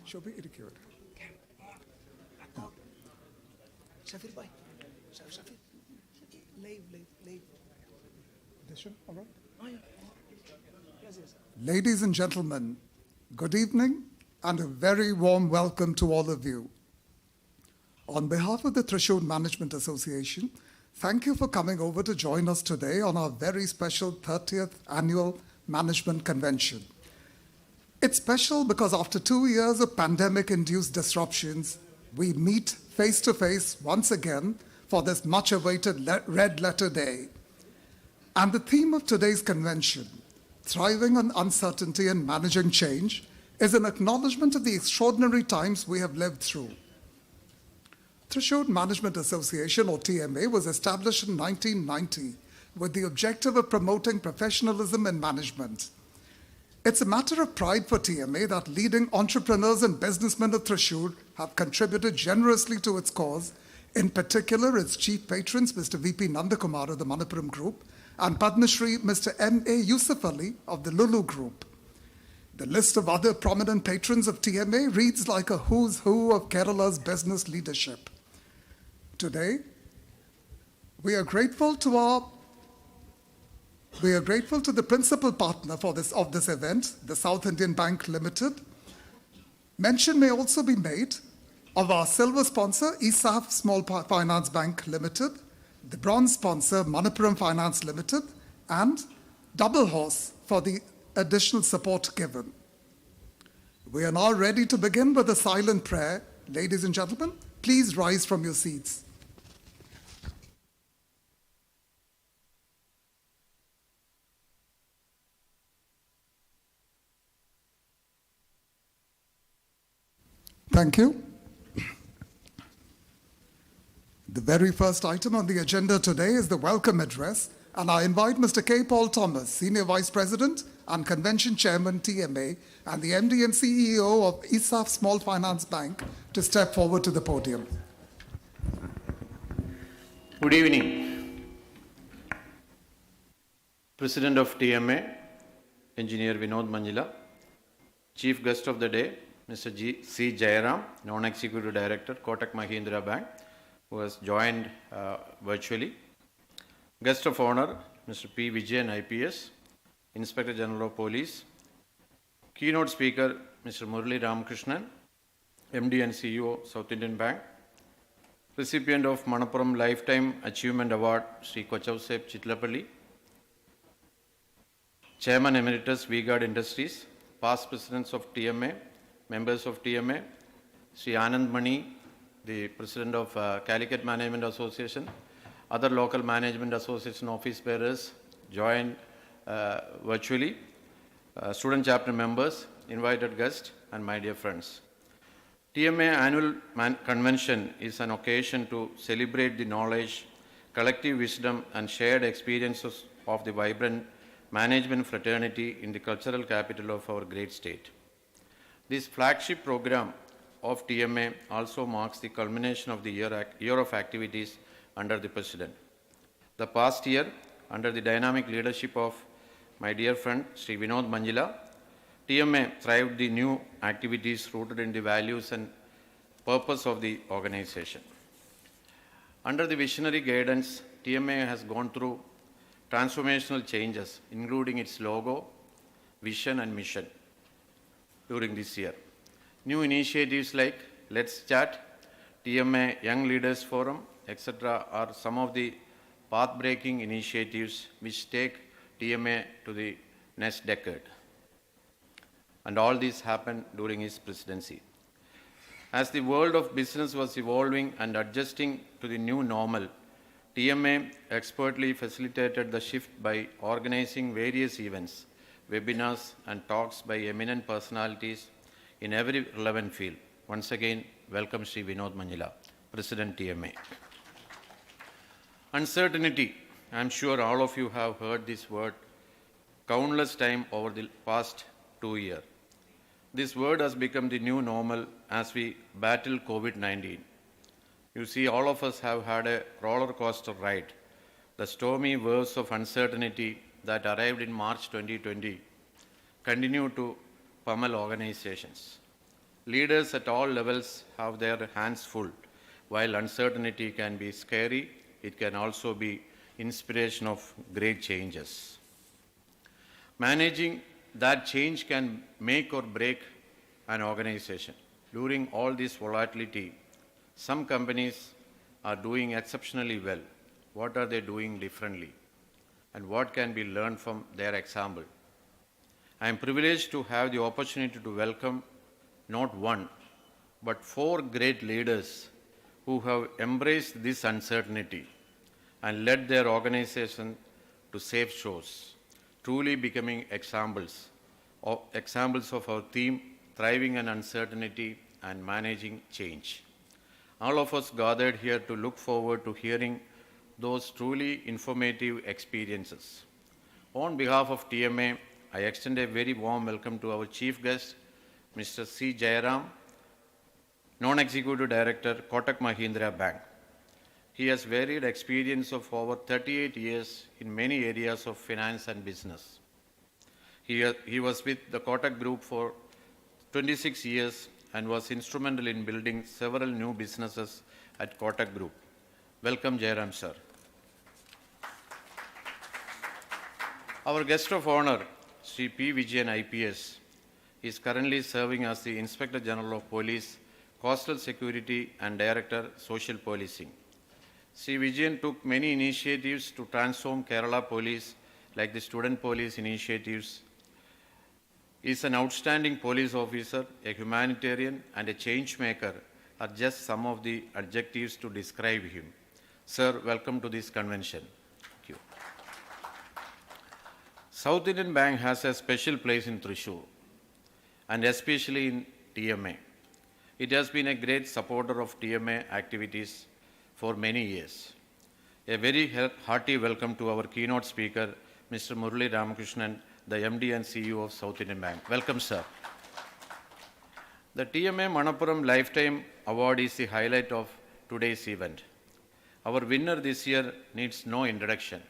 Shobhi, irrigate. Shafir bhai, Shafir, leave. This one, all right? Oh, yeah. Yes. Ladies and gentlemen, good evening and a very warm welcome to all of you. On behalf of the Thrissur Management Association, thank you for coming over to join us today on our very special 30th Annual Management Convention. It's special because after 2 years of pandemic-induced disruptions, we meet face-to-face once again for this much-awaited Red Letter Day. And the theme of today's convention, Thriving on Uncertainty and Managing Change, is an acknowledgement of the extraordinary times we have lived through. Thrissur Management Association, or TMA, was established in 1990 with the objective of promoting professionalism in management. It's a matter of pride for TMA that leading entrepreneurs and businessmen of Thrissur have contributed generously to its cause, in particular its chief patrons, Mr. V.P. Nandakumar of the Manappuram Group, and Padma Shri Mr. M.A. Yusufali of the Lulu Group. The list of other prominent patrons of TMA reads like a who's who of Kerala's business leadership. Today, we are grateful to the principal partner of this event, the South Indian Bank Limited. Mention may also be made of our silver sponsor, ISAF Small Finance Bank Limited, the bronze sponsor, Manappuram Finance Limited, and Double Horse for the additional support given. We are now ready to begin with a silent prayer. Ladies and gentlemen, please rise from your seats. Thank you. The very first item on the agenda today is the welcome address, and I invite Mr. K. Paul Thomas, Senior Vice President and Convention Chairman, TMA, and the MD and CEO of ISAF Small Finance Bank to step forward to the podium. Good evening. President of TMA, Engineer Vinod Manjila, Chief Guest of the Day, Mr. C. Jayaram, Non-Executive Director, Kotak Mahindra Bank, who has joined virtually. Guest of Honor, Mr. P. Vijayan, IPS, Inspector General of Police. Keynote Speaker, Mr. Murali Ramakrishnan, MD and CEO, South Indian Bank. Recipient of Manappuram Lifetime Achievement Award, Sri Kochouseph Chittilappilly. Chairman Emeritus V-Guard Industries, past presidents of TMA, members of TMA, Sri Anand Mani, the President of Calicut Management Association, other local management association office bearers joined virtually, student chapter members, invited guests, and my dear friends. TMA Annual Convention is an occasion to celebrate the knowledge, collective wisdom, and shared experiences of the vibrant management fraternity in the cultural capital of our great state. This flagship program of TMA also marks the culmination of the year of activities under the President. The past year, under the dynamic leadership of my dear friend Sri Vinod Manjila, TMA thrived the new activities rooted in the values and purpose of the organization. Under the visionary guidance, TMA has gone through transformational changes, including its logo, vision, and mission during this year. New initiatives like Let's Chat, TMA Young Leaders Forum, etc. are some of the path-breaking initiatives which take TMA to the next decade. And all this happened during his presidency. As the world of business was evolving and adjusting to the new normal, TMA expertly facilitated the shift by organizing various events, webinars, and talks by eminent personalities in every relevant field. Once again, welcome Sri Vinod Manjila, President TMA. Uncertainty. I'm sure all of you have heard this word countless times over the past 2 years. This word has become the new normal as we battle COVID-19. You see, all of us have had a roller coaster ride The stormy waves of uncertainty that arrived in March 2020 continue to pummel organizations. Leaders at all levels have their hands full. While uncertainty can be scary, it can also be inspiration of great changes. Managing that change can make or break an organization. During all this volatility, some companies are doing exceptionally well. What are they doing differently? And what can be learned from their example? I am privileged to have the opportunity to welcome not one, but 4 great leaders who have embraced this uncertainty and led their organization to safe shores, truly becoming examples of our theme, thriving in uncertainty and managing change. All of us gathered here to look forward to hearing those truly informative experiences. On behalf of TMA, I extend a very warm welcome to our chief guest, Mr. C. Jayaram, Non-Executive Director, Kotak Mahindra Bank. He has varied experience of over 38 years in many areas of finance and business. He was with the Kotak Group for 26 years and was instrumental in building several new businesses at Kotak Group. Welcome, Jayaram, sir. Our guest of honor, Sri P. Vijayan IPS, is currently serving as the Inspector General of Police, Coastal Security and Director, Social Policing. Sri Vijayan took many initiatives to transform Kerala Police, like the Student Police initiatives. He is an outstanding police officer, a humanitarian, and a change maker are just some of the adjectives to describe him. Sir, welcome to this convention. Thank you. South Indian Bank has a special place in Thrissur, and especially in TMA. It has been a great supporter of TMA activities for many years. A very hearty welcome to our keynote speaker, Mr. Murali Ramakrishnan, the MD and CEO of South Indian Bank. Welcome, sir. The TMA-Manappuram Lifetime Award is the highlight of today's event. Our winner this year needs no introduction.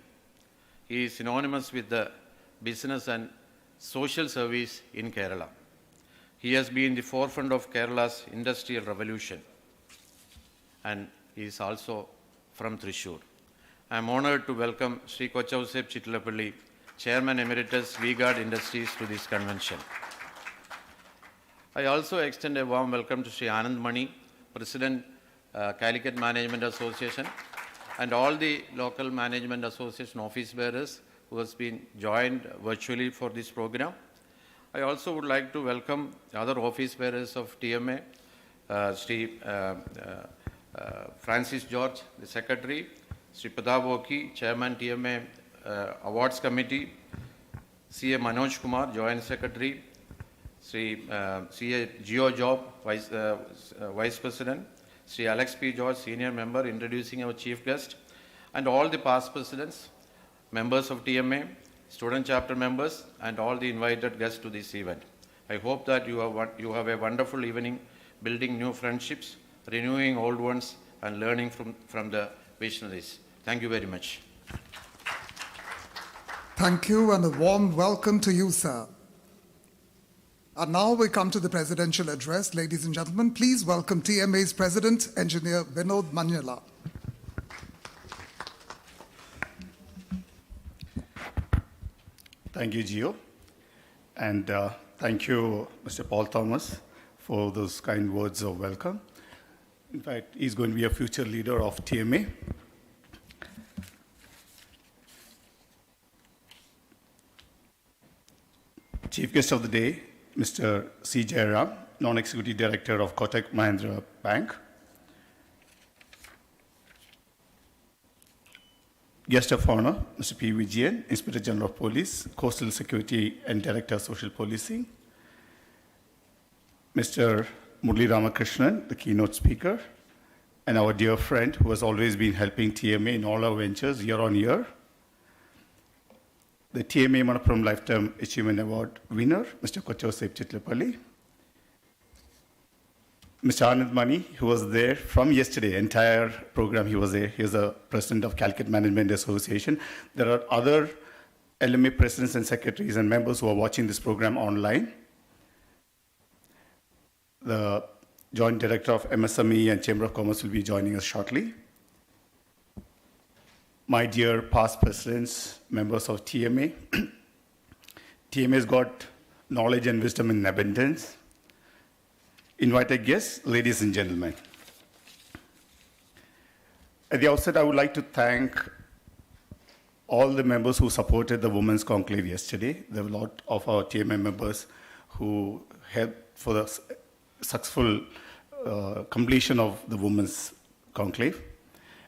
He is synonymous with the business and social service in Kerala. He has been the forefront of Kerala's industrial revolution, and he is also from Thrissur. I am honored to welcome Sri Kochouseph Chittilappilly, Chairman Emeritus V-Guard Industries, to this convention. I also extend a warm welcome to Sri Anand Mani, President, Calicut Management Association, and all the local management association office bearers who has been joined virtually for this program. I also would like to welcome other office bearers of TMA, Sri Francis George, the Secretary, Sri Padaboki, Chairman TMA Awards Committee, CA Manoj Kumar, Joint Secretary, Sri CA Geo Job, Vice President, Sri Alex P. George, Senior Member, introducing our Chief Guest, and all the past presidents, members of TMA, student chapter members, and all the invited guests to this event. I hope that you have a wonderful evening building new friendships, renewing old ones, and learning from the visionaries. Thank you very much. Thank you, and a warm welcome to you, sir. And now we come to the presidential address. Ladies and gentlemen, please welcome TMA's President, Engineer Vinod Manyala. Thank you, Gio. And thank you, Mr. Paul Thomas, for those kind words of welcome. In fact, he's going to be a future leader of TMA. Chief guest of the day, Mr. C. Jayaram, Non-Executive Director of Kotak Mahindra Bank. Guest of honor, Mr. P. Vijayan, Inspector General of Police, Coastal Security and Director, Social Policing. Mr. Murali Ramakrishnan, the keynote speaker, and our dear friend who has always been helping TMA in all our ventures year on year. The TMA-Manappuram Lifetime Achievement Award winner, Mr. Kochouseph Chittilappilly. Mr. Anand Mani, who was there from yesterday, entire program he was there. He is the president of Calicut Management Association. There are other LMA presidents and secretaries and members who are watching this program online. The Joint Director of MSME and Chamber of Commerce will be joining us shortly. My dear past presidents, members of TMA. TMA has got knowledge and wisdom in abundance. Invited guests, ladies and gentlemen. At the outset, I would like to thank all the members who supported the Women's Conclave yesterday. There were a lot of our TMA members who helped for the successful completion of the Women's Conclave.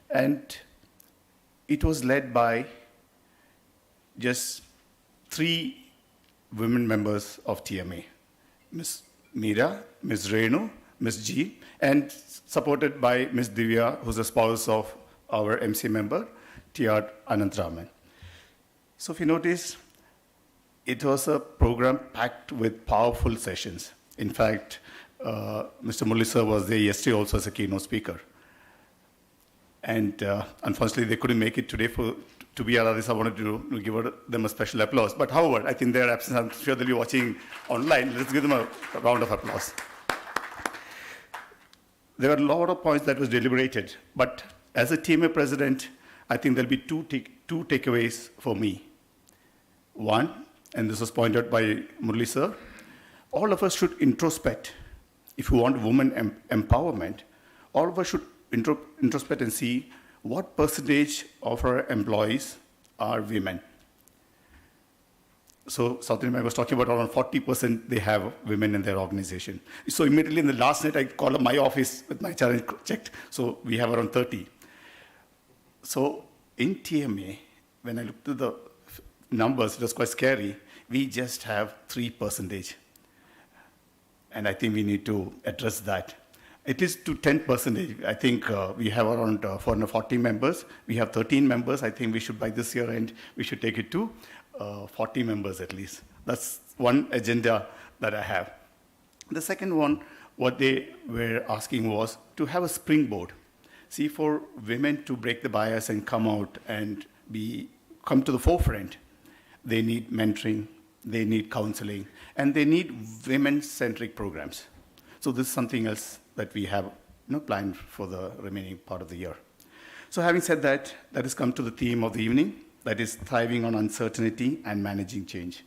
And it was led by just 3 women members of TMA, Ms. Meera, Ms. Renu, Ms. G, and supported by Ms. Divya, who's a spouse of our MC member, T.R. Anantraman. So if you notice, it was a program packed with powerful sessions. In fact, Mr. Murali sir was there yesterday also as a keynote speaker. And unfortunately, they couldn't make it today to be others. I wanted to give them a special applause. But however, I think their absence, I'm sure they'll be watching online. Let's give them a round of applause. There were a lot of points that was deliberated. But as a TMA president, I think there'll be two takeaways for me. One, and this was pointed out by Murali sir, all of us should introspect. If we want women empowerment, all of us should introspect and see what percentage of our employees are women. So South Indian, I was talking about around 40% they have women in their organization. So immediately in the last night, I called up my office with my challenge checked. So we have around 30. So in TMA, when I looked at the numbers, it was quite scary. We just have 3%. And I think we need to address that. At least to 10%. I think we have around 440 members. We have 13 members. I think we should, by this year end, we should take it to 40 members at least. That's one agenda that I have. The second one, what they were asking was to have a springboard. See, for women to break the bias and come out and come to the forefront, they need mentoring, they need counseling, and they need women-centric programs. So this is something else that we have planned for the remaining part of the year. So having said that, let us come to the theme of the evening, that is thriving on uncertainty and managing change.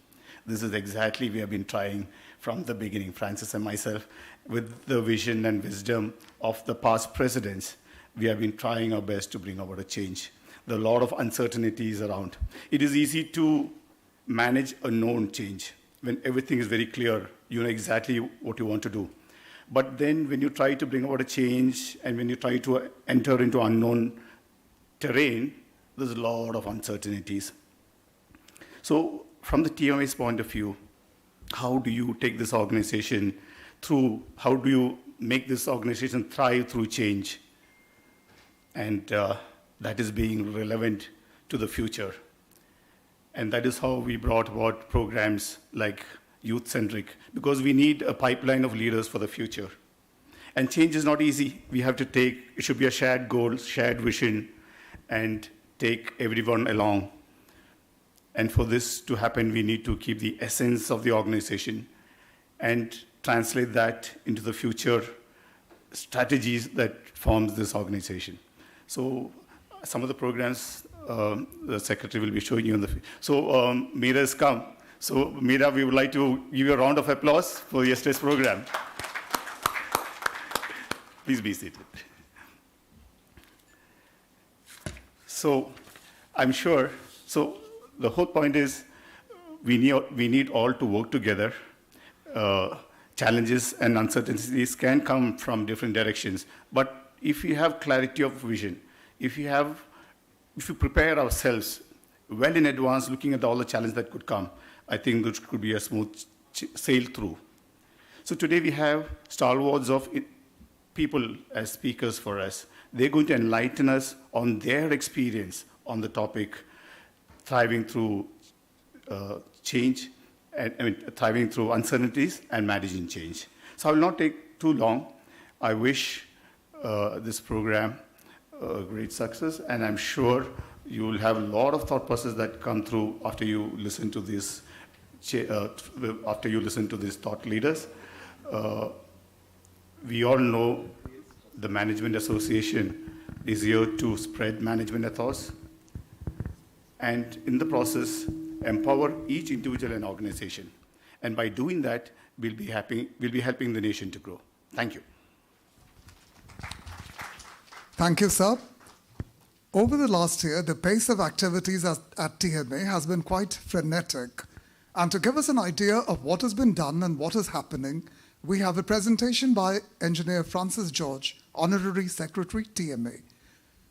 This is exactly we have been trying from the beginning, Francis and myself, with the vision and wisdom of the past presidents. We have been trying our best to bring about a change. There are a lot of uncertainties around. It is easy to manage a known change. When everything is very clear, you know exactly what you want to do. But then when you try to bring about a change and when you try to enter into unknown terrain, there's a lot of uncertainties. So from the TMA's point of view, how do you take this organization through, how do you make this organization thrive through change? And that is being relevant to the future. And that is how we brought about programs like youth-centric, because we need a pipeline of leaders for the future. And change is not easy. We have to it should be a shared goal, shared vision, and take everyone along. And for this to happen, we need to keep the essence of the organization and translate that into the future strategies that forms this organization. So some of the programs the secretary will be showing you in the So Meera has come. So Meera, we would like to give you a round of applause for yesterday's program. Please be seated. So I'm sure, so the whole point is we need all to work together. Challenges and uncertainties can come from different directions. But if you have clarity of vision, if we prepare ourselves well in advance, looking at all the challenges that could come, I think this could be a smooth sail through. So today we have stalwarts of people as speakers for us. They're going to enlighten us on their experience on the topic, thriving through change, thriving through uncertainties and managing change. So I will not take too long. I wish this program great success, and I'm sure you will have a lot of thought process that come through after you listen to this, after you listen to these thought leaders. We all know the Management Association is here to spread management ethos, and in the process, empower each individual and organization. And by doing that, we'll be helping the nation to grow. Thank you. Thank you, sir. Over the last year, the pace of activities at TMA has been quite frenetic. And to give us an idea of what has been done and what is happening, we have a presentation by Engineer Francis George, Honorary Secretary, TMA.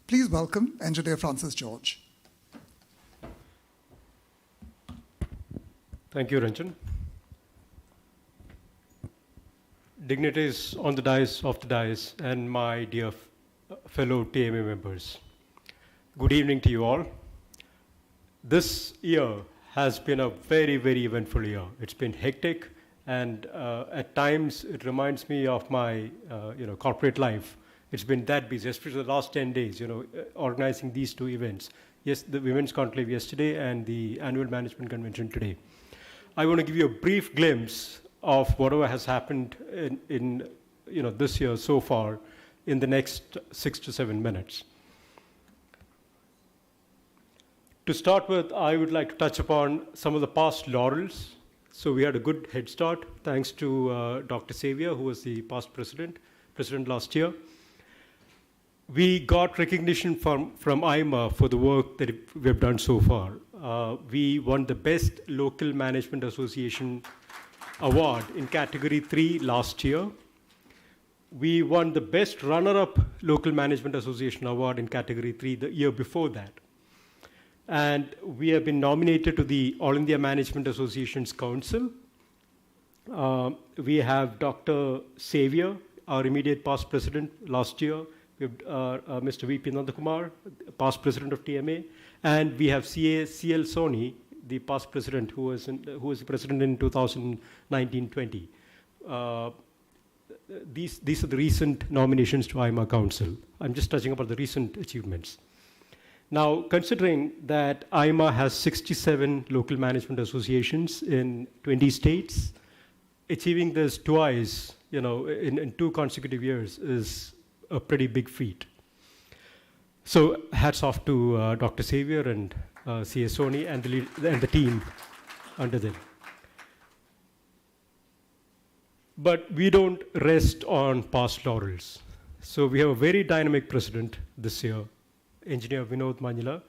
Please welcome Engineer Francis George. Thank you, Ranjan. Dignitaries on the dais, off the dais, and my dear fellow TMA members. Good evening to you all. This year has been a very, very eventful year. It's been hectic, and at times it reminds me of my corporate life. It's been that busy, especially the last 10 days, organizing these two events. Yes, the Women's Conclave yesterday and the Annual Management Convention today. I want to give you a brief glimpse of whatever has happened in this year so far in the next 6 to 7 minutes. To start with, I would like to touch upon some of the past laurels. So we had a good head start thanks to Dr. Xavier, who was the past president last year. We got recognition from IMA for the work that we have done so far. We won the Best Local Management Association Award in Category 3 last year. We won the Best Runner-Up Local Management Association Award in Category 3 the year before that. And we have been nominated to the All India Management Association's Council. We have Dr. Xavier, our immediate past president last year. We have Mr. V.P. Nandakumar, past president of TMA. And we have C.L. Soni, the past president, who was the president in 2019-20. These are the recent nominations to IMA Council. I'm just touching upon the recent achievements. Now, considering that IMA has 67 local management associations in 20 states, achieving this twice, in 2 consecutive years is a pretty big feat. So hats off to Dr. Xavier and C.S. Soni and the team under them. But we don't rest on past laurels. So we have a very dynamic president this year, Engineer Vinod Manila,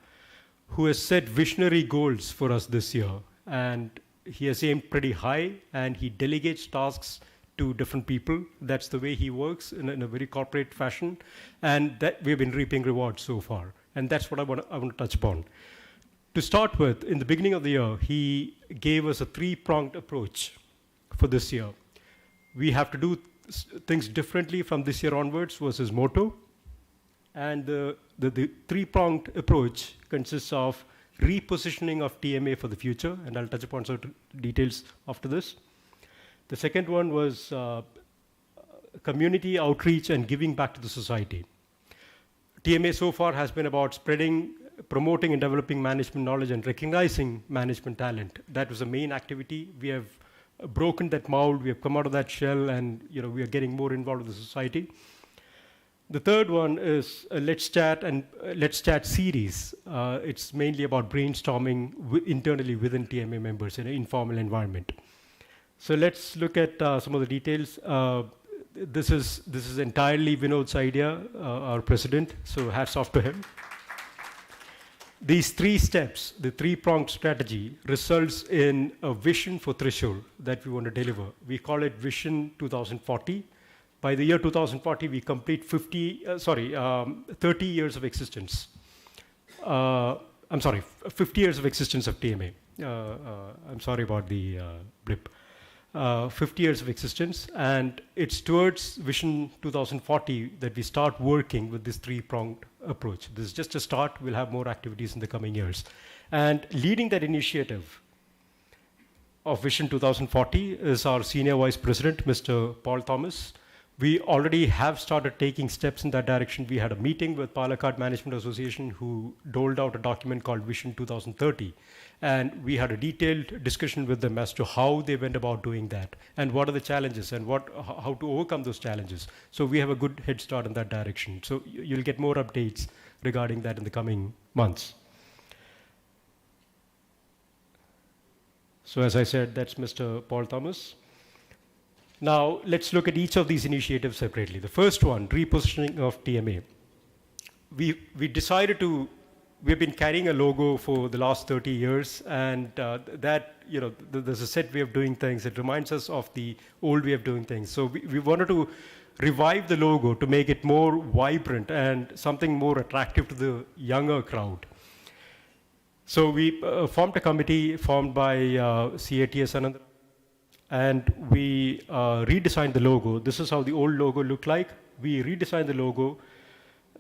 who has set visionary goals for us this year. And he has aimed pretty high, and he delegates tasks to different people. That's the way he works in a very corporate fashion. And that we've been reaping rewards so far. And that's what I want to touch upon. To start with, in the beginning of the year, he gave us a 3-pronged approach for this year. We have to do things differently from this year onwards was his motto. And the 3-pronged approach consists of repositioning of TMA for the future, and I'll touch upon certain details after this. The second one was community outreach and giving back to the society. TMA so far has been about promoting and developing management knowledge and recognizing management talent. That was the main activity. We have broken that mold, we have come out of that shell, and we are getting more involved with the society. The third one is a Let's Chat series. It's mainly about brainstorming internally within TMA members in an informal environment. So let's look at some of the details. This is entirely Vinod's idea, our president, so hats off to him. These 3 steps, the 3-pronged strategy, results in a vision for Thrissur that we want to deliver. We call it Vision 2040. By the year 2040, we complete 30 years of existence. 50 years of existence of TMA. I'm sorry about the blip. 50 years of existence, and it's towards Vision 2040 that we start working with this 3-pronged approach. This is just a start. We'll have more activities in the coming years. And leading that initiative of Vision 2040 is our Senior Vice President, Mr. Paul Thomas, We already have started taking steps in that direction. We had a meeting with Palakkad Management Association who doled out a document called Vision 2030. And we had a detailed discussion with them as to how they went about doing that and what are the challenges and how to overcome those challenges. So we have a good head start in that direction. So you'll get more updates regarding that in the coming months. So as I said, that's Mr. Paul Thomas. Now, let's look at each of these initiatives separately. The first one, repositioning of TMA. We decided to, we've been carrying a logo for the last 30 years, and there's a set way of doing things. It reminds us of the old way of doing things. So we wanted to revive the logo to make it more vibrant and something more attractive to the younger crowd. So we formed a committee formed by CATS Anand, and we redesigned the logo. This is how the old logo looked like. We redesigned the logo.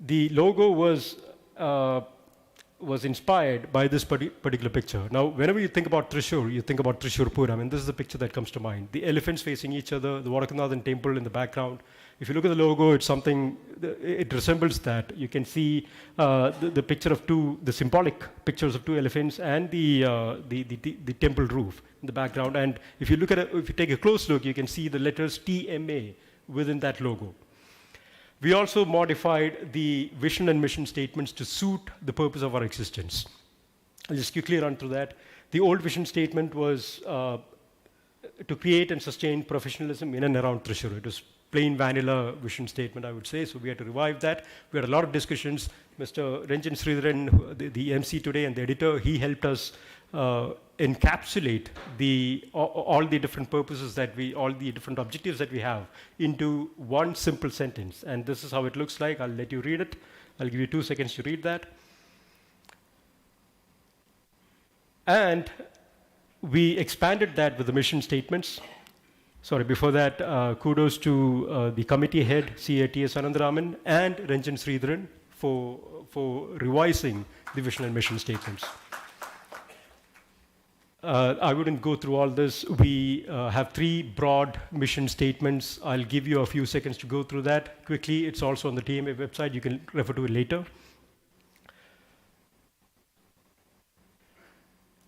The logo was inspired by this particular picture. Now, whenever you think about Thrissur, you think about Thrissur Puram, and this is the picture that comes to mind. The elephants facing each other, the Vadakanathan temple in the background. If you look at the logo, it's something, it resembles that. You can see the picture of the symbolic pictures of two elephants and the temple roof in the background. And if you take a close look, you can see the letters TMA within that logo. We also modified the vision and mission statements to suit the purpose of our existence. I'll just quickly run through that. The old vision statement was to create and sustain professionalism in and around Thrissur. It was plain vanilla vision statement, I would say, so we had to revive that. We had a lot of discussions. Mr. Ranjan Sridharan, the MC today and the editor, he helped us encapsulate all the different purposes all the different objectives that we have into one simple sentence. And this is how it looks like. I'll let you read it. I'll give you 2 seconds to read that. And we expanded that with the mission statements. Sorry, before that, kudos to the committee head, CATS Anandaraman, and Ranjan Sridharan for revising the vision and mission statements. I wouldn't go through all this. We have 3 broad mission statements. I'll give you a few seconds to go through that quickly. It's also on the TMA website. You can refer to it later.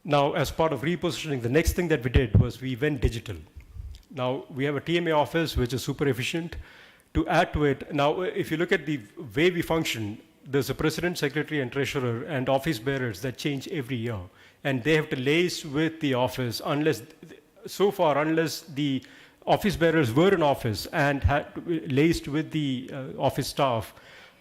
Now, as part of repositioning, the next thing that we did was we went digital. Now, we have a TMA office, which is super efficient. To add to it, now, if you look at the way we function, there's a president, secretary, and treasurer, and office bearers that change every year. And they have to liaise with the office unless the office bearers were in office and had liaised with the office staff,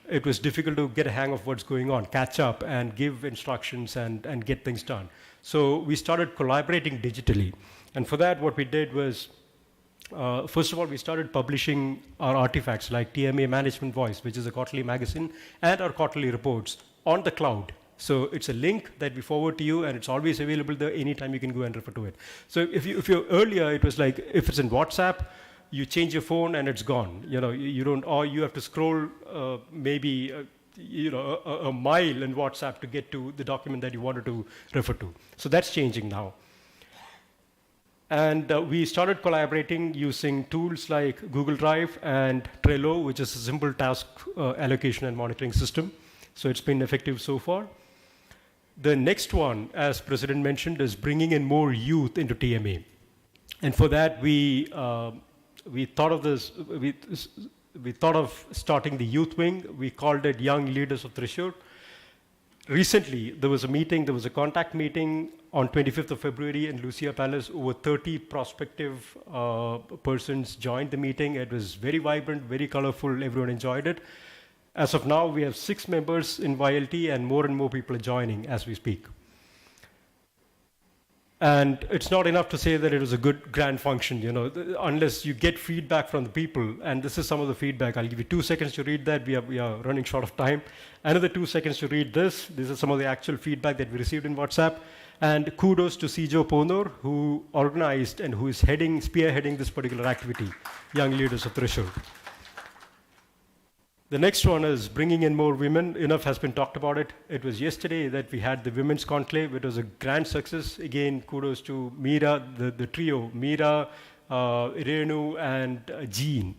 it was difficult to get a hang of what's going on, catch up, and give instructions and get things done. So we started collaborating digitally. And for that, what we did was, first of all, we started publishing our artifacts like TMA Management Voice, which is a quarterly magazine, and our quarterly reports on the cloud. So it's a link that we forward to you, and it's always available there. Anytime you can go and refer to it. So if you earlier, it was like if it's in WhatsApp, you change your phone and it's gone. You don't, or you have to scroll maybe a mile in WhatsApp to get to the document that you wanted to refer to. So that's changing now. And we started collaborating using tools like Google Drive and Trello, which is a simple task allocation and monitoring system. So it's been effective so far. The next one, as President mentioned, is bringing in more youth into TMA. And for that, we thought of this. We thought of starting the youth wing. We called it Young Leaders of Thrissur. Recently, there was a contact meeting on 25th of February in Lucia Palace. Over 30 prospective persons joined the meeting. It was very vibrant, very colorful. Everyone enjoyed it. As of now, we have 6 members in YLT, and more people are joining as we speak. And it's not enough to say that it was a good grand function, unless you get feedback from the people. And this is some of the feedback. I'll give you 2 seconds to read that. We are running short of time. Another 2 seconds to read this. This is some of the actual feedback that we received in WhatsApp. And kudos to Sijo Ponor, who organized and who is spearheading this particular activity, Young Leaders of Thrissur. The next one is bringing in more women. Enough has been talked about it. It was yesterday that we had the Women's Conclave. It was a grand success. Again, kudos to Meera, the trio, Meera, Renu, and Jean.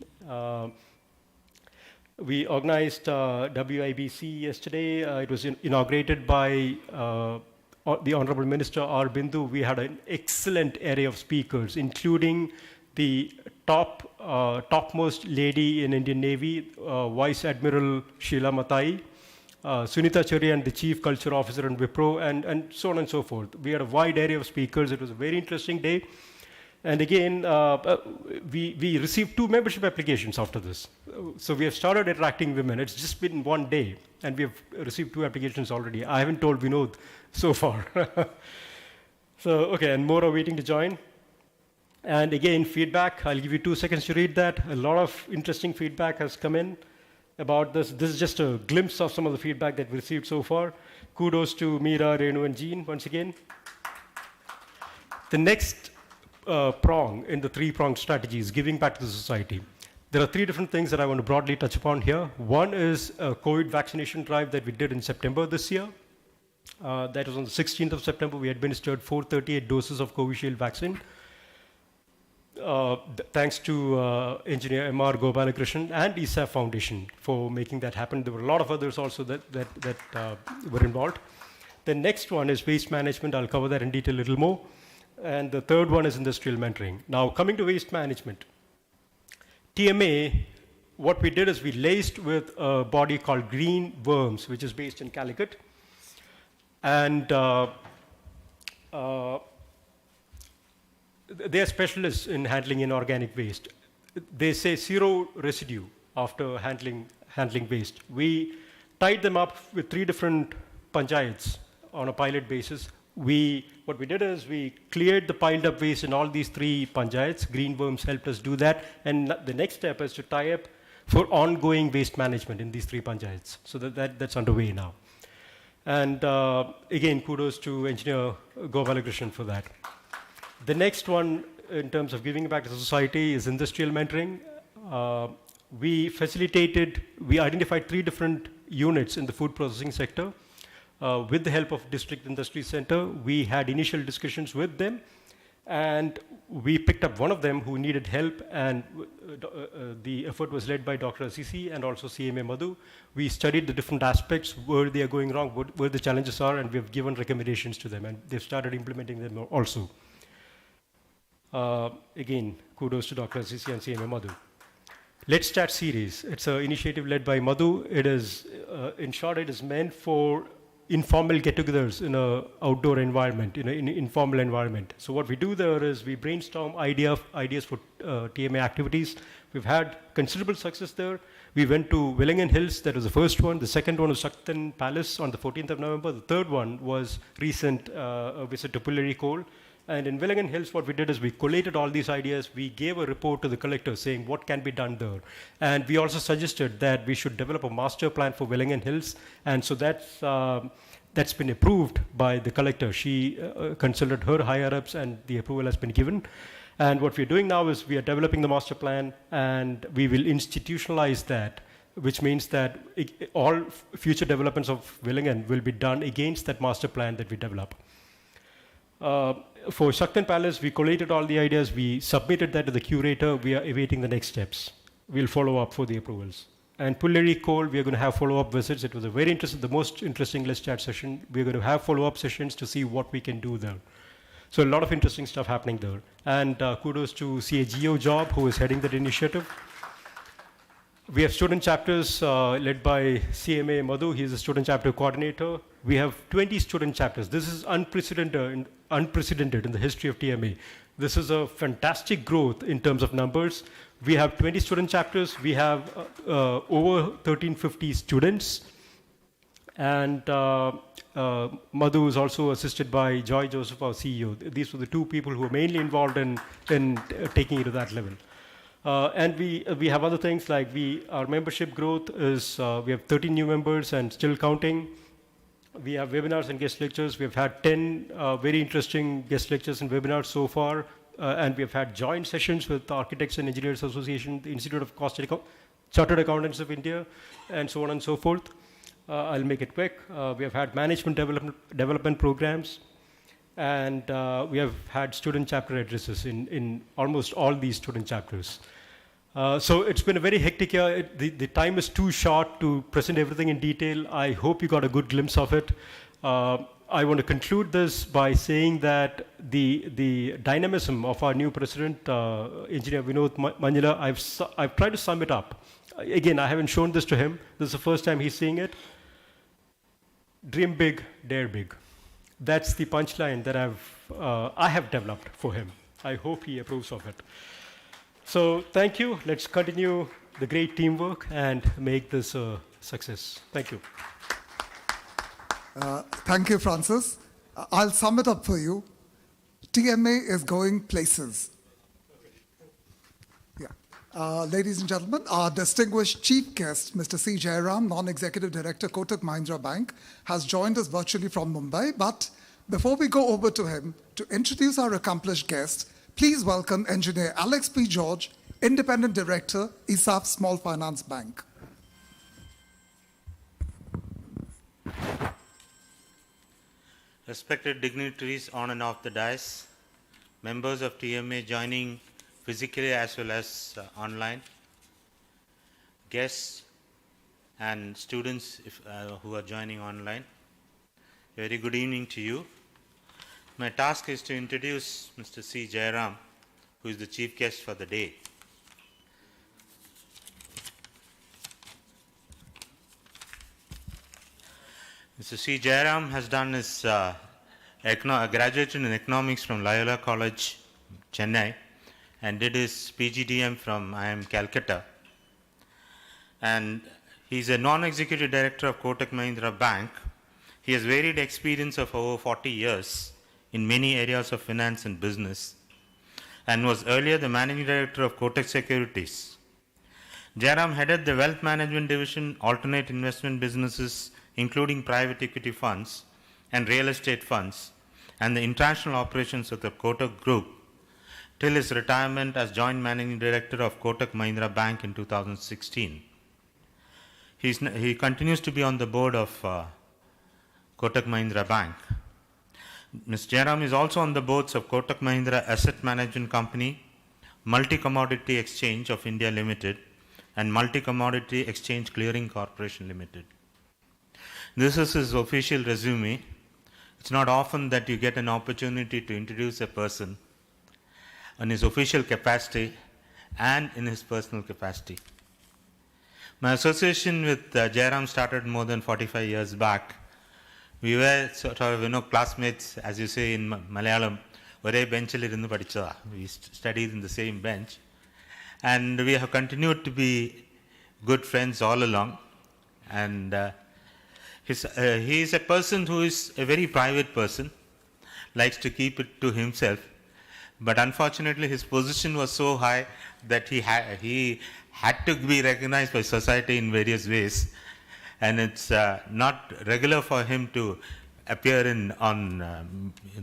We organized WIBC yesterday. It was inaugurated by the Honorable Minister R. Bindu. We had an excellent array of speakers, including the topmost lady in Indian Navy, Vice Admiral Sheila Matai, Sunita Charian, the Chief Culture Officer in Wipro, and so on and so forth. We had a wide array of speakers. It was a very interesting day. And again, we received 2 membership applications after this. So we have started attracting women. It's just been one day, and we have received 2 applications already. I haven't told Vinod so far. So, okay, and more are waiting to join. And again, feedback. I'll give you 2 seconds to read that. A lot of interesting feedback has come in about this. This is just a glimpse of some of the feedback that we received so far. Kudos to Meera, Renu, and Jean once again. The next prong in the 3-pronged strategy is giving back to the society. There are 3 different things that I want to broadly touch upon here. One is a COVID vaccination drive that we did in September this year. That was on the 16th of September. We administered 438 doses of Covishield vaccine. Thanks to engineer M.R. Gopalakrishnan and ESAF Foundation for making that happen. There were a lot of others also that were involved. The next one is waste management. I'll cover that in detail a little more. And the third one is industrial mentoring. Now, coming to waste management, TMA, what we did is we liaised with a body called Green Worms, which is based in Calicut. And they are specialists in handling inorganic waste. They say 0 residue after handling waste. We tied them up with 3 different panchayats on a pilot basis. What we did is we cleared the piled up waste in all these 3 panchayats. Green Worms helped us do that. And the next step is to tie up for ongoing waste management in these 3 panchayats. So that's underway now. And again, kudos to engineer Gopalakrishnan for that. The next one, in terms of giving back to society, is industrial mentoring. We identified 3 different units in the food processing sector. With the help of District Industry Center, we had initial discussions with them, and we picked up one of them who needed help, and the effort was led by Dr. Assisi and also CMA Madhu. We studied the different aspects, where they are going wrong, where the challenges are, and we have given recommendations to them, and they've started implementing them also. Again, kudos to Dr. Assisi and CMA Madhu. Let's Chat series. It's an initiative led by Madhu. It is, in short, it is meant for informal get-togethers in an outdoor environment, in an informal environment. So what we do there is we brainstorm ideas for TMA activities. We've had considerable success there. We went to Vijayan Hills. That was the first one. The second one was Shaktan Palace on the 14th of November. The third one was recent visit to Pullari Coal. And in Vijayan Hills, what we did is we collated all these ideas. We gave a report to the collector saying what can be done there. And we also suggested that we should develop a master plan for Vijayan Hills. And so that's been approved by the collector. She consulted her higher-ups, and the approval has been given. And what we're doing now is we are developing the master plan, and we will institutionalize that, which means that all future developments of Vijayan will be done against that master plan that we develop. For Shaktan Palace, we collated all the ideas. We submitted that to the curator. We are awaiting the next steps. We'll follow up for the approvals. And Pullari Coal, we are going to have follow-up visits. It was a very interesting, the most interesting Let's Chat session. We're going to have follow-up sessions to see what we can do there. So a lot of interesting stuff happening there. And kudos to CAGO Job, who is heading that initiative. We have student chapters led by CMA Madhu. He is a student chapter coordinator. We have 20 student chapters. This is unprecedented in the history of TMA. This is a fantastic growth in terms of numbers. We have 20 student chapters. We have over 1350 students. And Madhu is also assisted by Joy Joseph, our CEO. These were the 2 people who were mainly involved in taking it to that level. And we have other things like our membership growth is, we have 13 new members and still counting. We have webinars and guest lectures. We've had 10 very interesting guest lectures and webinars so far. And we've had joint sessions with the Architects and Engineers Association, the Institute of Chartered Accountants of India, and so on and so forth. I'll make it quick. We have had management development programs. And we have had student chapter addresses in almost all these student chapters. So it's been a very hectic year. The time is too short to present everything in detail. I hope you got a good glimpse of it. I want to conclude this by saying that the dynamism of our new president, Engineer Vinod Manjula, I've tried to sum it up. Again, I haven't shown this to him. This is the first time he's seeing it. Dream big, dare big. That's the punchline that I have developed for him. I hope he approves of it. So thank you. Let's continue the great teamwork and make this a success. Thank you. Thank you, Francis. I'll sum it up for you. TMA is going places. Yeah. Ladies and gentlemen, our distinguished chief guest, Mr. C. Jayaram, Non-Executive Director, Kotak Mahindra Bank, has joined us virtually from Mumbai. But before we go over to him to introduce our accomplished guest, please welcome Engineer Alex P. George, Independent Director, ISAF Small Finance Bank. Respected dignitaries on and off the dais, members of TMA joining physically as well as online, guests and students who are joining online, very good evening to you. My task is to introduce Mr. C. Jayaram, who is the chief guest for the day. Mr. C. Jayaram has done his graduated in economics from Loyola College, Chennai, and did his PGDM from IIM Calcutta. And he's a non-executive director of Kotak Mahindra Bank. He has varied experience of over 40 years in many areas of finance and business, and was earlier the managing director of Kotak Securities. Jayaram headed the wealth management division, alternate investment businesses, including private equity funds and real estate funds, and the international operations of the Kotak Group, till his retirement as joint managing director of Kotak Mahindra Bank in 2016. He continues to be on the board of Kotak Mahindra Bank. Ms. Jayaram is also on the boards of Kotak Mahindra Asset Management Company, Multi-Commodity Exchange of India Limited, and Multi-Commodity Exchange Clearing Corporation Limited. This is his official resume. It's not often that you get an opportunity to introduce a person in his official capacity and in his personal capacity. My association with Jayaram started more than 45 years back. We were sort of, classmates, as you say in Malayalam, ore benchil irunnu padichada. We studied in the same bench. And we have continued to be good friends all along. And he is a person who is a very private person, likes to keep it to himself. But unfortunately, his position was so high that he had to be recognized by society in various ways. And it's not regular for him to appear in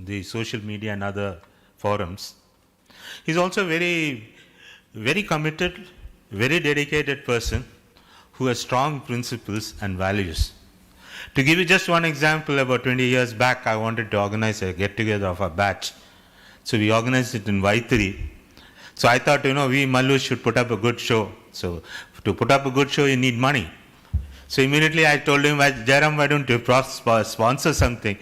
the social media and other forums. He's also very, very committed, very dedicated person who has strong principles and values. To give you just one example, about 20 years back, I wanted to organize a get-together of our batch. So we organized it in Vaithiri. So I thought, we Mallu should put up a good show. So to put up a good show, you need money. So immediately I told him, Jayaram, why don't you sponsor something?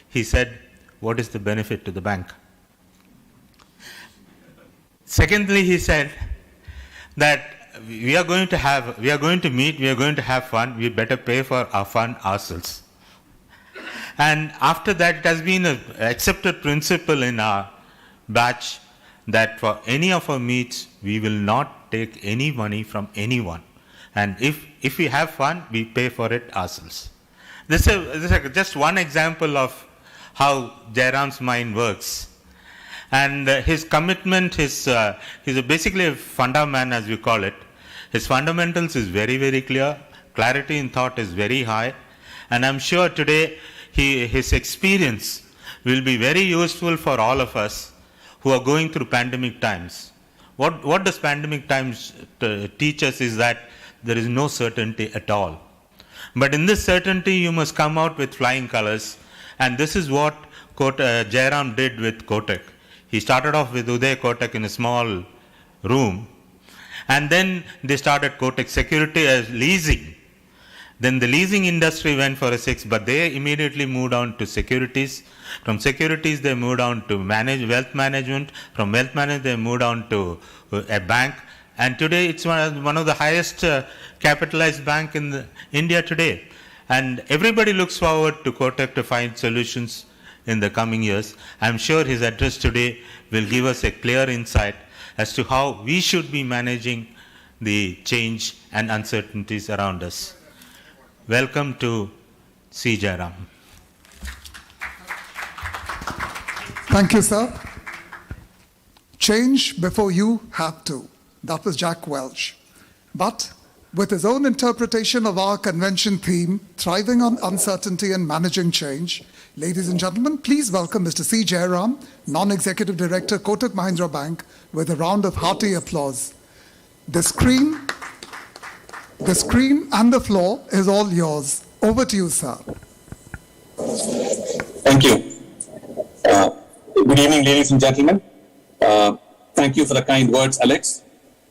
He said, what is the benefit to the bank? Secondly, he said that we are going to meet, we are going to have fun, we better pay for our fun ourselves. And after that, it has been an accepted principle in our batch that for any of our meets, we will not take any money from anyone. And if we have fun, we pay for it ourselves. This is just one example of how Jayaram's mind works. And his commitment, he's basically a funda man, as we call it. His fundamentals is very, very clear. Clarity in thought is very high. And I'm sure today his experience will be very useful for all of us who are going through pandemic times. What does pandemic times teach us is that there is no certainty at all. But in this certainty, you must come out with flying colors. And this is what Jayaram did with Kotak. He started off with Uday Kotak in a small room. And then they started Kotak Security as leasing. Then the leasing industry went for a 6, but they immediately moved on to securities. From securities, they moved on to wealth management. From wealth management, they moved on to a bank. And today, it's one of the highest capitalized bank in India today. And everybody looks forward to Kotak to find solutions in the coming years. I'm sure his address today will give us a clear insight as to how we should be managing the change and uncertainties around us. Welcome to C. Jayaram. Thank you, sir. Change before you have to. That was Jack Welch. But with his own interpretation of our convention theme, Thriving on Uncertainty and Managing Change, ladies and gentlemen, please welcome Mr. C. Jayaram, Non-Executive Director, Kotak Mahindra Bank, with a round of hearty applause. The screen and the floor is all yours. Over to you, sir. Thank you. Good evening, ladies and gentlemen. Thank you for the kind words, Alex.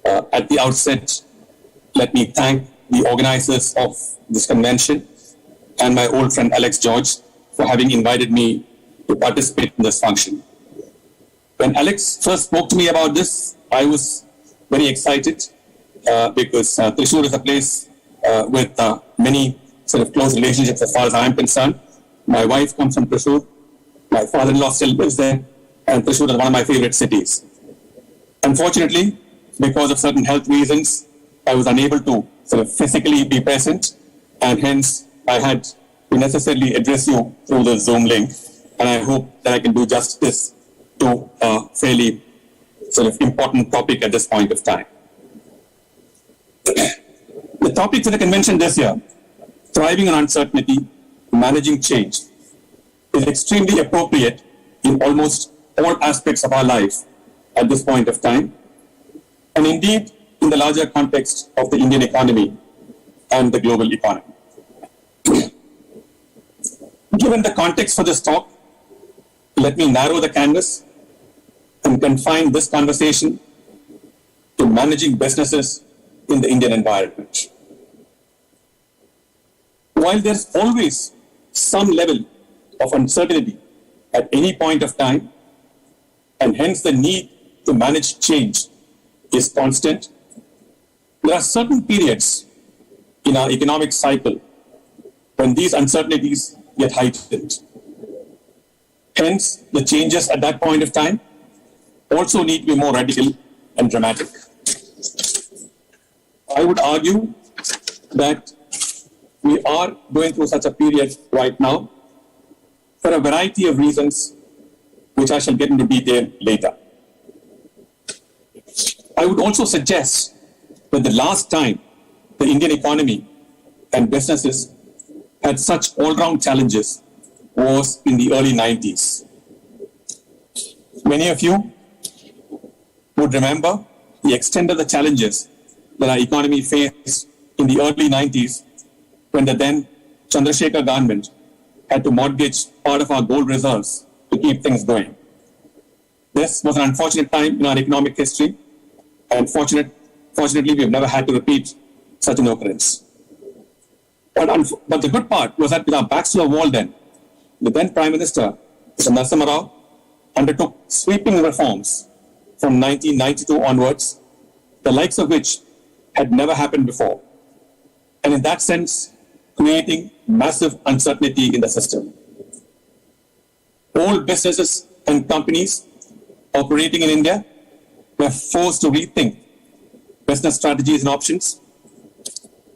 At the outset, let me thank the organizers of this convention and my old friend Alex George for having invited me to participate in this function. When Alex first spoke to me about this, I was very excited because Thrissur is a place with many sort of close relationships as far as I am concerned. My wife comes from Thrissur, my father-in-law still lives there, and Thrissur is one of my favorite cities. Unfortunately, because of certain health reasons, I was unable to sort of physically be present, and hence I had to necessarily address you through the Zoom link, and I hope that I can do justice to a fairly sort of important topic at this point of time. The topic for the convention this year, Thriving on Uncertainty, Managing Change, is extremely appropriate in almost all aspects of our life at this point of time, and indeed in the larger context of the Indian economy and the global economy. Given the context for this talk, let me narrow the canvas and confine this conversation to managing businesses in the Indian environment. While there's always some level of uncertainty at any point of time, and hence the need to manage change is constant, there are certain periods in our economic cycle when these uncertainties get heightened. Hence, the changes at that point of time also need to be more radical and dramatic. I would argue that we are going through such a period right now for a variety of reasons, which I shall get into detail later. I would also suggest that the last time the Indian economy and businesses had such all-round challenges was in the early 90s. Many of you would remember the extent of the challenges that our economy faced in the early 90s when the then Chandrasekhar government had to mortgage part of our gold reserves to keep things going. This was an unfortunate time in our economic history, and fortunately, we have never had to repeat such an occurrence. But the good part was that with our backs to the wall then, the then Prime Minister, Mr. Narasimha Rao, undertook sweeping reforms from 1992 onwards, the likes of which had never happened before. And in that sense, creating massive uncertainty in the system. All businesses and companies operating in India were forced to rethink business strategies and options.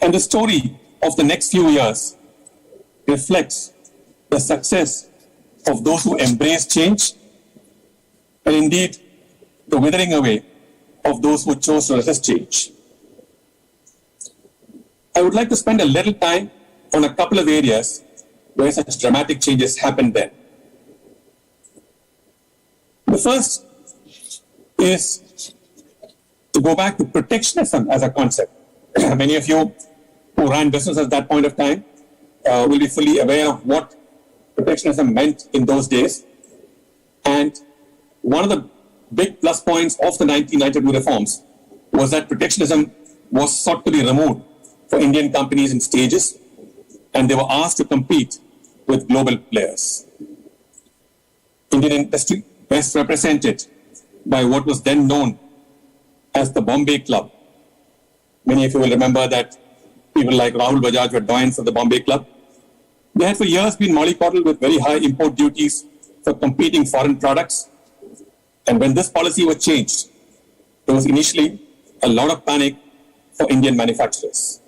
And the story of the next few years reflects the success of those who embrace change, and indeed the withering away of those who chose to resist change. I would like to spend a little time on a couple of areas where such dramatic changes happened then. The first is to go back to protectionism as a concept. Many of you who ran business at that point of time will be fully aware of what protectionism meant in those days. And one of the big plus points of the 1992 reforms was that protectionism was sought to be removed for Indian companies in stages, and they were asked to compete with global players. Indian industry, best represented by what was then known as the Bombay Club. Many of you will remember that people like Rahul Bajaj were doyens of the Bombay Club. They had for years been mollycoddled with very high import duties for competing foreign products. And when this policy was changed, there was initially a lot of panic for Indian manufacturers.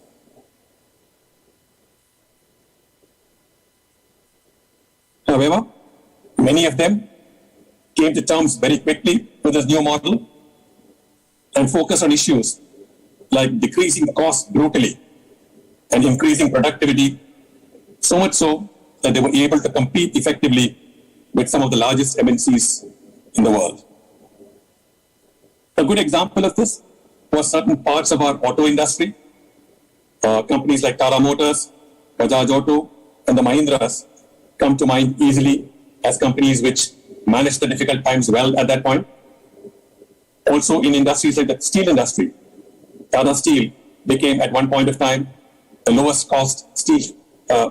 However, many of them came to terms very quickly with this new model and focused on issues like decreasing costs brutally and increasing productivity, so much so that they were able to compete effectively with some of the largest MNCs in the world. A good example of this was certain parts of our auto industry. Companies like Tata Motors, Bajaj Auto, and the Mahindras come to mind easily as companies which managed the difficult times well at that point. Also in industries like the steel industry, Tata Steel became at one point of time the lowest cost steel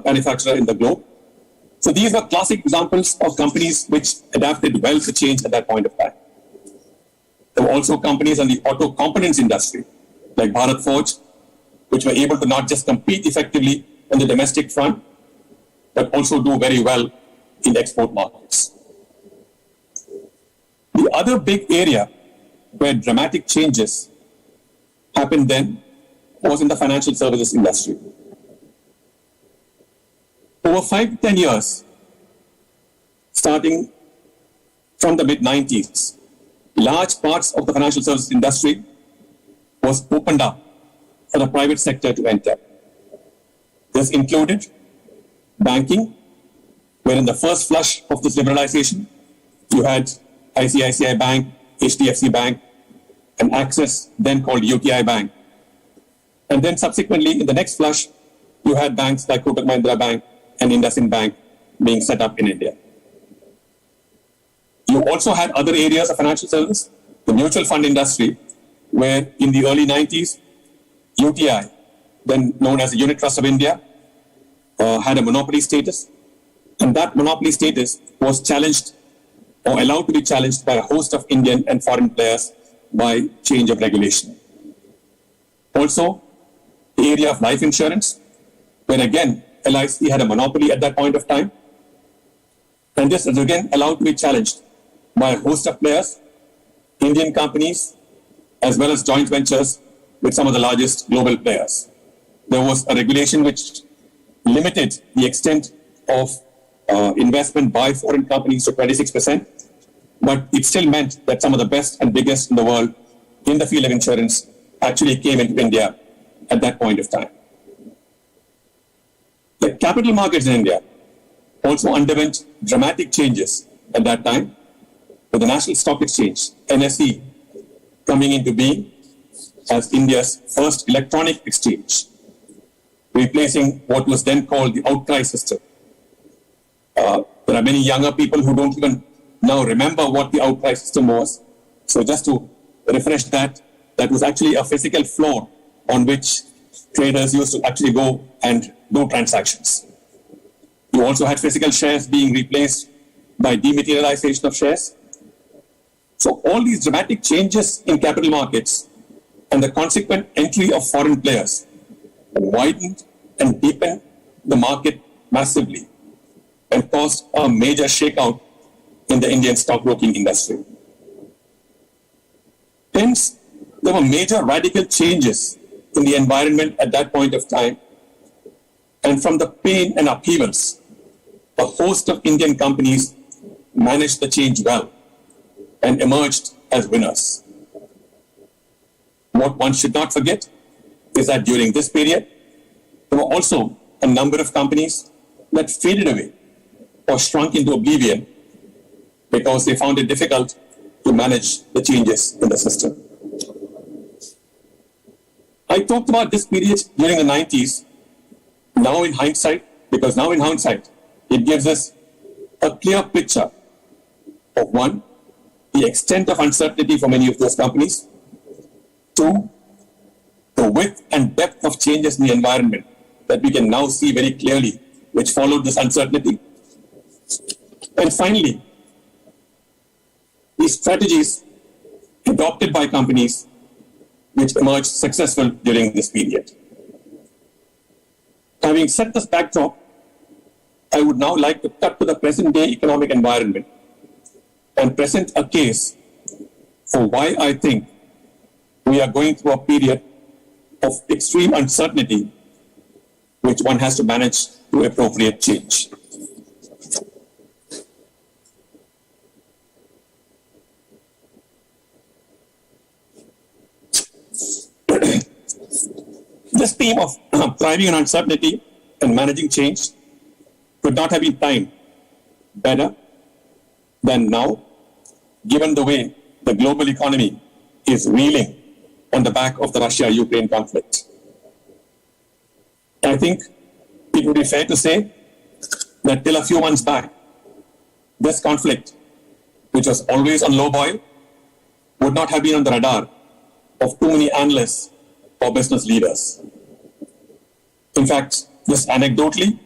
manufacturer in the globe. So these are classic examples of companies which adapted well to change at that point of time. There were also companies in the auto components industry, like Bharat Forge, which were able to not just compete effectively on the domestic front, but also do very well in export markets. The other big area where dramatic changes happened then was in the financial services industry. Over 5 to 10 years, starting from the mid-90s, large parts of the financial services industry was opened up for the private sector to enter. This included banking, where in the first flush of this liberalization, you had ICICI Bank, HDFC Bank, and Axis, then called UTI Bank. And then subsequently, in the next flush, you had banks like Kotak Mahindra Bank and IndusInd Bank being set up in India. You also had other areas of financial service, the mutual fund industry, where in the early 90s, UTI, then known as the Unit Trust of India, had a monopoly status. And that monopoly status was challenged or allowed to be challenged by a host of Indian and foreign players by change of regulation. Also, the area of life insurance, where again, LIC had a monopoly at that point of time. And this is again allowed to be challenged by a host of players, Indian companies, as well as joint ventures with some of the largest global players. There was a regulation which limited the extent of investment by foreign companies to 26%, but it still meant that some of the best and biggest in the world in the field of insurance actually came into India at that point of time. The capital markets in India also underwent dramatic changes at that time, with the National Stock Exchange, NSE, coming into being as India's first electronic exchange, replacing what was then called the outcry system. There are many younger people who don't even now remember what the outcry system was. So just to refresh that, that was actually a physical floor on which traders used to actually go and do transactions. You also had physical shares being replaced by dematerialization of shares. So all these dramatic changes in capital markets and the consequent entry of foreign players widened and deepened the market massively and caused a major shakeout in the Indian stockbroking industry. Hence, there were major radical changes in the environment at that point of time. And from the pain and upheavals, a host of Indian companies managed the change well and emerged as winners. What one should not forget is that during this period, there were also a number of companies that faded away or shrunk into oblivion because they found it difficult to manage the changes in the system. I talked about this period during the 90s, now in hindsight, because now in hindsight, it gives us a clear picture of one, the extent of uncertainty for many of those companies, Two, the width and depth of changes in the environment that we can now see very clearly, which followed this uncertainty. And finally, these strategies adopted by companies which emerged successful during this period. Having set this backdrop, I would now like to cut to the present-day economic environment and present a case for why I think we are going through a period of extreme uncertainty which one has to manage through appropriate change. This theme of thriving in uncertainty and managing change could not have been timed better than now, given the way the global economy is reeling on the back of the Russia-Ukraine conflict. I think it would be fair to say that till a few months back, this conflict, which was always on low boil, would not have been on the radar of too many analysts or business leaders. In fact, just anecdotally,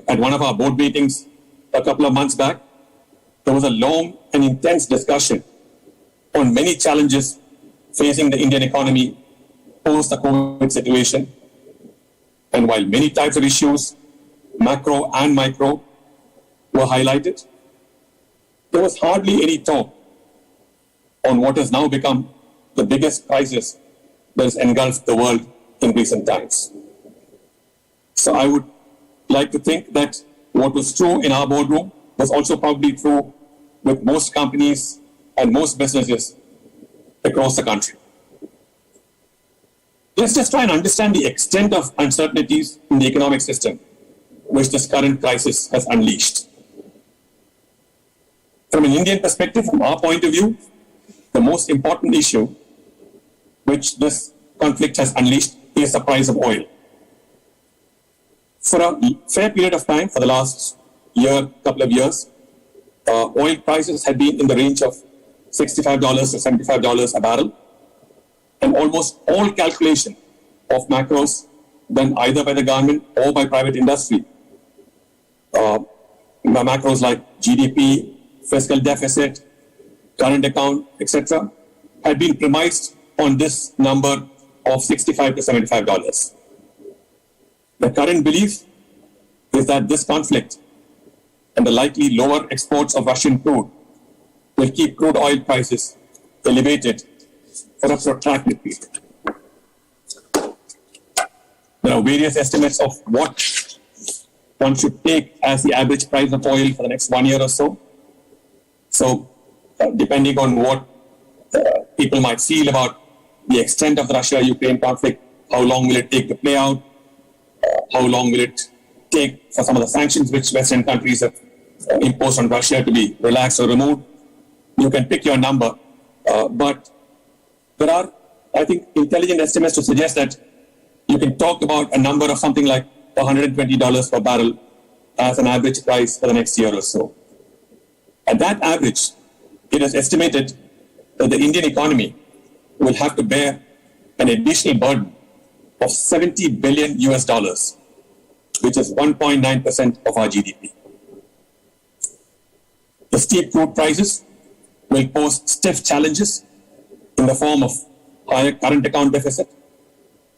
at one of our board meetings a couple of months back, there was a long and intense discussion on many challenges facing the Indian economy post the COVID situation. And while many types of issues, macro and micro, were highlighted, there was hardly any talk on what has now become the biggest crisis that has engulfed the world in recent times. So I would like to think that what was true in our boardroom was also probably true with most companies and most businesses across the country. Let's just try and understand the extent of uncertainties in the economic system which this current crisis has unleashed. From an Indian perspective, from our point of view, the most important issue which this conflict has unleashed is the price of oil. For a fair period of time, for the last year, couple of years, oil prices had been in the range of $65 to $75 a barrel. And almost all calculation of macros done either by the government or by private industry, macros like GDP, fiscal deficit, current account, etc., had been premised on this number of $65 to $75. The current belief is that this conflict and the likely lower exports of Russian crude will keep crude oil prices elevated for a protracted period. There are various estimates of what one should take as the average price of oil for the next 1 year or so. So, depending on what people might feel about the extent of the Russia-Ukraine conflict, how long will it take to play out, how long will it take for some of the sanctions which Western countries have imposed on Russia to be relaxed or removed. You can pick your number, but there are, I think, intelligent estimates to suggest that you can talk about a number of something like $120 per barrel as an average price for the next year or so. At that average, it is estimated that the Indian economy will have to bear an additional burden of $70 billion US dollars, which is 1.9% of our GDP. The steep crude prices will pose stiff challenges in the form of higher current account deficit,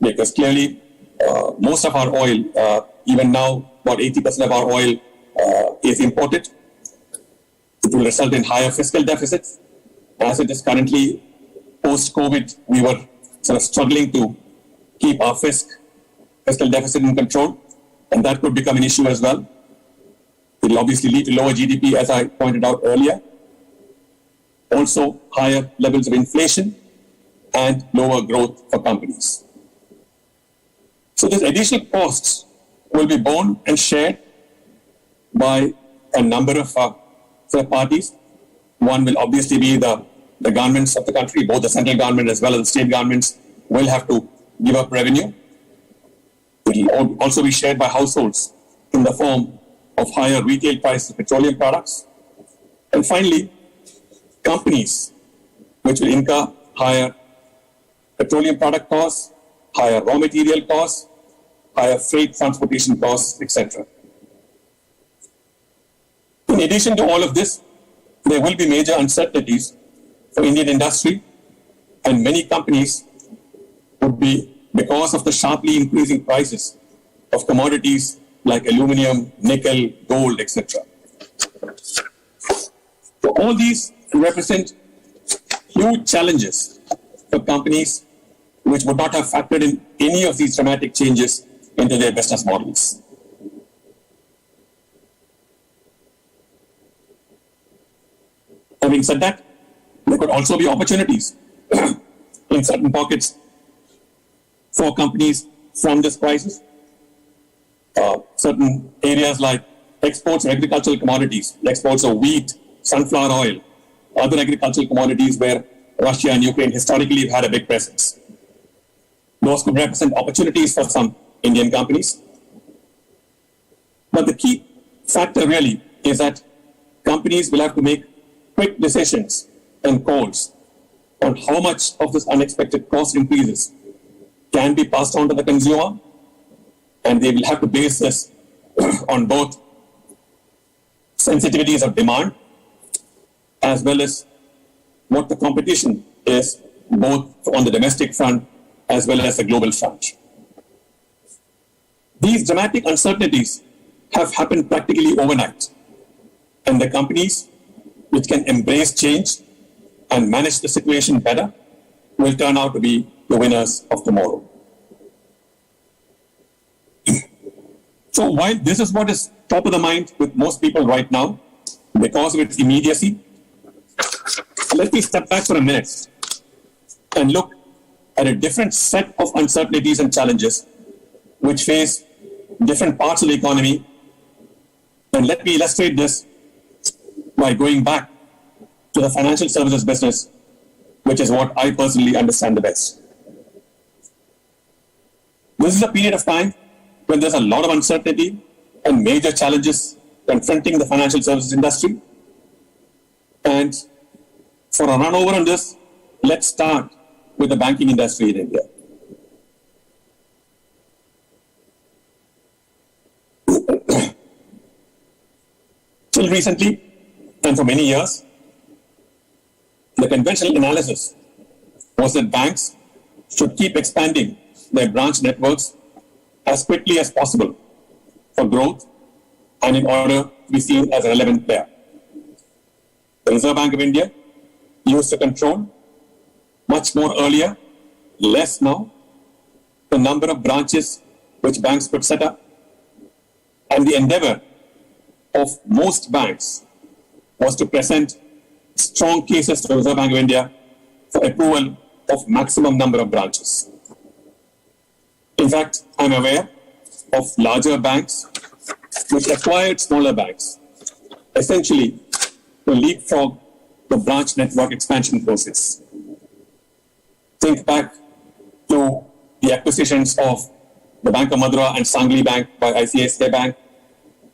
because clearly most of our oil, even now about 80% of our oil is imported. It will result in higher fiscal deficits. As it is currently post-COVID, we were sort of struggling to keep our fiscal deficit in control, and that could become an issue as well. It will obviously lead to lower GDP, as I pointed out earlier. Also, higher levels of inflation and lower growth for companies. So these additional costs will be borne and shared by a number of third parties. One will obviously be the governments of the country, both the central government as well as the state governments will have to give up revenue. It will also be shared by households in the form of higher retail prices of petroleum products. And finally, companies which will incur higher petroleum product costs, higher raw material costs, higher freight transportation costs, etc. In addition to all of this, there will be major uncertainties for Indian industry, and many companies would be, because of the sharply increasing prices of commodities like aluminum, nickel, gold, etc. So all these represent huge challenges for companies which would not have factored in any of these dramatic changes into their business models. Having said that, there could also be opportunities in certain pockets for companies from this crisis. Certain areas like exports of agricultural commodities, exports of wheat, sunflower oil, other agricultural commodities where Russia and Ukraine historically have had a big presence. Those could represent opportunities for some Indian companies. But the key factor really is that companies will have to make quick decisions and calls on how much of this unexpected cost increases can be passed on to the consumer, and they will have to base this on both sensitivities of demand as well as what the competition is, both on the domestic front as well as the global front. These dramatic uncertainties have happened practically overnight, and the companies which can embrace change and manage the situation better will turn out to be the winners of tomorrow. So while this is what is top of the mind with most people right now, because of its immediacy, let me step back for a minute and look at a different set of uncertainties and challenges which face different parts of the economy. And let me illustrate this by going back to the financial services business, which is what I personally understand the best. This is a period of time when there's a lot of uncertainty and major challenges confronting the financial services industry. And for a run over on this, let's start with the banking industry in India. Till recently, and for many years, the conventional analysis was that banks should keep expanding their branch networks as quickly as possible for growth and in order to be seen as a relevant player. The Reserve Bank of India used to control much more earlier, less now, the number of branches which banks could set up, and the endeavor of most banks was to present strong cases to the Reserve Bank of India for approval of maximum number of branches. In fact, I'm aware of larger banks which acquired smaller banks, essentially to leapfrog the branch network expansion process. Think back to the acquisitions of the Bank of Madura and Sangli Bank by ICICI Bank,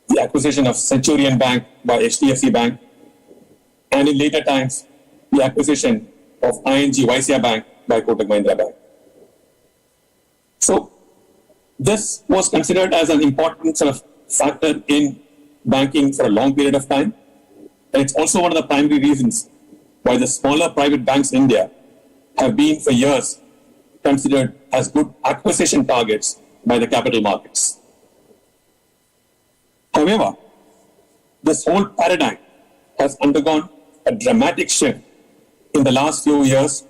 the acquisition of Centurion Bank by HDFC Bank, and in later times, the acquisition of ING Vysya Bank by Kotak Mahindra Bank. So this was considered as an important sort of factor in banking for a long period of time. And it's also one of the primary reasons why the smaller private banks in India have been for years considered as good acquisition targets by the capital markets. However, this whole paradigm has undergone a dramatic shift in the last few years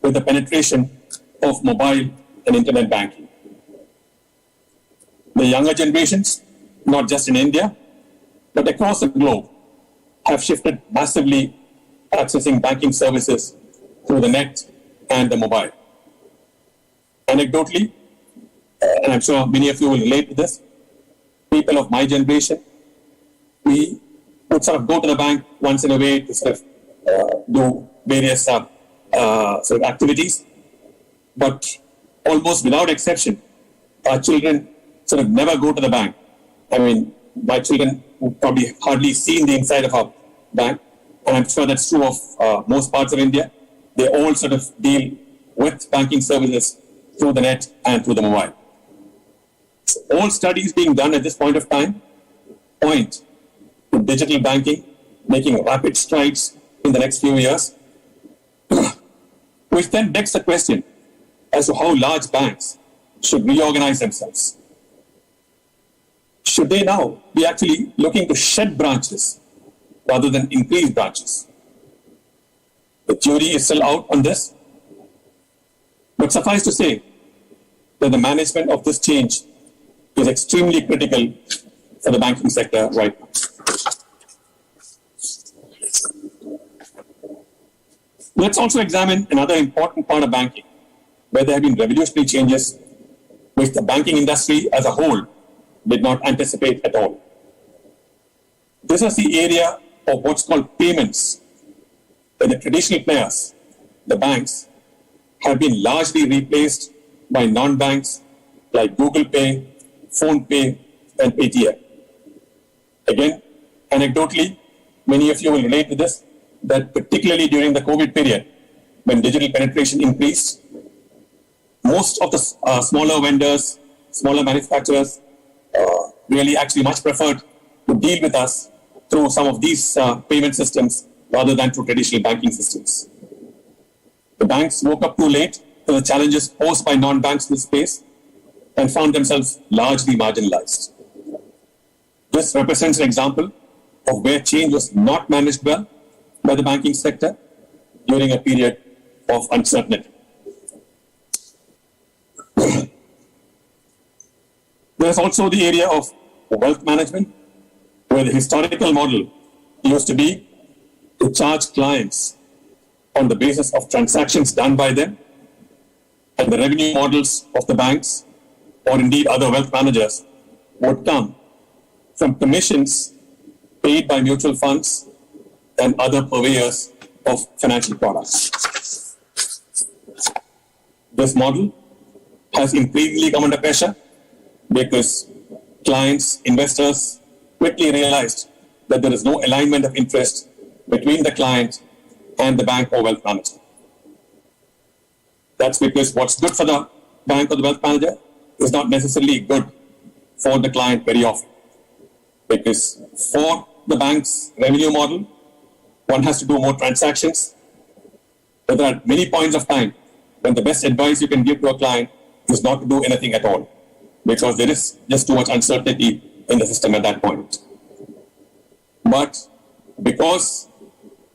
with the penetration of mobile and internet banking. The younger generations, not just in India, but across the globe, have shifted massively accessing banking services through the net and the mobile. Anecdotally, and I'm sure many of you will relate to this, people of my generation, we would sort of go to the bank once in a way to sort of do various sort of activities, but almost without exception, our children sort of never go to the bank. I mean, my children would probably hardly seen the inside of a bank, and I'm sure that's true of most parts of India. They all sort of deal with banking services through the net and through the mobile. All studies being done at this point of time point to digital banking making rapid strides in the next few years, which then begs the question as to how large banks should reorganize themselves. Should they now be actually looking to shed branches rather than increase branches? The jury is still out on this, but suffice to say that the management of this change is extremely critical for the banking sector right now. Let's also examine another important part of banking, where there have been revolutionary changes which the banking industry as a whole did not anticipate at all. This is the area of what's called payments, where the traditional players, the banks, have been largely replaced by non-banks like Google Pay, Phone Pay, and Paytm. Again, anecdotally, many of you will relate to this, that particularly during the COVID period, when digital penetration increased, most of the smaller vendors, smaller manufacturers, really actually much preferred to deal with us through some of these payment systems rather than through traditional banking systems. The banks woke up too late to the challenges posed by non-banks in this space and found themselves largely marginalized. This represents an example of where change was not managed well by the banking sector during a period of uncertainty. There's also the area of wealth management, where the historical model used to be to charge clients on the basis of transactions done by them, and the revenue models of the banks or indeed other wealth managers would come from commissions paid by mutual funds and other purveyors of financial products. This model has increasingly come under pressure because clients, investors quickly realized that there is no alignment of interest between the client and the bank or wealth manager. That's because what's good for the bank or the wealth manager is not necessarily good for the client very often. Because for the bank's revenue model, one has to do more transactions. But there are many points of time when the best advice you can give to a client is not to do anything at all, because there is just too much uncertainty in the system at that point. But because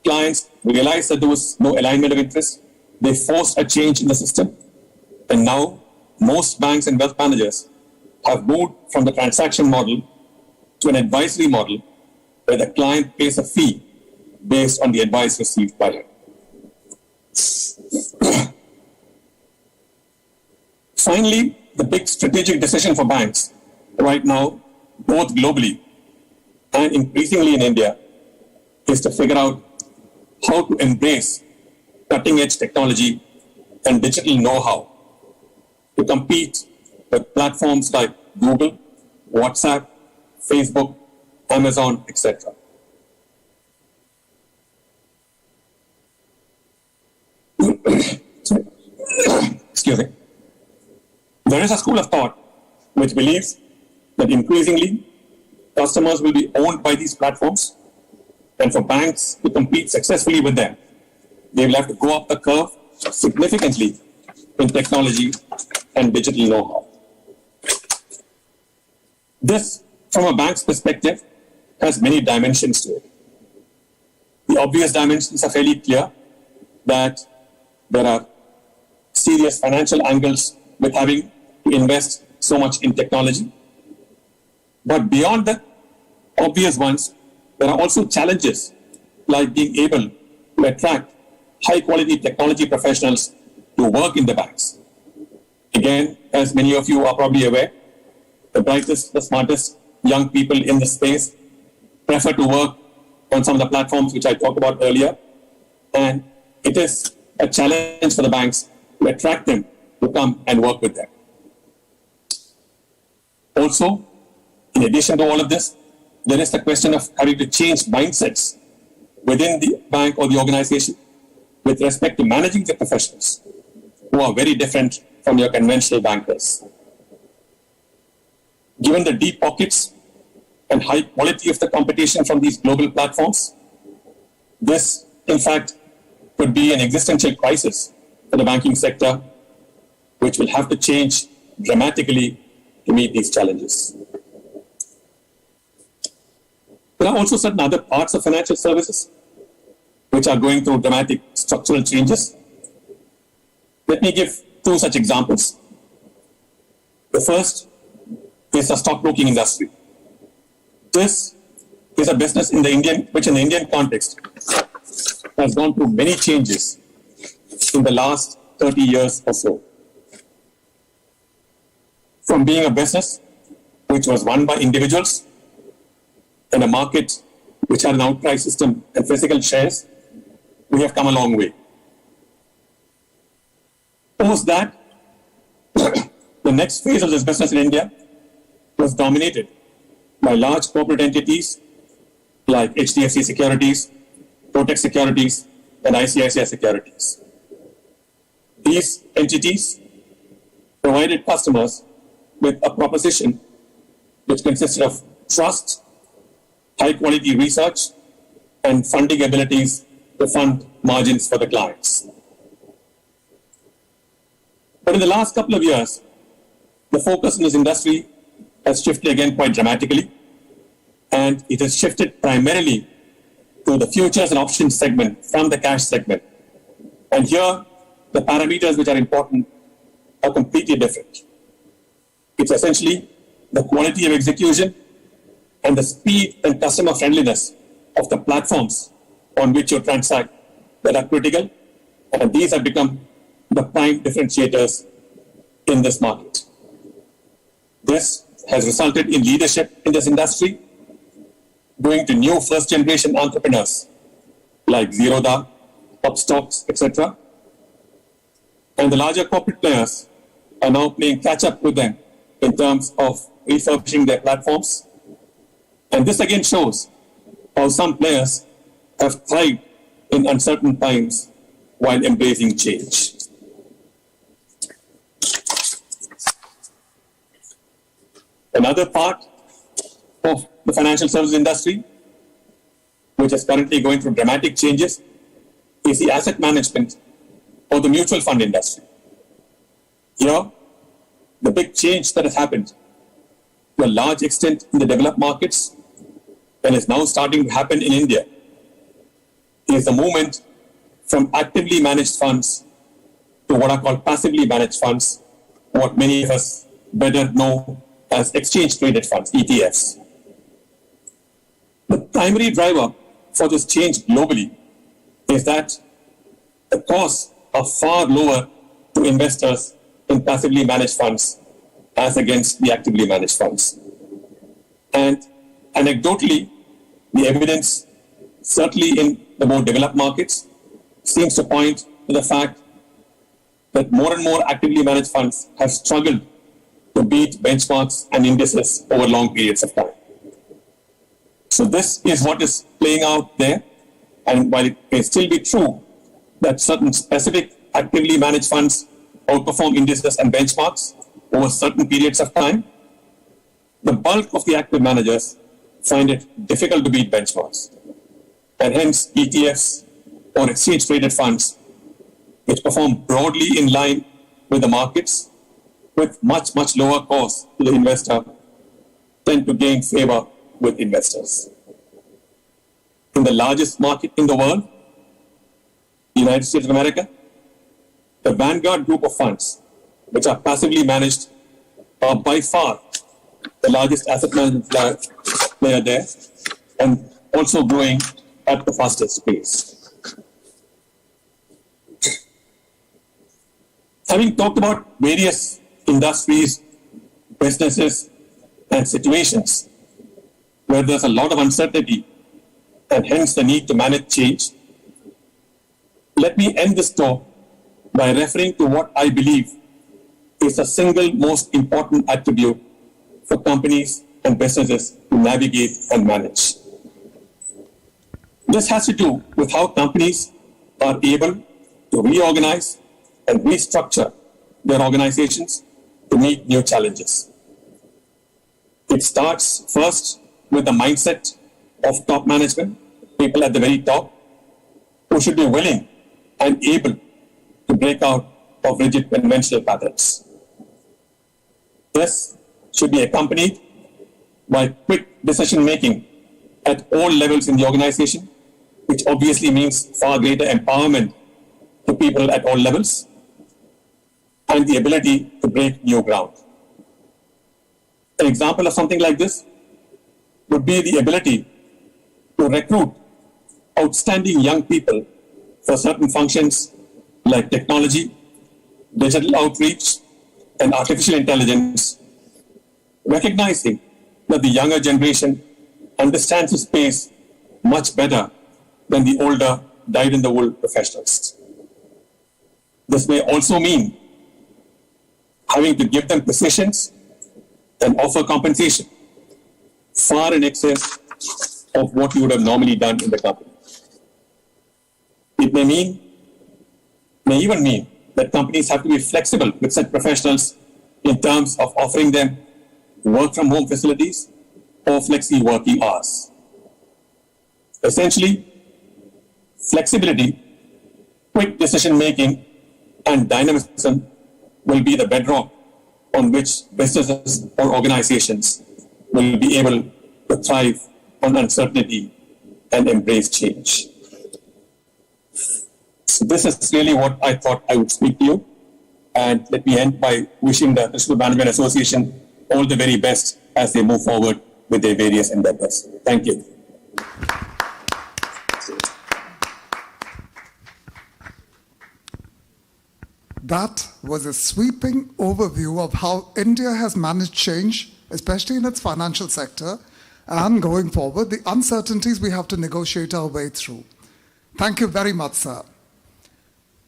clients realized that there was no alignment of interest, they forced a change in the system. And now most banks and wealth managers have moved from the transaction model to an advisory model where the client pays a fee based on the advice received by him. Finally, the big strategic decision for banks right now, both globally and increasingly in India, is to figure out how to embrace cutting-edge technology and digital know-how to compete with platforms like Google, WhatsApp, Facebook, Amazon, etc. Excuse me. There is a school of thought which believes that increasingly customers will be owned by these platforms, and for banks to compete successfully with them, they will have to go up the curve significantly in technology and digital know-how. This, from a bank's perspective, has many dimensions to it. The obvious dimensions are fairly clear, that there are serious financial angles with having to invest so much in technology. But beyond the obvious ones, there are also challenges like being able to attract high-quality technology professionals to work in the banks. Again, as many of you are probably aware, the brightest, the smartest young people in the space prefer to work on some of the platforms which I talked about earlier, and it is a challenge for the banks to attract them to come and work with them. Also, in addition to all of this, there is the question of having to change mindsets within the bank or the organization with respect to managing the professionals. who are very different from your conventional bankers. Given the deep pockets and high quality of the competition from these global platforms, this, in fact, could be an existential crisis for the banking sector, which will have to change dramatically to meet these challenges. There are also certain other parts of financial services which are going through dramatic structural changes. Let me give two such examples. The first is the stockbroking industry. This is a business which in the Indian context has gone through many changes in the last 30 years or so. From being a business which was run by individuals in a market which had an outright system and physical shares, we have come a long way. Post that, the next phase of this business in India was dominated by large corporate entities like HDFC Securities, Kotak Securities, and ICICI Securities. These entities provided customers with a proposition which consisted of trust, high-quality research, and funding abilities to fund margins for the clients. But in the last couple of years, the focus in this industry has shifted again quite dramatically, and it has shifted primarily to the futures and options segment from the cash segment. And here, the parameters which are important are completely different. It's essentially the quality of execution and the speed and customer friendliness of the platforms on which you transact that are critical, and these have become the prime differentiators in this market. This has resulted in leadership in this industry, going to new first-generation entrepreneurs like Zerodha, Upstocks, etc. And the larger corporate players are now playing catch-up with them in terms of refurbishing their platforms. And this again shows how some players have thrived in uncertain times while embracing change. Another part of the financial services industry, which is currently going through dramatic changes, is the asset management or the mutual fund industry. Here, the big change that has happened to a large extent in the developed markets and is now starting to happen in India is the movement from actively managed funds to what are called passively managed funds, what many of us better know as exchange-traded funds, ETFs. The primary driver for this change globally is that the costs are far lower to investors in passively managed funds as against the actively managed funds. And anecdotally, the evidence, certainly in the more developed markets, seems to point to the fact that more and more actively managed funds have struggled to beat benchmarks and indices over long periods of time. So this is what is playing out there. And while it may still be true that certain specific actively managed funds outperform indices and benchmarks over certain periods of time, the bulk of the active managers find it difficult to beat benchmarks. And hence ETFs or exchange-traded funds, which perform broadly in line with the markets, with much, much lower costs to the investor, tend to gain favor with investors. In the largest market in the world, the United States of America, the Vanguard group of funds, which are passively managed, are by far the largest asset management player there, and also growing at the fastest pace. Having talked about various industries, businesses, and situations where there's a lot of uncertainty and hence the need to manage change, let me end this talk by referring to what I believe is the single most important attribute for companies and businesses to navigate and manage. This has to do with how companies are able to reorganize and restructure their organizations to meet new challenges. It starts first with the mindset of top management, people at the very top, who should be willing and able to break out of rigid conventional patterns. This should be accompanied by quick decision-making at all levels in the organization, which obviously means far greater empowerment to people at all levels, and the ability to break new ground. An example of something like this would be the ability to recruit outstanding young people for certain functions like technology, digital outreach, and artificial intelligence, recognizing that the younger generation understands the space much better than the older, dyed-in-the-wool professionals. This may also mean having to give them positions and offer compensation far in excess of what you would have normally done in the company. It may even mean that companies have to be flexible with such professionals in terms of offering them work from home facilities or flexi working hours. Essentially, flexibility, quick decision making, and dynamism will be the bedrock on which businesses or organizations will be able to thrive on uncertainty and embrace change. So this is really what I thought I would speak to you. And let me end by wishing the Thrissur Management Association all the very best as they move forward with their various endeavors. Thank you. That was a sweeping overview of how India has managed change, especially in its financial sector, and going forward, the uncertainties we have to negotiate our way through. Thank you very much, sir.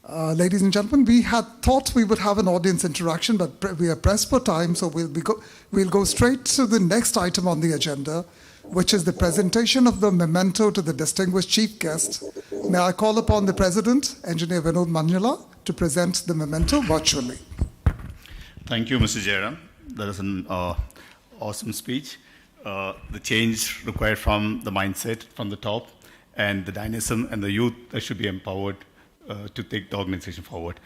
Ladies and gentlemen, we had thought we would have an audience interaction, but we are pressed for time, so we'll go straight to the next item on the agenda, which is the presentation of the memento to the distinguished chief guest. May I call upon the President, Engineer Vinod Manjula, to present the memento virtually. Thank you, Mr. Jayaram. That is an awesome speech. The change required from the mindset from the top and the dynamism and the youth that should be empowered to take the organization forward.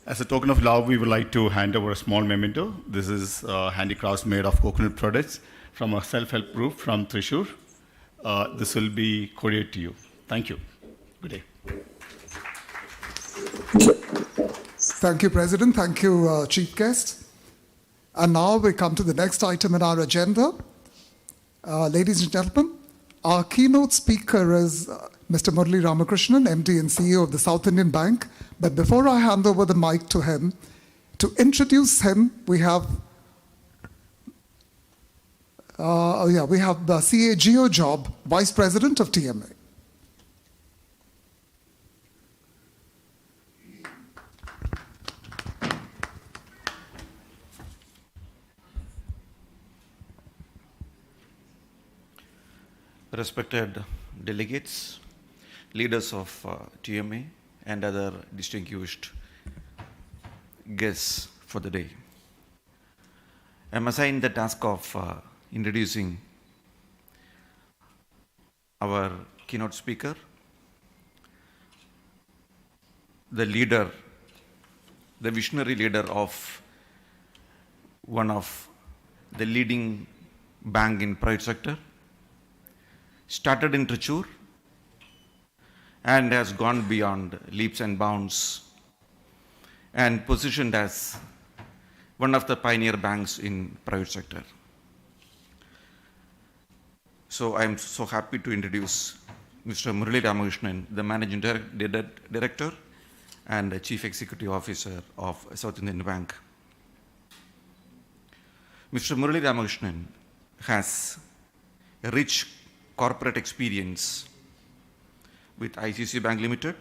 As a token of love, we would like to hand over a small memento. This is handicrafts made of coconut products from a self-help group from Thrissur. This will be couriered to you. Thank you. Good day. Thank you, President. Thank you, Chief Guest. And now we come to the next item in our agenda. Ladies and gentlemen, our keynote speaker is Mr. Murali Ramakrishnan, MD and CEO of the South Indian Bank. But before I hand over the mic to him, to introduce him, we have the CA Geo Job, Vice President of TMA. Respected delegates, leaders of TMA, and other distinguished guests for the day. I'm assigned the task of introducing our keynote speaker, the leader, the visionary leader of one of the leading bank in private sector, started in Thrissur and has gone beyond leaps and bounds and positioned as one of the pioneer banks in private sector. So I am so happy to introduce Mr. Murali Ramakrishnan, the Managing Director and the Chief Executive Officer of South Indian Bank. Mr. Murali Ramakrishnan has a rich corporate experience with ICICI Bank Limited,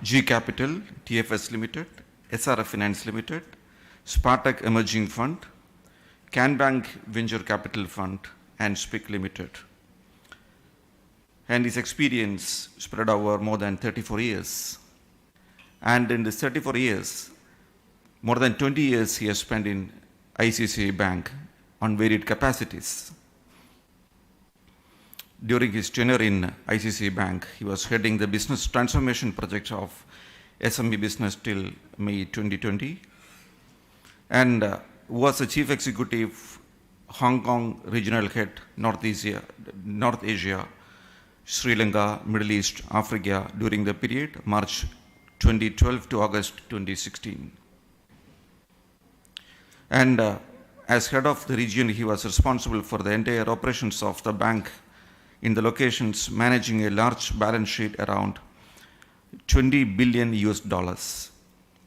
G Capital, TFS Limited, SRF Finance Limited, Spartak Emerging Fund, CanBank Venture Capital Fund, and SPIC Limited. And his experience spread over more than 34 years And in the 34 years, more than 20 years he has spent in ICICI Bank on varied capacities. During his tenure in ICICI Bank, he was heading the business transformation project of SME business till May 2020, and was the chief executive, Hong Kong regional head, North Asia, Sri Lanka, Middle East, Africa during the period March 2012 to August 2016. And as head of the region, he was responsible for the entire operations of the bank in the locations, managing a large balance sheet around $20 billion US,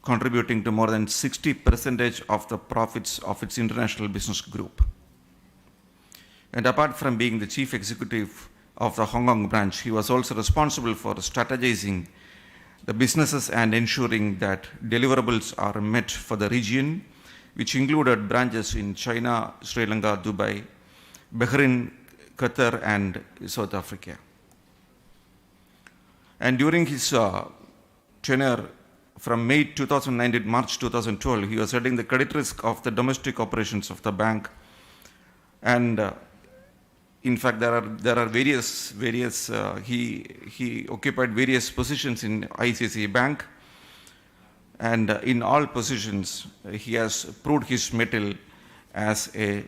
contributing to more than 60% of the profits of its international business group. And apart from being the chief executive of the Hong Kong branch, he was also responsible for strategizing the businesses and ensuring that deliverables are met for the region, which included branches in China, Sri Lanka, Dubai, Bahrain, Qatar, and South Africa. And during his tenure from May 2009 to March 2012, he was heading the credit risk of the domestic operations of the bank. And in fact, there are various he occupied various positions in ICICI Bank, and in all positions he has proved his mettle as a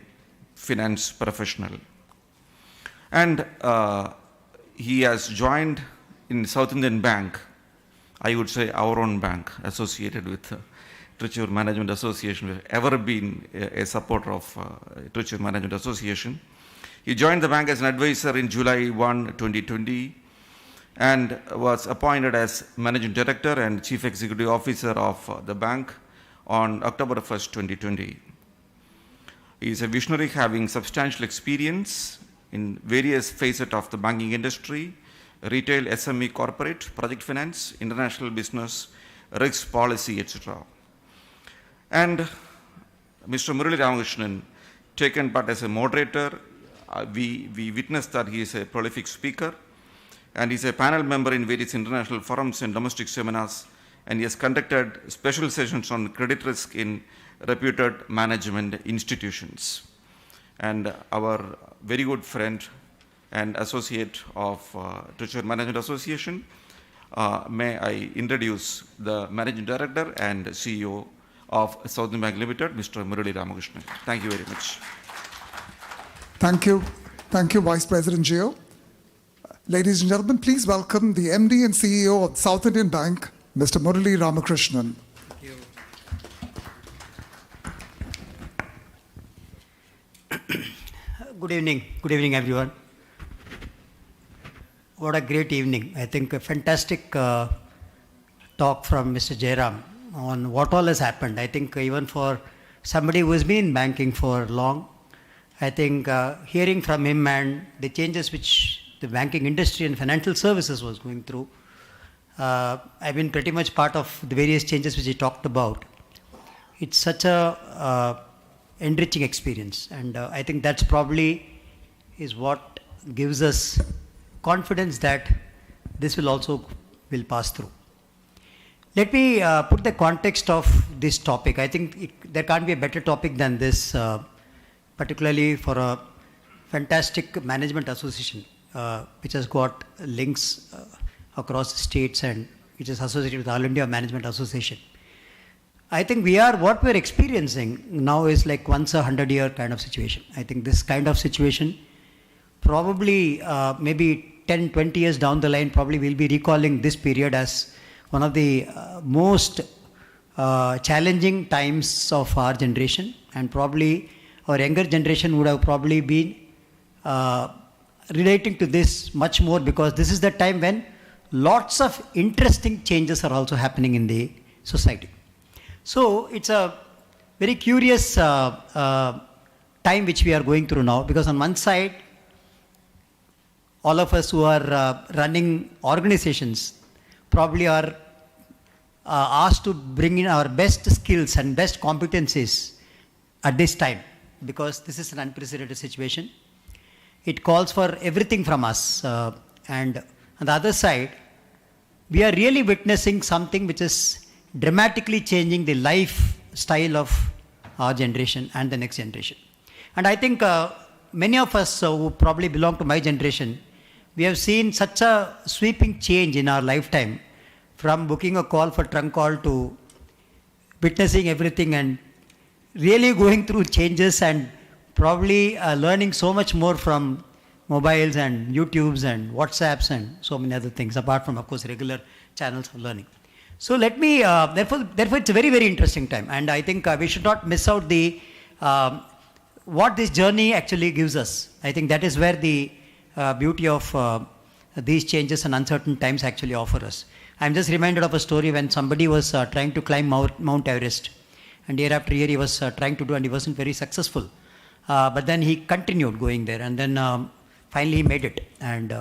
finance professional. And he has joined in South Indian Bank, I would say our own bank, associated with Thrissur Management Association. We've ever been a supporter of Thrissur Management Association. He joined the bank as an advisor in July 1, 2020, and was appointed as Managing Director and Chief Executive Officer of the bank on October 1st, 2020. He is a visionary having substantial experience in various facets of the banking industry, retail, SME, corporate, project finance, international business, risk policy, etc. And Mr. Murali Ramakrishnan, taken part as a moderator. We witnessed that he is a prolific speaker, and he's a panel member in various international forums and domestic seminars, and he has conducted special sessions on credit risk in reputed management institutions. And our very good friend and associate of Thrissur Management Association, may I introduce the Managing Director and CEO of South Indian Bank Limited, Mr. Murali Ramakrishnan. Thank you very much. Thank you. Thank you, Vice President Gio. Ladies and gentlemen, please welcome the MD and CEO of South Indian Bank, Mr. Murali Ramakrishnan. Thank you. Good evening everyone. What a great evening. I think a fantastic talk from Mr. Jayaram on what all has happened. I think even for somebody who has been in banking for long, I think hearing from him and the changes which the banking industry and financial services was going through, I've been pretty much part of the various changes which he talked about. It's such a enriching experience, and I think that's probably is what gives us confidence that this will pass through. Let me put the context of this topic. I think there can't be a better topic than this, particularly for a fantastic management association which has got links across states and which is associated with All India Management Association. I think what we're experiencing now is like once a 100-year kind of situation. I think this kind of situation probably maybe 10, 20 years down the line, probably we'll be recalling this period as one of the most challenging times of our generation, and probably our younger generation would have probably been relating to this much more, because this is the time when lots of interesting changes are also happening in the society. So it's a very curious time which we are going through now, because on one side, all of us who are running organizations probably are asked to bring in our best skills and best competencies at this time, because this is an unprecedented situation. It calls for everything from us. And on the other side, we are really witnessing something which is dramatically changing the lifestyle of our generation and the next generation. And I think many of us who probably belong to my generation, we have seen such a sweeping change in our lifetime, from booking a call for trunk call to witnessing everything and really going through changes and probably learning so much more from mobiles and YouTubes and WhatsApps and so many other things, apart from, of course, regular channels of learning. So let me, therefore it's a very, very interesting time. And I think we should not miss out the, what this journey actually gives us. I think that is where the beauty of these changes and uncertain times actually offer us. I'm just reminded of a story when somebody was trying to climb Mount Everest. And year after year he was trying to do, and he wasn't very successful. But then he continued going there, and then finally he made it. And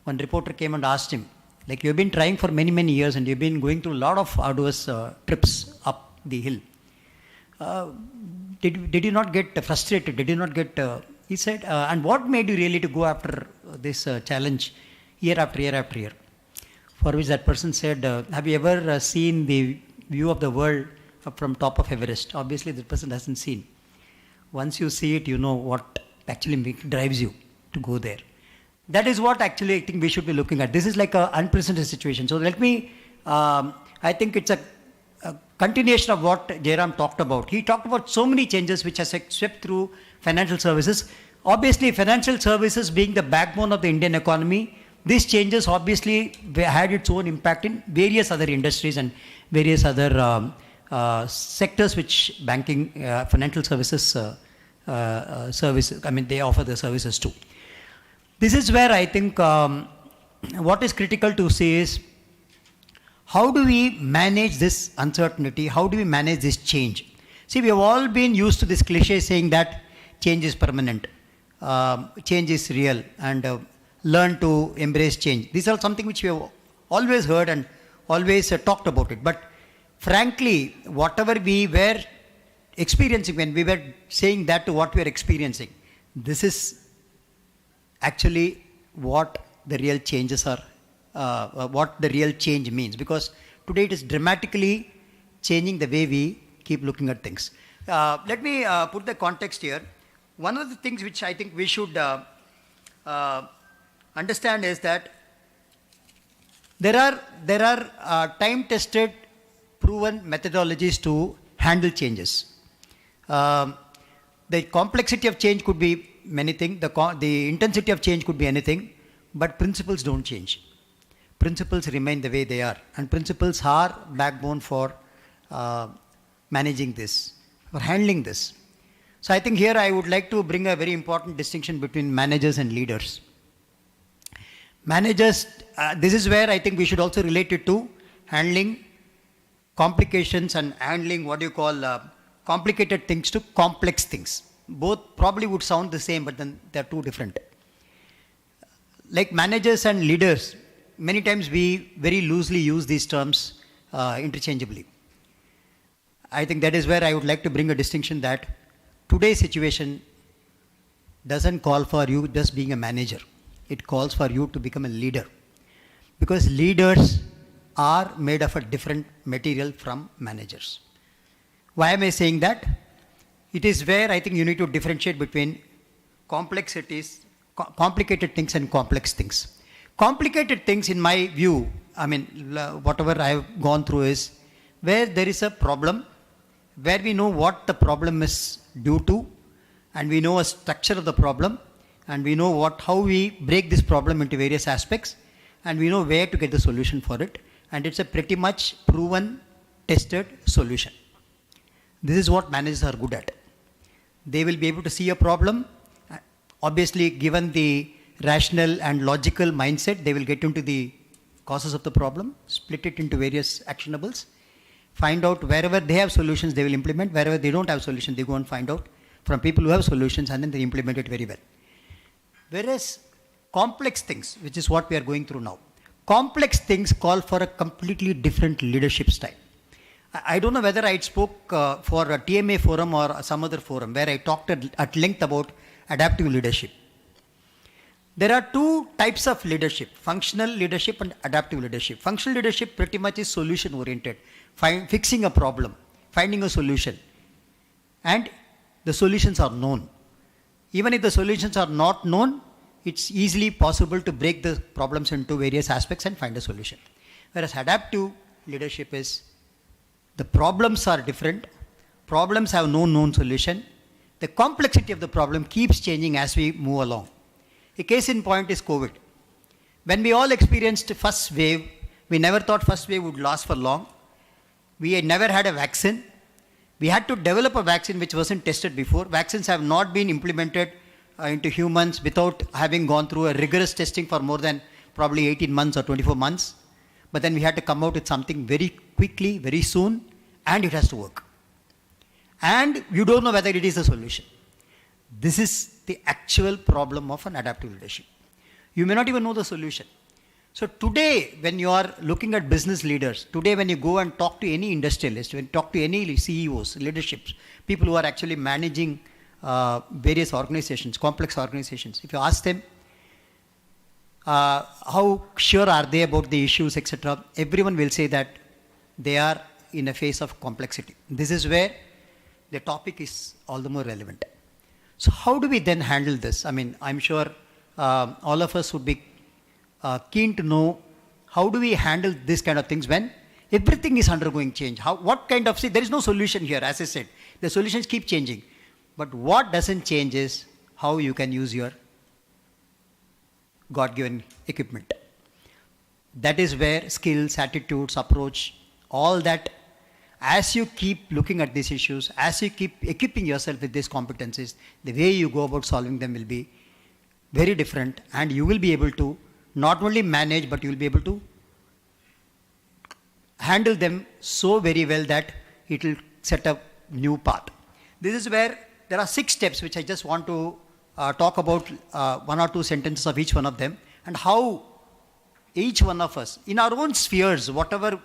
one reporter came and asked him, like, you've been trying for many, many years and you've been going through a lot of arduous trips up the hill. Did you not get frustrated? Did you not get, he said, and what made you really to go after this challenge year after year after year? For which that person said, have you ever seen the view of the world from top of Everest? Obviously the person hasn't seen. Once you see it, you know what actually drives you to go there. That is what actually I think we should be looking at. This is like an unprecedented situation. So let me, I think it's a continuation of what Jayaram talked about. He talked about so many changes which has swept through financial services. Obviously, financial services being the backbone of the Indian economy, these changes obviously had its own impact in various other industries and various other sectors which banking, financial services, they offer the services to. This is where I think what is critical to say is, how do we manage this uncertainty? How do we manage this change? See, we have all been used to this cliche saying that change is permanent, change is real, and learn to embrace change. These are something which we have always heard and always talked about it. But frankly, whatever we were experiencing, when we were saying that to what we are experiencing, this is actually what the real changes are, what the real change means. Because today it is dramatically changing the way we keep looking at things. Let me put the context here. One of the things which I think we should understand is that there are time-tested, proven methodologies to handle changes. The complexity of change could be many things, the intensity of change could be anything, but principles don't change. Principles remain the way they are, and principles are backbone for managing this, for handling this. So I think here I would like to bring a very important distinction between managers and leaders. Managers, this is where I think we should also relate it to handling complications and handling what you call complicated things to complex things. Both probably would sound the same, but then they're two different. Like managers and leaders, many times we very loosely use these terms interchangeably. I think that is where I would like to bring a distinction that today's situation doesn't call for you just being a manager. It calls for you to become a leader. Because leaders are made of a different material from managers. Why am I saying that? It is where I think you need to differentiate between complexities, complicated things and complex things. Complicated things, in my view, whatever I have gone through, is where there is a problem, where we know what the problem is due to, and we know a structure of the problem, and we know how we break this problem into various aspects, and we know where to get the solution for it, and it's a pretty much proven, tested solution. This is what managers are good at. They will be able to see a problem. Obviously, given the rational and logical mindset, they will get into the causes of the problem, split it into various actionables, find out wherever they have solutions, they will implement. Wherever they don't have solutions, they go and find out from people who have solutions, and then they implement it very well. Whereas complex things, which is what we are going through now, complex things call for a completely different leadership style. I don't know whether I spoke for a TMA forum or some other forum where I talked at length about adaptive leadership. There are two types of leadership, functional leadership and adaptive leadership. Functional leadership pretty much is solution oriented, fixing a problem, finding a solution. And the solutions are known. Even if the solutions are not known, it's easily possible to break the problems into various aspects and find a solution. Whereas adaptive leadership is, the problems are different, problems have no known solution, the complexity of the problem keeps changing as we move along. A case in point is COVID. When we all experienced first wave, we never thought first wave would last for long. We had never had a vaccine. We had to develop a vaccine which wasn't tested before. Vaccines have not been implemented into humans without having gone through a rigorous testing for more than probably 18 months or 24 months. But then we had to come out with something very quickly, very soon, and it has to work. And you don't know whether it is a solution. This is the actual problem of an adaptive leadership. You may not even know the solution. So today, when you are looking at business leaders, today when you go and talk to any industrialist, when you talk to any CEOs, leaderships, people who are actually managing various organizations, complex organizations, if you ask them how sure are they about the issues, etc., everyone will say that they are in a phase of complexity. This is where the topic is all the more relevant. So how do we then handle this? I mean, I'm sure all of us would be keen to know how do we handle this kind of things when everything is undergoing change. There is no solution here, as I said. The solutions keep changing. But what doesn't change is how you can use your God-given equipment. That is where skills, attitudes, approach, all that, as you keep looking at these issues, as you keep equipping yourself with these competencies, the way you go about solving them will be very different, and you will be able to not only manage, but you will be able to handle them so very well that it will set a new path. This is where there are 6 steps which I just want to talk about, 1 or 2 sentences of each one of them, and how each one of us, in our own spheres, whatever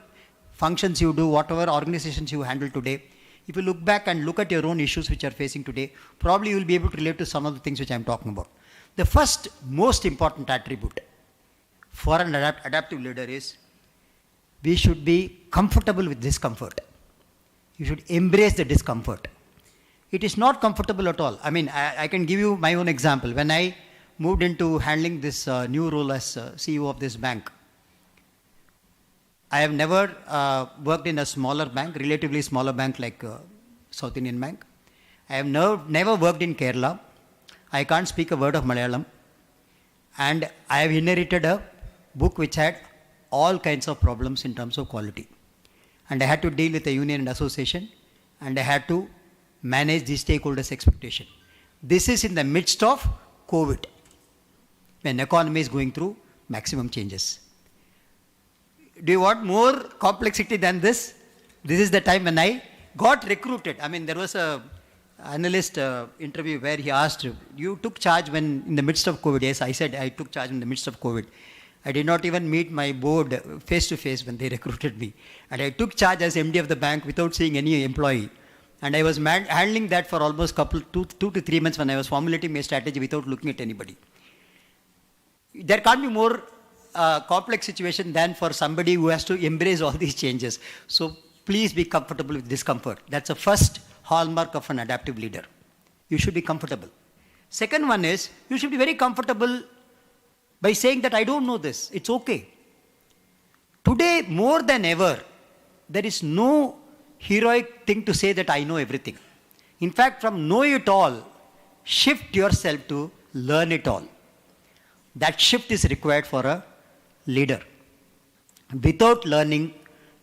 functions you do, whatever organizations you handle today, if you look back and look at your own issues which you are facing today, probably you will be able to relate to some of the things which I am talking about. The first most important attribute for an adaptive leader is we should be comfortable with discomfort. You should embrace the discomfort. It is not comfortable at all. I mean, I can give you my own example. When I moved into handling this new role as CEO of this bank, I have never worked in a smaller bank, relatively smaller bank like South Indian Bank. I have never worked in Kerala. I can't speak a word of Malayalam. And I have inherited a book which had all kinds of problems in terms of quality. And I had to deal with a union and association, and I had to manage the stakeholders' expectation. This is in the midst of COVID, when the economy is going through maximum changes. Do you want more complexity than this? This is the time when I got recruited. I mean, there was a analyst interview where he asked, you took charge when in the midst of COVID? Yes, I said I took charge in the midst of COVID. I did not even meet my board face to face when they recruited me. And I took charge as MD of the bank without seeing any employee. And I was handling that for almost 2 to 3 months when I was formulating my strategy without looking at anybody. There can't be more complex situation than for somebody who has to embrace all these changes. So please be comfortable with discomfort. That's the first hallmark of an adaptive leader. You should be comfortable. Second one is, you should be very comfortable by saying that I don't know this. It's okay. Today, more than ever, there is no heroic thing to say that I know everything. In fact, from know it all, shift yourself to learn it all. That shift is required for a leader. Without learning,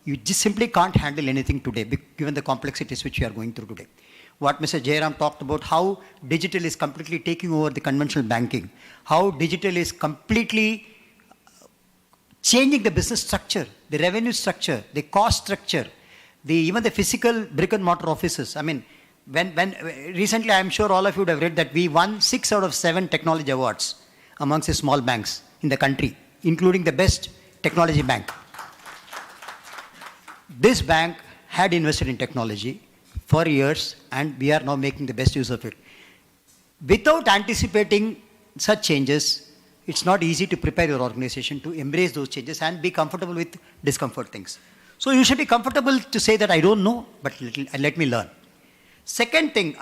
you just simply can't handle anything today, given the complexities which we are going through today. What Mr. Jayaram talked about, how digital is completely taking over the conventional banking, how digital is completely changing the business structure, the revenue structure, the cost structure, even the physical brick and mortar offices. I mean, when recently, I'm sure all of you would have read that we won 6 out of 7 technology awards amongst the small banks in the country, including the best technology bank. This bank had invested in technology for years, and we are now making the best use of it. Without anticipating such changes, it's not easy to prepare your organization to embrace those changes and be comfortable with discomfort things. So you should be comfortable to say that I don't know, but let me learn. Second thing,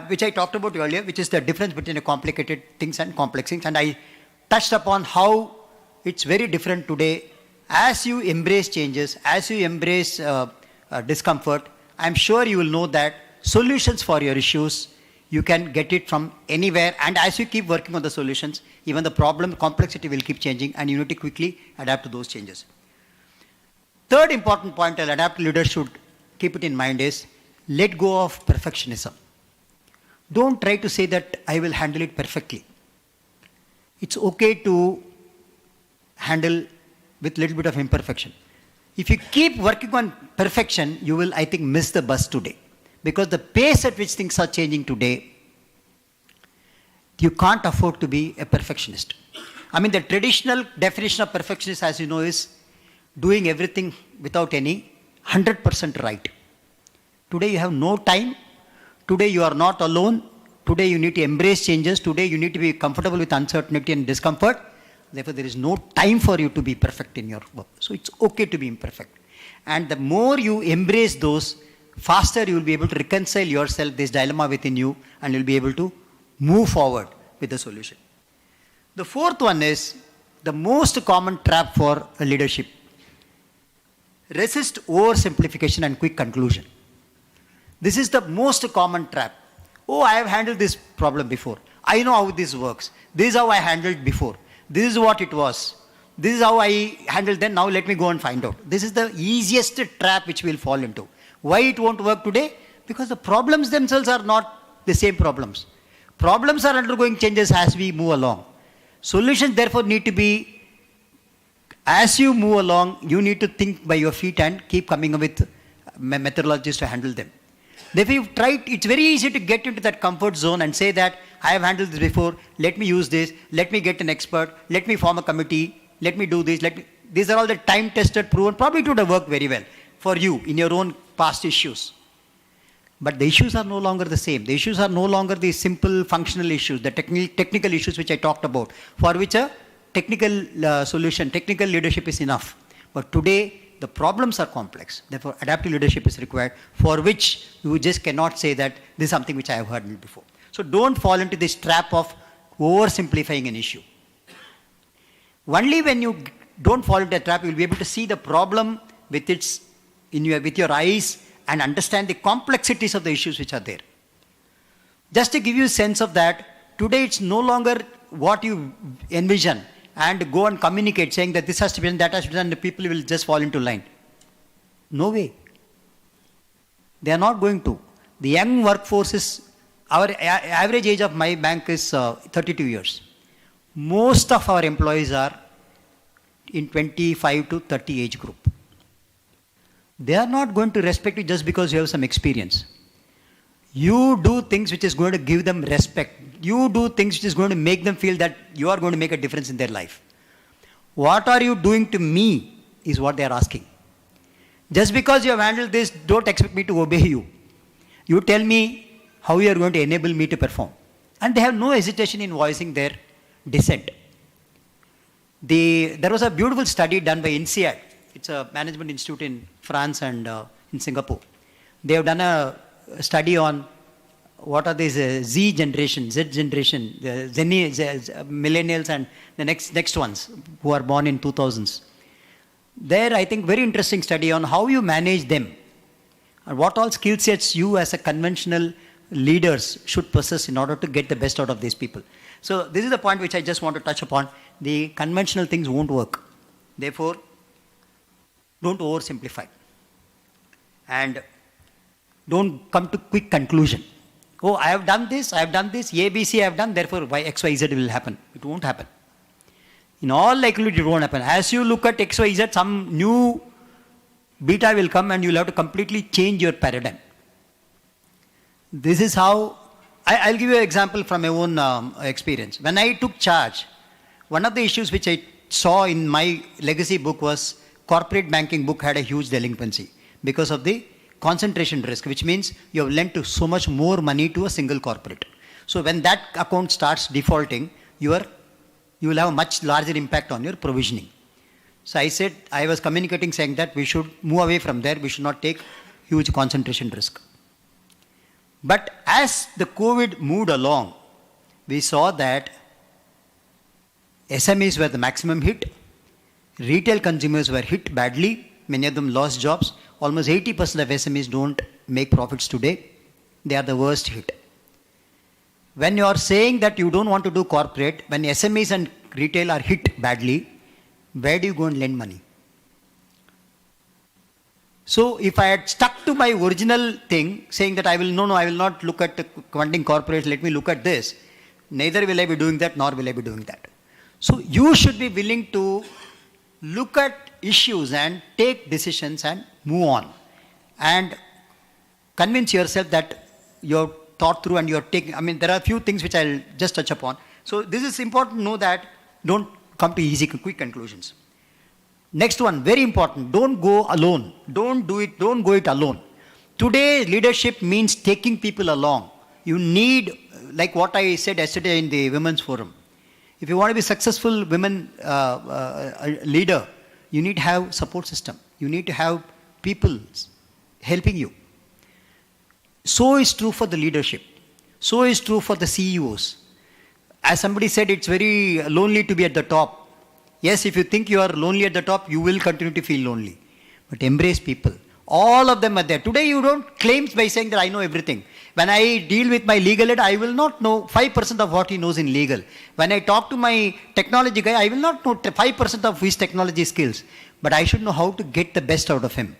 which I talked about earlier, which is the difference between complicated things and complex things, and I touched upon how it's very different today. As you embrace changes, as you embrace discomfort, I'm sure you will know that solutions for your issues, you can get it from anywhere, and as you keep working on the solutions, even the problem complexity will keep changing, and you need to quickly adapt to those changes. Third important point an adaptive leader should keep it in mind is, let go of perfectionism. Don't try to say that I will handle it perfectly. It's okay to handle with little bit of imperfection. If you keep working on perfection, you will, I think, miss the bus today. Because the pace at which things are changing today, you can't afford to be a perfectionist. I mean, the traditional definition of perfectionist, as you know, is doing everything without any 100% right. Today you have no time. Today you are not alone. Today you need to embrace changes. Today you need to be comfortable with uncertainty and discomfort. Therefore, there is no time for you to be perfect in your work. So it's okay to be imperfect. And the more you embrace those, faster you will be able to reconcile yourself, this dilemma within you, and you'll be able to move forward with the solution. The fourth one is the most common trap for a leadership. Resist oversimplification and quick conclusion. This is the most common trap. Oh, I have handled this problem before. I know how this works. This is how I handled before. This is what it was. This is how I handled then. Now let me go and find out. This is the easiest trap which we will fall into. Why it won't work today? Because the problems themselves are not the same problems. Problems are undergoing changes as we move along. Solutions therefore need to be, as you move along, you need to think by your feet and keep coming up with methodologies to handle them. Therefore, you've tried, it's very easy to get into that comfort zone and say that I have handled this before, let me use this, let me get an expert, let me form a committee, let me do this, these are all the time-tested, proven, probably it would have worked very well for you in your own past issues. But the issues are no longer the same. The issues are no longer the simple functional issues, the technical issues which I talked about, for which a technical solution, technical leadership is enough. But today, the problems are complex. Therefore, adaptive leadership is required, for which you just cannot say that this is something which I have heard before. So don't fall into this trap of oversimplifying an issue. Only when you don't fall into a trap, you will be able to see the problem with your eyes and understand the complexities of the issues which are there. Just to give you a sense of that, today it's no longer what you envision and go and communicate saying that this has to be done, that has to be done, and the people will just fall into line. No way. They are not going to. The young workforce is, our average age of my bank is 32 years. Most of our employees are in 25 to 30 age group. They are not going to respect you just because you have some experience. You do things which is going to give them respect. You do things which is going to make them feel that you are going to make a difference in their life. What are you doing to me is what they are asking. Just because you have handled this, don't expect me to obey you. You tell me how you are going to enable me to perform. And they have no hesitation in voicing their dissent. There was a beautiful study done by INSEAD. It's a management institute in France and in Singapore. They have done a study on what are these Z generation, the millennials and the next ones who are born in 2000s. There, I think, very interesting study on how you manage them and what all skill sets you as a conventional leaders should possess in order to get the best out of these people. So this is the point which I just want to touch upon. The conventional things won't work. Therefore, don't oversimplify. And don't come to quick conclusion. Oh, I have done this, A, B, C I have done, therefore Y, X, Y, Z will happen. It won't happen. In all likelihood, it won't happen. As you look at X, Y, Z, some new beta will come and you'll have to completely change your paradigm. This is how, I'll give you an example from my own experience. When I took charge, one of the issues which I saw in my legacy book was corporate banking book had a huge delinquency because of the concentration risk, which means you have lent to so much more money to a single corporate. So when that account starts defaulting, your you will have a much larger impact on your provisioning. So I said, I was communicating saying that we should move away from there, we should not take huge concentration risk. But as the COVID moved along, we saw that SMEs were the maximum hit, retail consumers were hit badly, many of them lost jobs. Almost 80% of SMEs don't make profits today. They are the worst hit. When you are saying that you don't want to do corporate, when SMEs and retail are hit badly, where do you go and lend money? So if I had stuck to my original thing, saying that I will not look at funding corporates, let me look at this, neither will I be doing that, nor will I be doing that. So you should be willing to look at issues and take decisions and move on. And convince yourself that you're thought through and you're taking, I mean, there are a few things which I'll just touch upon. So this is important to know that don't come to easy, quick conclusions. Next one, very important, don't go alone. Don't go it alone. Today, leadership means taking people along. You need, like what I said yesterday in the Women's Forum, if you want to be successful women leader, you need to have support system. You need to have people helping you. So is true for the leadership. So is true for the CEOs. As somebody said, it's very lonely to be at the top. Yes, if you think you are lonely at the top, you will continue to feel lonely. But embrace people. All of them are there. Today you don't claim by saying that I know everything. When I deal with my legal head, I will not know 5% of what he knows in legal. When I talk to my technology guy, I will not know 5% of his technology skills. But I should know how to get the best out of him.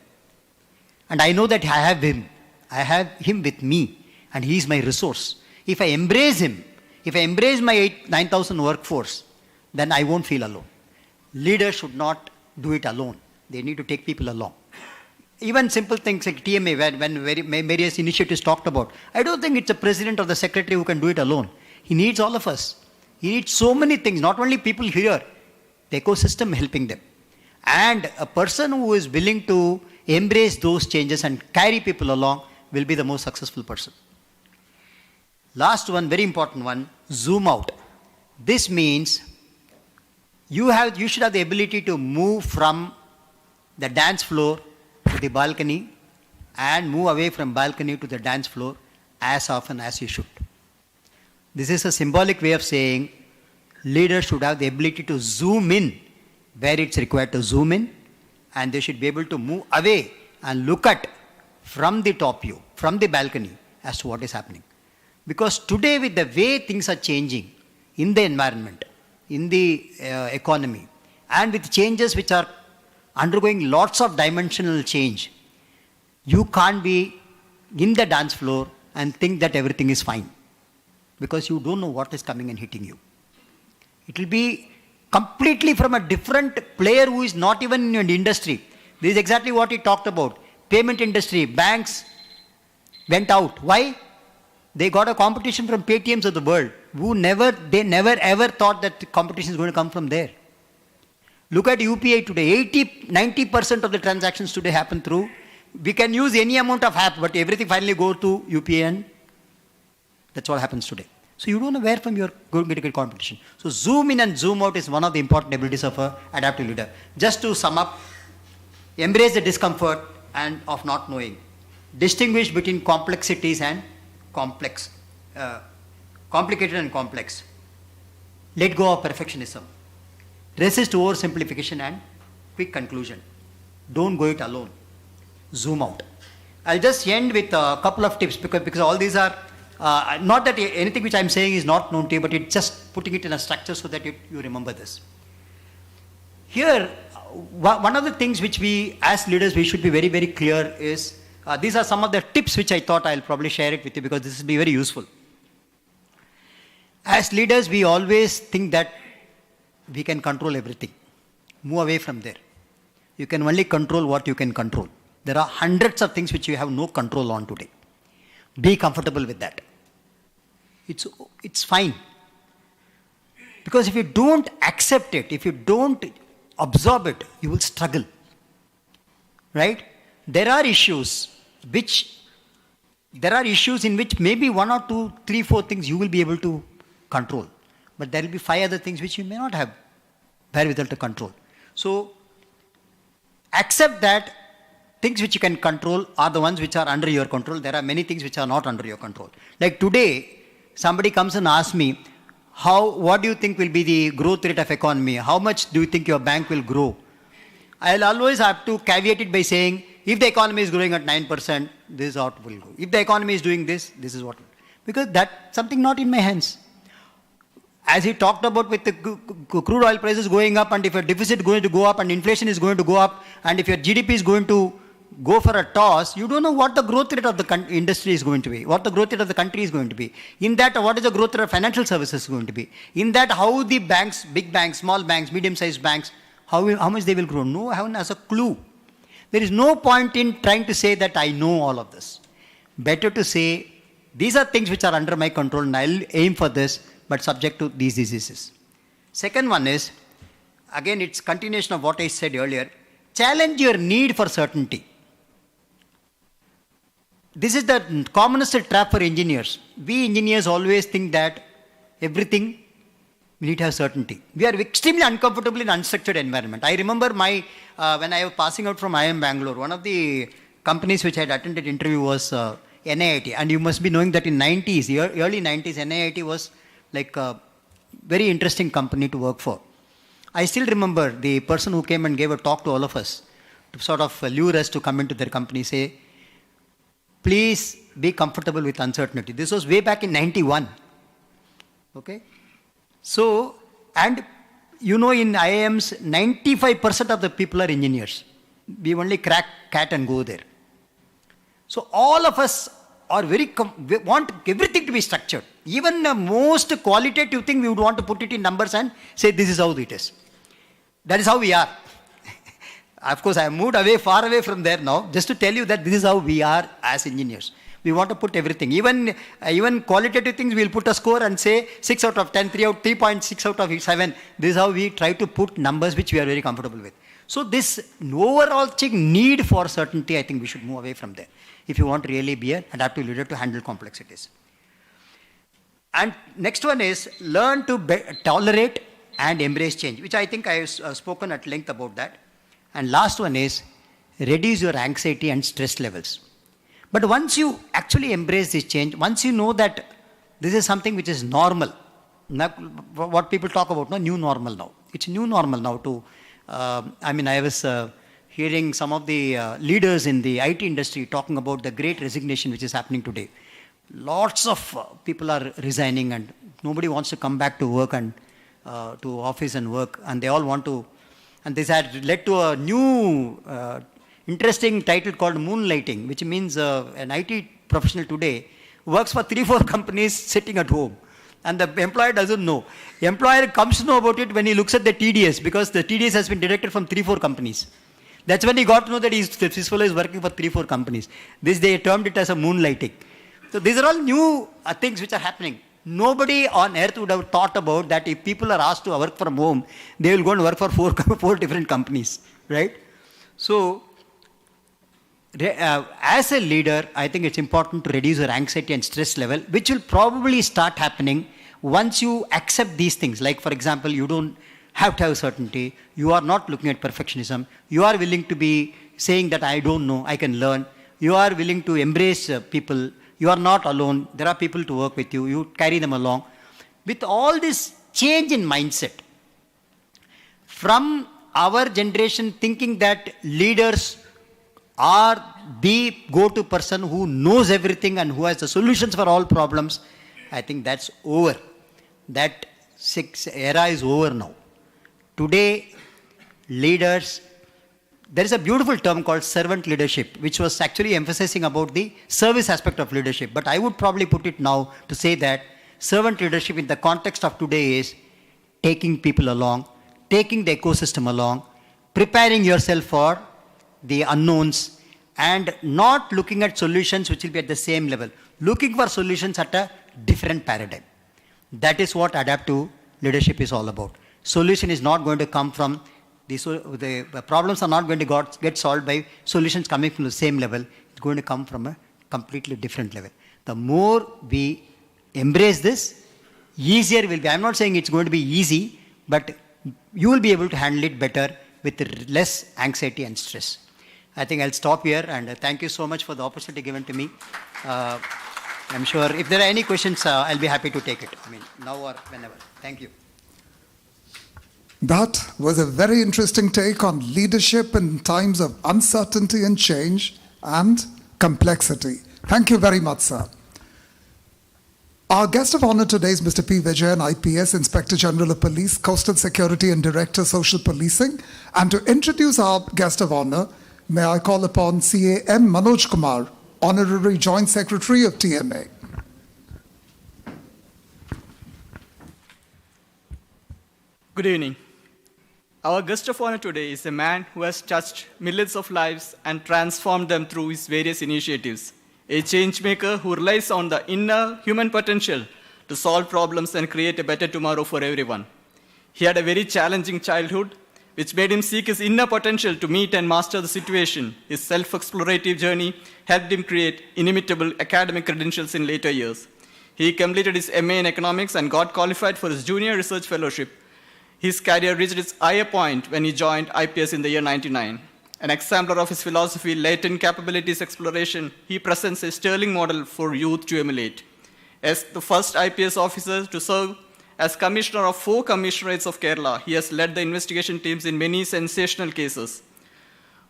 And I know that I have him. I have him with me. And he is my resource. If I embrace him, if I embrace my 9,000 workforce, then I won't feel alone. Leaders should not do it alone. They need to take people along. Even simple things like TMA, when various initiatives talked about, I don't think it's a president or the secretary who can do it alone. He needs all of us. He needs so many things, not only people here, the ecosystem helping them. And a person who is willing to embrace those changes and carry people along will be the most successful person. Last one, very important one, zoom out. This means you should have the ability to move from the dance floor to the balcony and move away from balcony to the dance floor as often as you should. This is a symbolic way of saying leaders should have the ability to zoom in where it's required to zoom in, and they should be able to move away and look at from the top view, from the balcony, as to what is happening. Because today, with the way things are changing in the environment, in the economy, and with changes which are undergoing lots of dimensional change, you can't be in the dance floor and think that everything is fine, because you don't know what is coming and hitting you. It will be completely from a different player who is not even in your industry. This is exactly what he talked about. Payment industry, banks went out. Why? They got a competition from Paytms of the world, they never ever thought that the competition is going to come from there. Look at UPI today. 90% of the transactions today happen through, we can use any amount of app, but everything finally goes to UPI, and that's what happens today. So you don't know where from you're going to get competition. So zoom in and zoom out is one of the important abilities of an adaptive leader. Just to sum up, embrace the discomfort and of not knowing. Distinguish between complexities and complicated and complex. Let go of perfectionism. Resist oversimplification and quick conclusion. Don't go it alone. Zoom out. I'll just end with a couple of tips because all these are, not that anything which I'm saying is not known to you, but it's just putting it in a structure so that you remember this. Here, one of the things which we, as leaders, we should be very, very clear is, these are some of the tips which I thought I'll probably share it with you because this will be very useful. As leaders, we always think that we can control everything. Move away from there. You can only control what you can control. There are hundreds of things which you have no control on today. Be comfortable with that. It's fine. Because if you don't accept it, if you don't absorb it, you will struggle. Right? There are issues in which maybe 1 or 2, 3, 4 things you will be able to control. but there will be 5 other things which you may not have wherewithal to control. So accept that things which you can control are the ones which are under your control. There are many things which are not under your control. Like today, somebody comes and asks me, what do you think will be the growth rate of economy? How much do you think your bank will grow? I'll always have to caveat it by saying, if the economy is growing at 9%, this is what will go. If the economy is doing this, this is what will. Because that's something not in my hands. As he talked about with the crude oil prices going up, and if your deficit is going to go up, and inflation is going to go up, and if your GDP is going to go for a toss, you don't know what the growth rate of the industry is going to be, what the growth rate of the country is going to be. In that, what is the growth rate of financial services going to be? In that, how the banks, big banks, small banks, medium-sized banks, how much they will grow? No one has a clue. There is no point in trying to say that I know all of this. Better to say, these are things which are under my control and I'll aim for this, but subject to these diseases. Second one is, again, it's continuation of what I said earlier, challenge your need for certainty. This is the commonest trap for engineers. We engineers always think that everything we need to have certainty. We are extremely uncomfortable in unstructured environment. I remember when I was passing out from IIM Bangalore, one of the companies which I had attended interview was NIIT. And you must be knowing that in early 90s, NIIT was like a very interesting company to work for. I still remember the person who came and gave a talk to all of us to sort of lure us to come into their company, say, please be comfortable with uncertainty. This was way back in 91. Okay? So, and you know, in IIMs, 95% of the people are engineers. We only crack cat and go there. So all of us are we want everything to be structured. Even the most qualitative thing, we would want to put it in numbers and say, this is how it is. That is how we are. Of course, I have moved far away from there now, just to tell you that this is how we are as engineers. We want to put everything. Even qualitative things, we'll put a score and say 6 out of 10, 3.6 out of 7. This is how we try to put numbers which we are very comfortable with. So this overarching need for certainty, I think we should move away from there if you want to really be an adaptive leader to handle complexities. And next one is learn to tolerate and embrace change, which I think I have spoken at length about that. And last one is reduce your anxiety and stress levels. But once you actually embrace this change, once you know that this is something which is normal, what people talk about, no, new normal now. It's new normal now to, I was hearing some of the leaders in the IT industry talking about the great resignation which is happening today. Lots of people are resigning and nobody wants to come back to work and to office and work, and they all want to, and this had led to a new interesting title called moonlighting, which means an IT professional today works for 3-4 companies sitting at home. And the employer doesn't know. The employer comes to know about it when he looks at the TDS, because the TDS has been deducted from 3-4 companies. That's when he got to know that this fellow is working for 3-4 companies. They termed it as a moonlighting. So these are all new things which are happening. Nobody on earth would have thought about that if people are asked to work from home, they will go and work for 4 different companies, right? So, as a leader, I think it's important to reduce your anxiety and stress level, which will probably start happening once you accept these things. Like, for example, you don't have to have certainty. You are not looking at perfectionism. You are willing to be saying that I don't know, I can learn. You are willing to embrace people. You are not alone. There are people to work with you. You carry them along. With all this change in mindset, from our generation thinking that leaders are the go-to person who knows everything and who has the solutions for all problems, I think that's over. That era is over now. Today, leaders, there is a beautiful term called servant leadership, which was actually emphasizing about the service aspect of leadership. But I would probably put it now to say that servant leadership in the context of today is taking people along, taking the ecosystem along, preparing yourself for the unknowns, and not looking at solutions which will be at the same level, looking for solutions at a different paradigm. That is what adaptive leadership is all about. Solution is not going to come from, the problems are not going to get solved by solutions coming from the same level. It's going to come from a completely different level. The more we embrace this, easier will be. I'm not saying it's going to be easy, but you will be able to handle it better with less anxiety and stress. I think I'll stop here, and thank you so much for the opportunity given to me. I'm sure if there are any questions, I'll be happy to take it. I mean, now or whenever. Thank you. That was a very interesting take on leadership in times of uncertainty and change and complexity. Thank you very much, sir. Our guest of honor today is Mr. P. Vijayan, IPS, Inspector General of Police, Coastal Security and Director, Social Policing. And to introduce our guest of honor, may I call upon CA M. Manoj Kumar, Honorary Joint Secretary of TMA. Good evening. Our guest of honor today is a man who has touched millions of lives and transformed them through his various initiatives. A change maker who relies on the inner human potential to solve problems and create a better tomorrow for everyone. He had a very challenging childhood, which made him seek his inner potential to meet and master the situation. His self-explorative journey helped him create inimitable academic credentials in later years. He completed his MA in economics and got qualified for his junior research fellowship. His career reached its higher point when he joined IPS in the year 1999. An exemplar of his philosophy, latent capabilities exploration, he presents a sterling model for youth to emulate. As the first IPS officer to serve as commissioner of 4 commissionerates of Kerala, he has led the investigation teams in many sensational cases.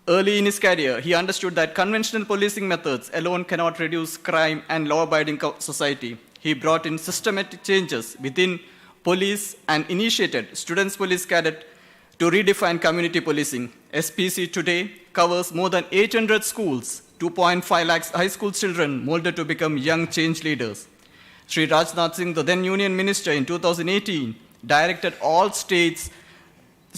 Early in his career, he understood that conventional policing methods alone cannot reduce crime and law-abiding society. He brought in systematic changes within police and initiated Students Police Cadet to redefine community policing. SPC today covers more than 800 schools, 2.5 lakhs high school children molded to become young change leaders. Sri Rajnath Singh, the then Union Minister in 2018, directed all states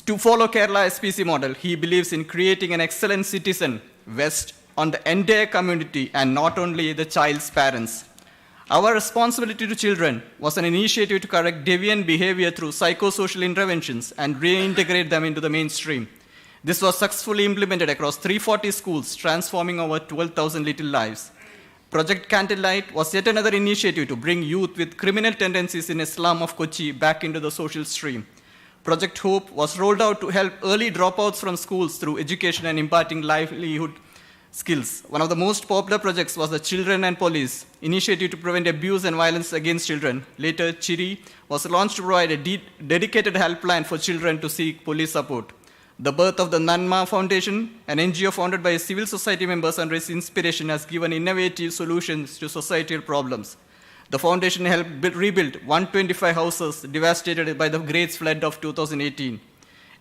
to follow Kerala SPC model. He believes in creating an excellent citizen West on the entire community and not only the child's parents. Our responsibility to children was an initiative to correct deviant behavior through psychosocial interventions and reintegrate them into the mainstream. This was successfully implemented across 340 schools, transforming over 12,000 little lives. Project Candlelight was yet another initiative to bring youth with criminal tendencies in a slum of Kochi back into the social stream. Project Hope was rolled out to help early dropouts from schools through education and imparting livelihood skills. One of the most popular projects was the Children and Police initiative to prevent abuse and violence against children. Later, Chiri was launched to provide a dedicated helpline for children to seek police support. The birth of the Nanma Foundation, an NGO founded by civil society members under its inspiration, has given innovative solutions to societal problems. The foundation helped rebuild 125 houses devastated by the Great Flood of 2018.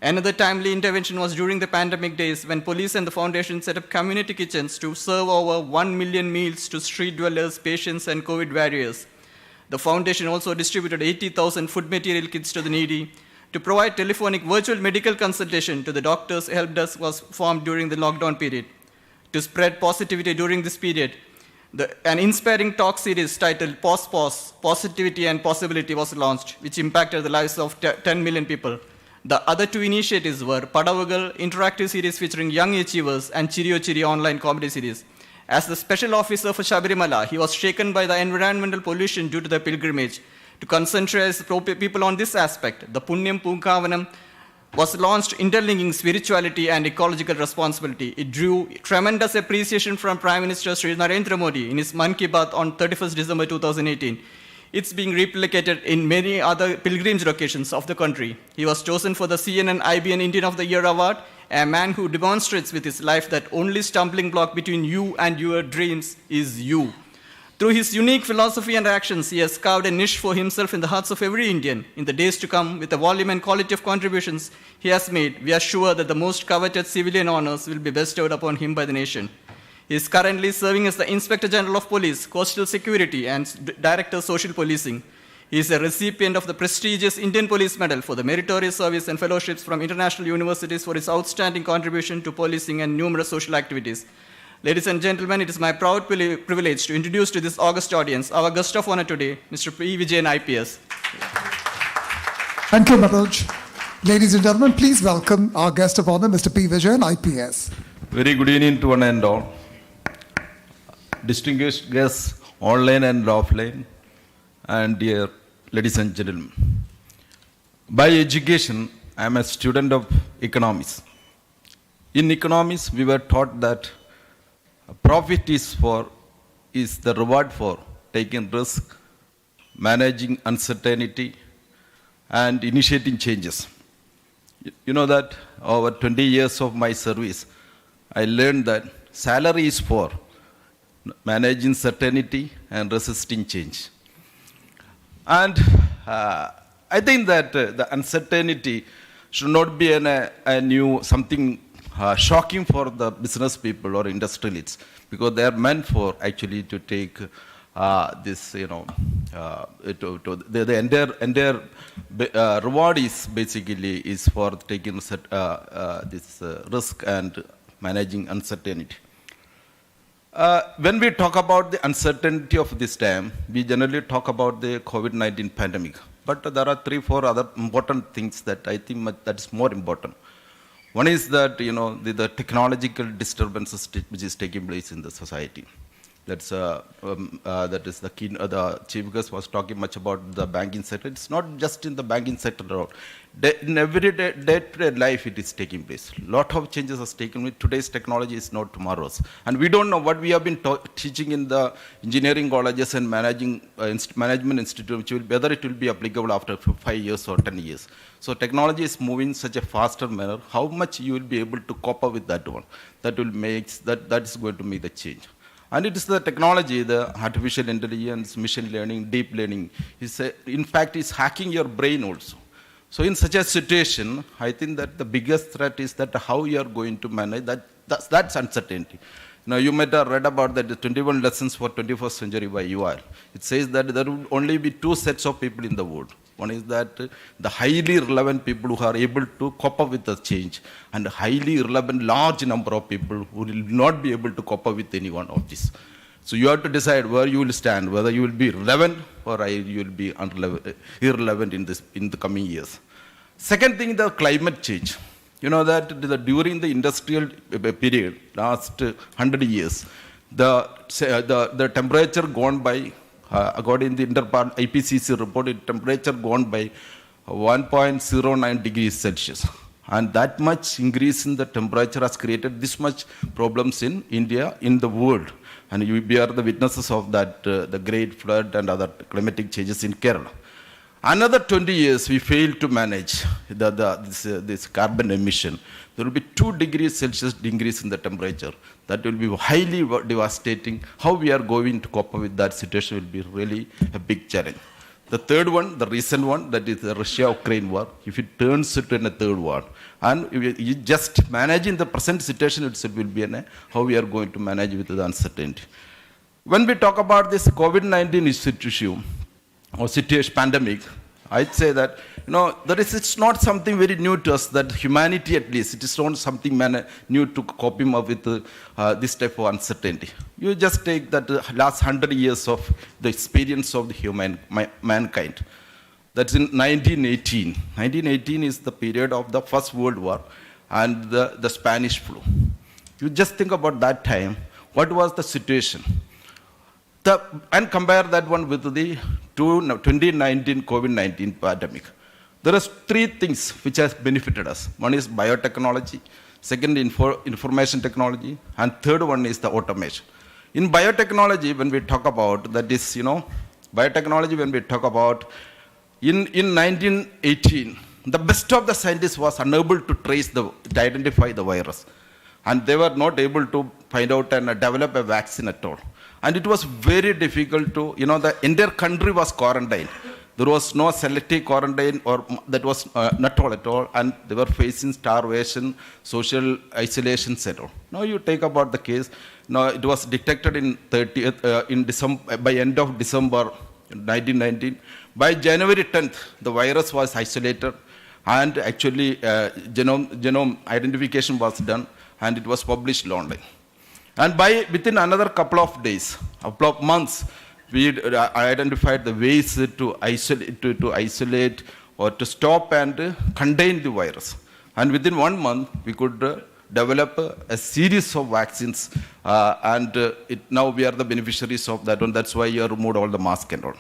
Another timely intervention was during the pandemic days when police and the foundation set up community kitchens to serve over 1 million meals to street dwellers, patients, and COVID warriors. The foundation also distributed 80,000 food material kits to the needy. To provide telephonic virtual medical consultation to the doctors, help desk was formed during the lockdown period. To spread positivity during this period, an inspiring talk series titled Pause, Positivity and Possibility was launched, which impacted the lives of 10 million people. The other 2 initiatives were Padavagal interactive series featuring young achievers and Chiriyo Chiri online comedy series. As the special officer for Shabarimala, he was shaken by the environmental pollution due to the pilgrimage. To concentrate people on this aspect, the Punyam Punkavanam was launched interlinking spirituality and ecological responsibility. It drew tremendous appreciation from Prime Minister Sri Narendra Modi in his Man Ki Baat on 31st December 2018. It's being replicated in many other pilgrimage locations of the country. He was chosen for the CNN IBN Indian of the Year Award, a man who demonstrates with his life that only stumbling block between you and your dreams is you. Through his unique philosophy and actions, he has carved a niche for himself in the hearts of every Indian. In the days to come, with the volume and quality of contributions he has made, we are sure that the most coveted civilian honors will be bestowed upon him by the nation. He is currently serving as the Inspector General of Police, Coastal Security, and Director of Social Policing. He is a recipient of the prestigious Indian Police Medal for the meritorious service and fellowships from international universities for his outstanding contribution to policing and numerous social activities. Ladies and gentlemen, it is my proud privilege to introduce to this august audience our guest of honor today, Mr. P. Vijayan, IPS. Thank you, Manoj. Ladies and gentlemen, please welcome our guest of honor, Mr. P. Vijayan, IPS. Very good evening to one and all. Distinguished guests, online and offline, and dear ladies and gentlemen. By education, I am a student of economics. In economics, we were taught that profit is the reward for taking risk, managing uncertainty, and initiating changes. You know that over 20 years of my service, I learned that salary is for managing certainty and resisting change. And I think that the uncertainty should not be a new something shocking for the business people or industrialists, because they are meant for actually to take this, the entire reward is basically is for taking this risk and managing uncertainty. When we talk about the uncertainty of this time, we generally talk about the COVID-19 pandemic. But there are 3-4 other important things that I think that is more important. One is that, the technological disturbances which is taking place in the society. That is the chief guest was talking much about the banking sector. It's not just in the banking sector at all. In every day-to-day life, it is taking place. Lot of changes are taken place. Today's technology is not tomorrow's. And we don't know what we have been teaching in the engineering colleges and management institute, whether it will be applicable after 5 years or 10 years. So technology is moving in such a faster manner. How much you will be able to cope up with that one? That is going to make the change. And it is the technology, the artificial intelligence, machine learning, deep learning. In fact, it's hacking your brain also. So in such a situation, I think that the biggest threat is that how you are going to manage that's uncertainty. Now, you might have read about that the 21 lessons for 21st century by UR. It says that there will only be 2 sets of people in the world. One is that the highly relevant people who are able to cope up with the change, and a highly relevant large number of people who will not be able to cope up with any one of this. So you have to decide where you will stand, whether you will be relevant or you will be irrelevant in the coming years. Second thing, the climate change. You know that during the industrial period, last 100 years, the temperature gone by, according to the IPCC report, temperature gone by 1.09 degrees Celsius. And that much increase in the temperature has created this much problems in India, in the world. And we are the witnesses of that, the great flood and other climatic changes in Kerala. Another 20 years, we failed to manage this carbon emission. There will be 2 degrees Celsius increase in the temperature. That will be highly devastating. How we are going to cope up with that situation will be really a big challenge. The third one, the recent one, that is the Russia-Ukraine war, if it turns into a third war, and you just managing the present situation itself will be how we are going to manage with the uncertainty. When we talk about this COVID-19 issue, or situation, pandemic, I'd say that, it's not something very new to us, that humanity at least, it is not something new to coping up with this type of uncertainty. You just take that last 100 years of the experience of the mankind. That's in 1918. 1918 is the period of the First World War and the Spanish flu. You just think about that time, what was the situation? And compare that one with the 2019 COVID-19 pandemic. There are 3 things which has benefited us. One is biotechnology, second information technology, and third one is the automation. In biotechnology, when we talk about, that is, biotechnology, when we talk about, in 1918, the best of the scientists was unable to identify the virus. And they were not able to find out and develop a vaccine at all. And it was very difficult to, the entire country was quarantined. There was no selective quarantine, or that was not all at all. And they were facing starvation, social isolation, etc. Now you take about the case. Now it was detected in December, by end of December 1919. By January 10th, the virus was isolated, and actually genome identification was done, and it was published online. And within another couple of days, couple of months, we identified the ways to isolate or to stop and contain the virus. And within 1 month, we could develop a series of vaccines, and now we are the beneficiaries of that one. That's why you removed all the masks and all.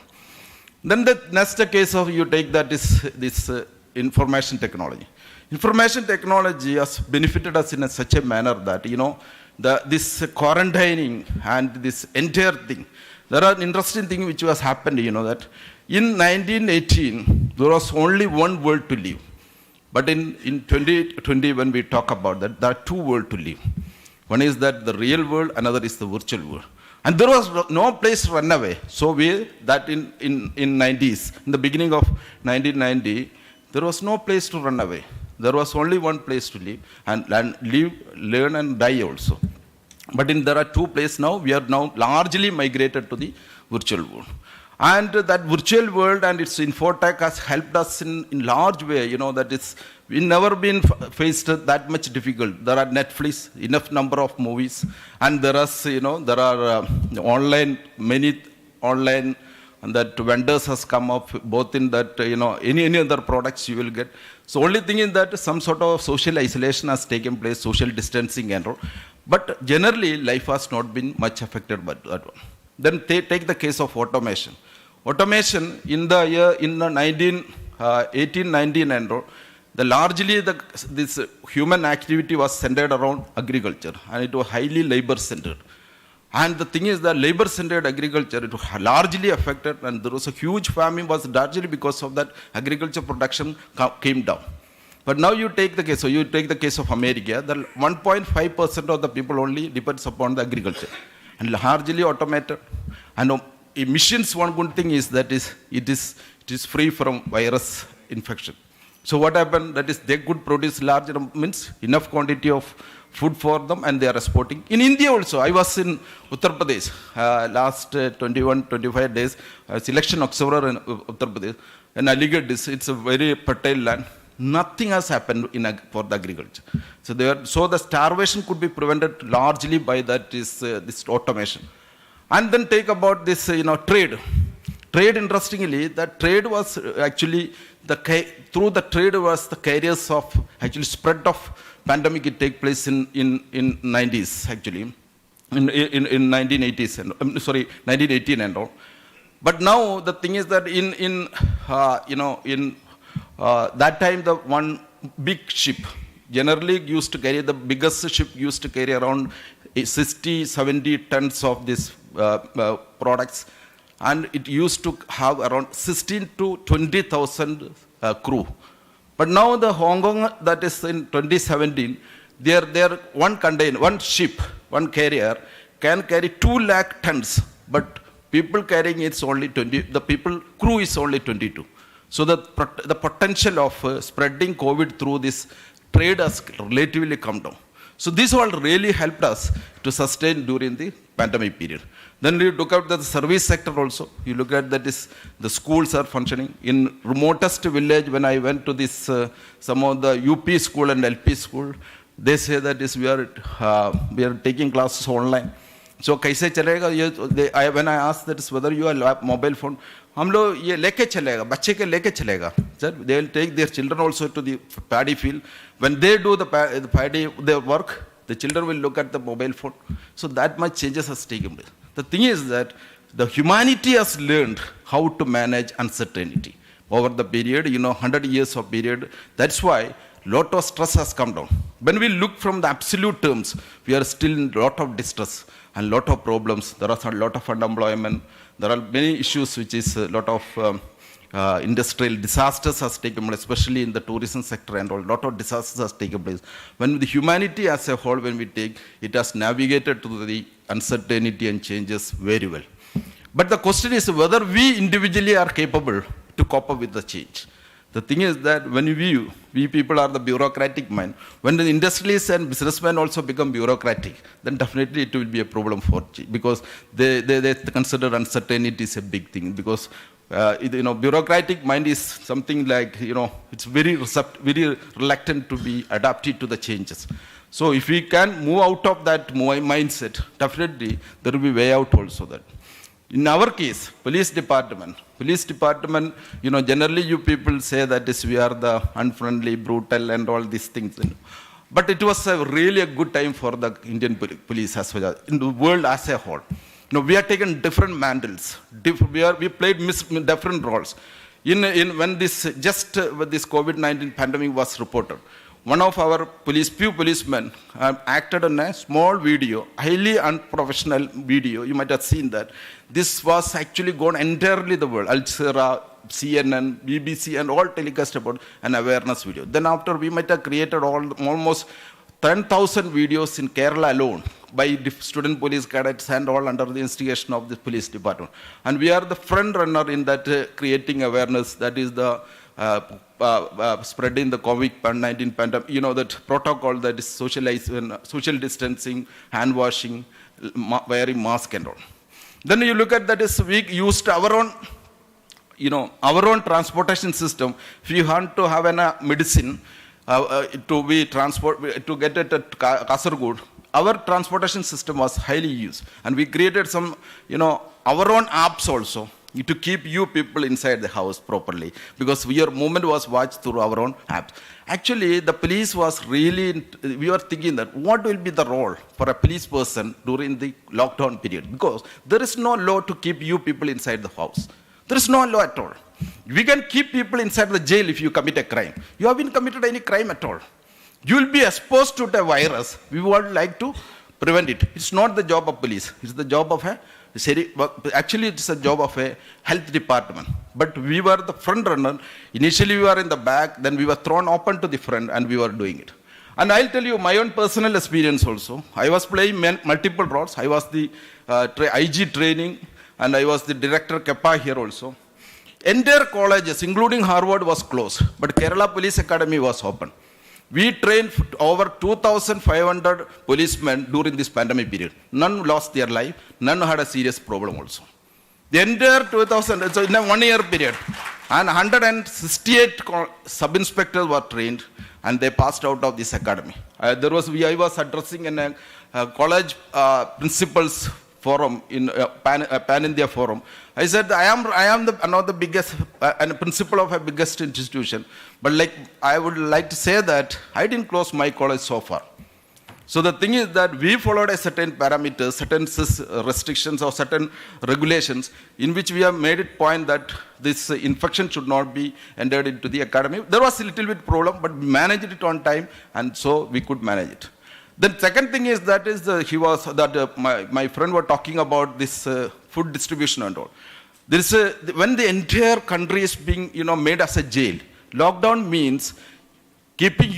Then the next case of you take that is this information technology. Information technology has benefited us in such a manner that, this quarantining and this entire thing. There are interesting thing which has happened, that in 1918, there was only one world to live. But in 2020, when we talk about that, there are two worlds to live. One is that the real world, another is the virtual world. And there was no place to run away. So that in 90s, in the beginning of 1990, there was no place to run away. There was only one place to live and live, learn and die also. But there are two places now. We are now largely migrated to the virtual world. And that virtual world and its infotech has helped us in large way, that is, we never been faced that much difficult. There are Netflix, enough number of movies, and there are many online, and that vendors has come up, both in that, any other products you will get. So only thing is that some sort of social isolation has taken place, social distancing and all. But generally, life has not been much affected by that one. Then take the case of automation. Automation in the year, in the 1819 and all, this human activity was centered around agriculture, and it was highly labor-centered. And the thing is that labor-centered agriculture, it was largely affected, and there was a huge famine was largely because of that agriculture production came down. But now you take the case, so you take the case of America, the 1.5% of the people only depends upon the agriculture, and largely automated. And emissions, one good thing is that it is free from virus infection. So what happened, that is they could produce large enough quantity of food for them, and they are exporting. In India also, I was in Uttar Pradesh last 21-25 days, as election observer in Uttar Pradesh, and Aligarh, it's a very fertile land. Nothing has happened for the agriculture. So the starvation could be prevented largely by that this automation. And then take about this, trade. Trade, interestingly, that trade was actually, through the trade was the carriers of actually spread of pandemic. It take place in 90s actually, in 1980s and 1918 and all. But now the thing is that in that time, the one big ship generally used to carry, the biggest ship used to carry around 60-70 tons of these products, and it used to have around 16 to 20,000 crew. But now the Hong Kong, that is in 2017, their one ship, one carrier can carry 2 lakh tons, but people carrying it's only 20, the crew is only 22. So the potential of spreading COVID through this trade has relatively come down. So this all really helped us to sustain during the pandemic period. Then you look at the service sector also. You look at that is the schools are functioning. In remotest village, when I went to this some of the UP school and LP school, they say that is we are taking classes online. So कैसे चलेगा ये? When I asked that is whether you have mobile phone, हम लोग ये लेके चलेगा, बच्चे के लेके चलेगा. Sir, they will take their children also to the paddy field. When they do the paddy their work, the children will look at the mobile phone. So that much changes has taken place. The thing is that the humanity has learned how to manage uncertainty over the period, 100 years of period. That's why lot of stress has come down. When we look from the absolute terms, we are still in lot of distress and lot of problems. There are a lot of unemployment. There are many issues which is a lot of industrial disasters has taken place, especially in the tourism sector, and a lot of disasters has taken place. When the humanity as a whole, when we take, it has navigated through the uncertainty and changes very well. But the question is whether we individually are capable to cope up with the change. The thing is that when we people are the bureaucratic mind. When the industrialists and businessmen also become bureaucratic, then definitely it will be a problem for change, because they consider uncertainty is a big thing. Because bureaucratic mind is something like, it's very reluctant to be adapted to the changes. So if we can move out of that mindset, definitely there will be way out also that. In our case, police department, generally you people say that we are the unfriendly, brutal and all these things. But it was really a good time for the Indian police as well, in the world as a whole. we are taken different mantles. We played different roles. When this COVID-19 pandemic was reported, one of our few policemen acted in a small video, highly unprofessional video. You might have seen that. This was actually gone entirely the world. Al Jazeera, CNN, BBC, and all telecast about an awareness video. Then after, we might have created almost 10,000 videos in Kerala alone by student police cadets and all under the instigation of the police department. And we are the front runner in that creating awareness. That is the spreading the COVID-19 pandemic. That protocol that is social distancing, hand washing, wearing mask and all. Then you look at that is we used our own transportation system. If you want to have a medicine to get it at Kasaragod, our transportation system was highly used. And we created some, our own apps also to keep you people inside the house properly, because your movement was watched through our own apps. Actually, the police was really, we were thinking that what will be the role for a police person during the lockdown period, because there is no law to keep you people inside the house. There is no law at all. We can keep people inside the jail if you commit a crime. You haven't committed any crime at all. You will be exposed to a virus. We would like to prevent it. It's not the job of police. It's the job of actually it's a job of a health department. But we were the front runner. Initially we were in the back, then we were thrown open to the front and we were doing it. And I'll tell you my own personal experience also. I was playing multiple roles. I was the IG training and I was the director KEPA here also. Entire colleges, including Harvard, was closed, but Kerala Police Academy was open. We trained over 2,500 policemen during this pandemic period. None lost their life, none had a serious problem also. The entire 2,000, so in a 1 year period, and 168 sub-inspectors were trained and they passed out of this academy. I was addressing in a college principals forum, in Pan-India forum. I said, I am the biggest, and principal of a biggest institution, but I would like to say that I didn't close my college so far. So the thing is that we followed a certain parameters, certain restrictions or certain regulations in which we have made it point that this infection should not be entered into the academy. There was a little bit problem, but we managed it on time, and so we could manage it. The second thing is that my friend was talking about this food distribution and all. When the entire country is being made as a jail, lockdown means keeping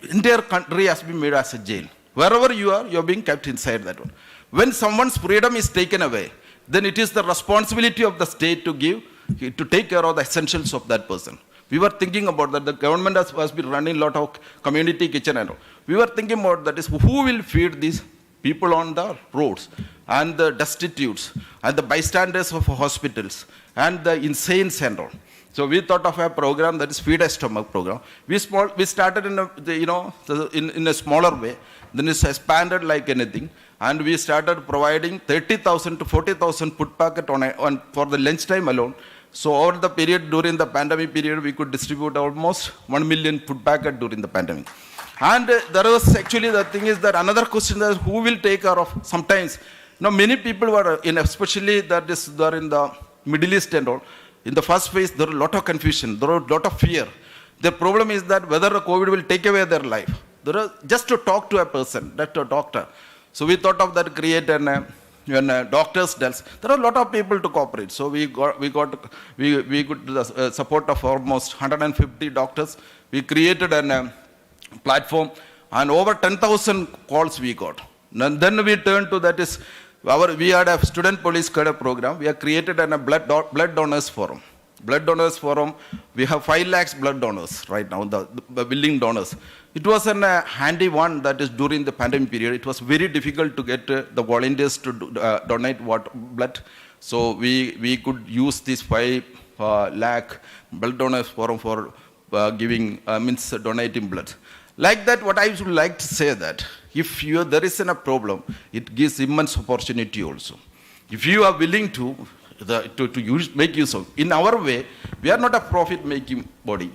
entire country has been made as a jail. Wherever you are being kept inside that one. When someone's freedom is taken away, then it is the responsibility of the state to take care of the essentials of that person. We were thinking about that. The government has been running a lot of community kitchen and all. We were thinking about that is who will feed these people on the roads and the destitutes and the bystanders of hospitals and the insane and all. So we thought of a program that is Feed a Stomach program. We started in a smaller way. Then it's expanded like anything. And we started providing 30,000 to 40,000 food packet for the lunchtime alone. So over the period, during the pandemic period, we could distribute almost 1 million food packet during the pandemic. And there was actually the thing is that another question is who will take care of, sometimes, many people were especially they're in the Middle East and all. In the first phase, there was a lot of confusion, there was a lot of fear. The problem is that whether COVID will take away their life. Just to talk to a person, not to a doctor. So we thought of that, create doctors' desk. There are a lot of people to cooperate. So we got the support of almost 150 doctors. We created a platform and over 10,000 calls we got. And then we turned to that is, we had a student police cadet program. We have created a blood donors forum. Blood donors forum, we have 5 lakhs blood donors right now, the willing donors. It was a handy one that is during the pandemic period. It was very difficult to get the volunteers to donate blood. So we could use this 5 lakh blood donors forum for donating blood. Like that, what I would like to say that if there is a problem, it gives immense opportunity also. If you are willing to, make use of. In our way, we are not a profit-making body.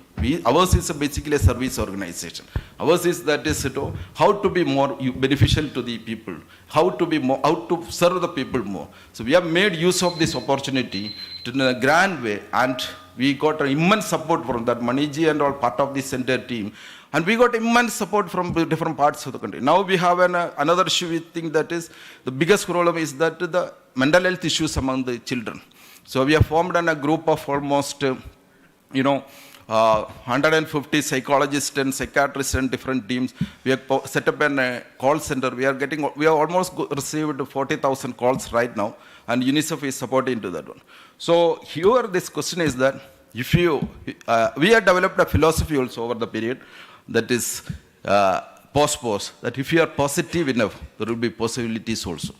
Ours is basically a service organization. Ours is that is how to be more beneficial to the people, how to serve the people more. So we have made use of this opportunity in a grand way, and we got immense support from that. Maniji and all part of this entire team. And we got immense support from different parts of the country. Now we have another issue we think that is, the biggest problem is that the mental health issues among the children. So we have formed a group of almost, 150 psychologists and psychiatrists and different teams. We have set up a call center. We have almost received 40,000 calls right now, and UNICEF is supporting to that one. So here this question is that we have developed a philosophy also over the period that is post, that if you are positive enough, there will be possibilities also.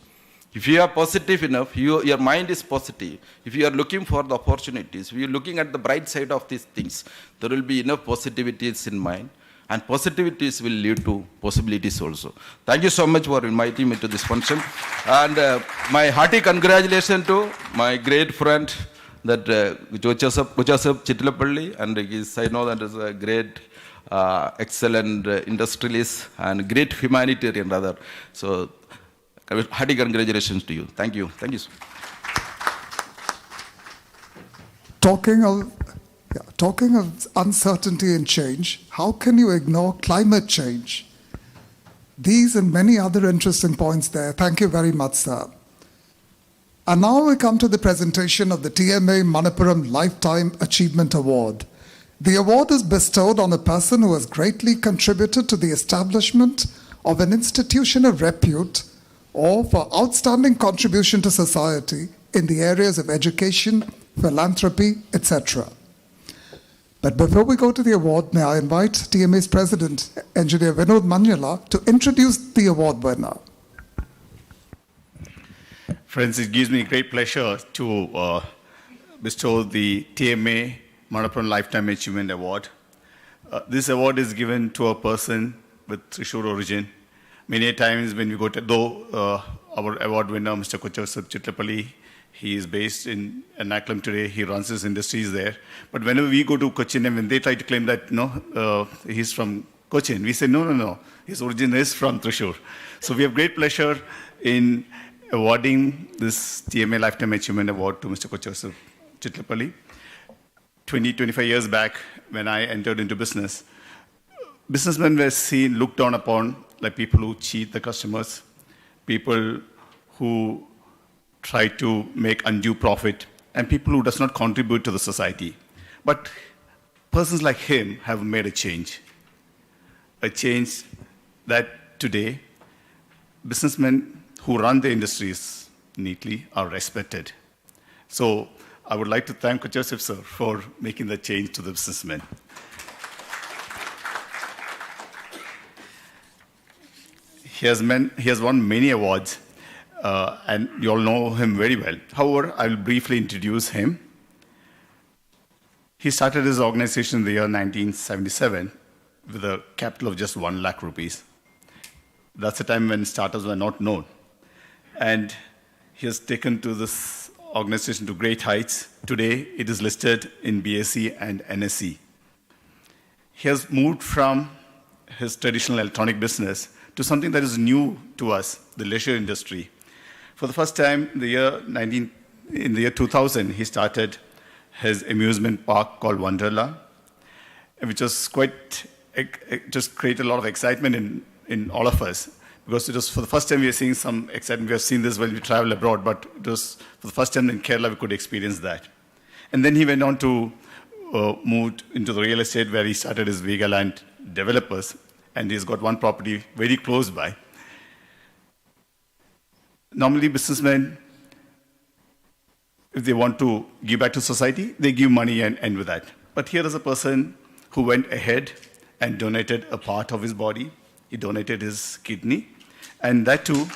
If you are positive enough, your mind is positive. If you are looking for the opportunities, if you are looking at the bright side of these things, there will be enough positivities in mind, and positivities will lead to possibilities also. Thank you so much for inviting me to this function. And my hearty congratulations to my great friend, that Kochouseph Chittilappilly, and I know that is a great, excellent industrialist and great humanitarian rather. So, hearty congratulations to you. Thank you. Thank you. Talking of uncertainty and change, how can you ignore climate change? These and many other interesting points there. Thank you very much, sir. And now we come to the presentation of the TMA-Manappuram Lifetime Achievement Award. The award is bestowed on a person who has greatly contributed to the establishment of an institution of repute or for outstanding contribution to society in the areas of education, philanthropy, etc. But before we go to the award, may I invite TMA's President, Engineer Vinod Manyala, to introduce the award winner. Friends, it gives me great pleasure to bestow the TMA-Manappuram Lifetime Achievement Award. This award is given to a person with Thrissur origin. Many times when we go to, our award winner, Mr. Kochouseph Chittilappilly, he is based in Ernakulam today. He runs his industries there. But whenever we go to Cochin, and when they try to claim that, he's from Cochin, we say, no, his origin is from Thrissur. So we have great pleasure in awarding this TMA Lifetime Achievement Award to Mr. Kochouseph Chittilappilly. 25 years back, when I entered into business, businessmen were looked down upon like people who cheat the customers, people who try to make undue profit, and people who does not contribute to the society. But persons like him have made a change that today businessmen who run the industries neatly are respected. So I would like to thank Kochouseph sir for making the change to the businessmen. He has won many awards, and you all know him very well. However, I will briefly introduce him. He started his organization in the year 1977 with a capital of just 1 lakh rupees. That's the time when startups were not known. And he has taken to this organization to great heights. Today, it is listed in BSE and NSE. He has moved from his traditional electronic business to something that is new to us, the leisure industry. For the first time, in the year 2000, he started his amusement park called Wonderla, which was just created a lot of excitement in all of us. Because it was for the first time we are seeing some excitement. We have seen this when we travel abroad, but it was for the first time in Kerala we could experience that. And then he went on to move into the real estate where he started his Vijayan developers, and he's got one property very close by. Normally businessmen, if they want to give back to society, they give money and end with that. But here is a person who went ahead and donated a part of his body. He donated his kidney. And that too,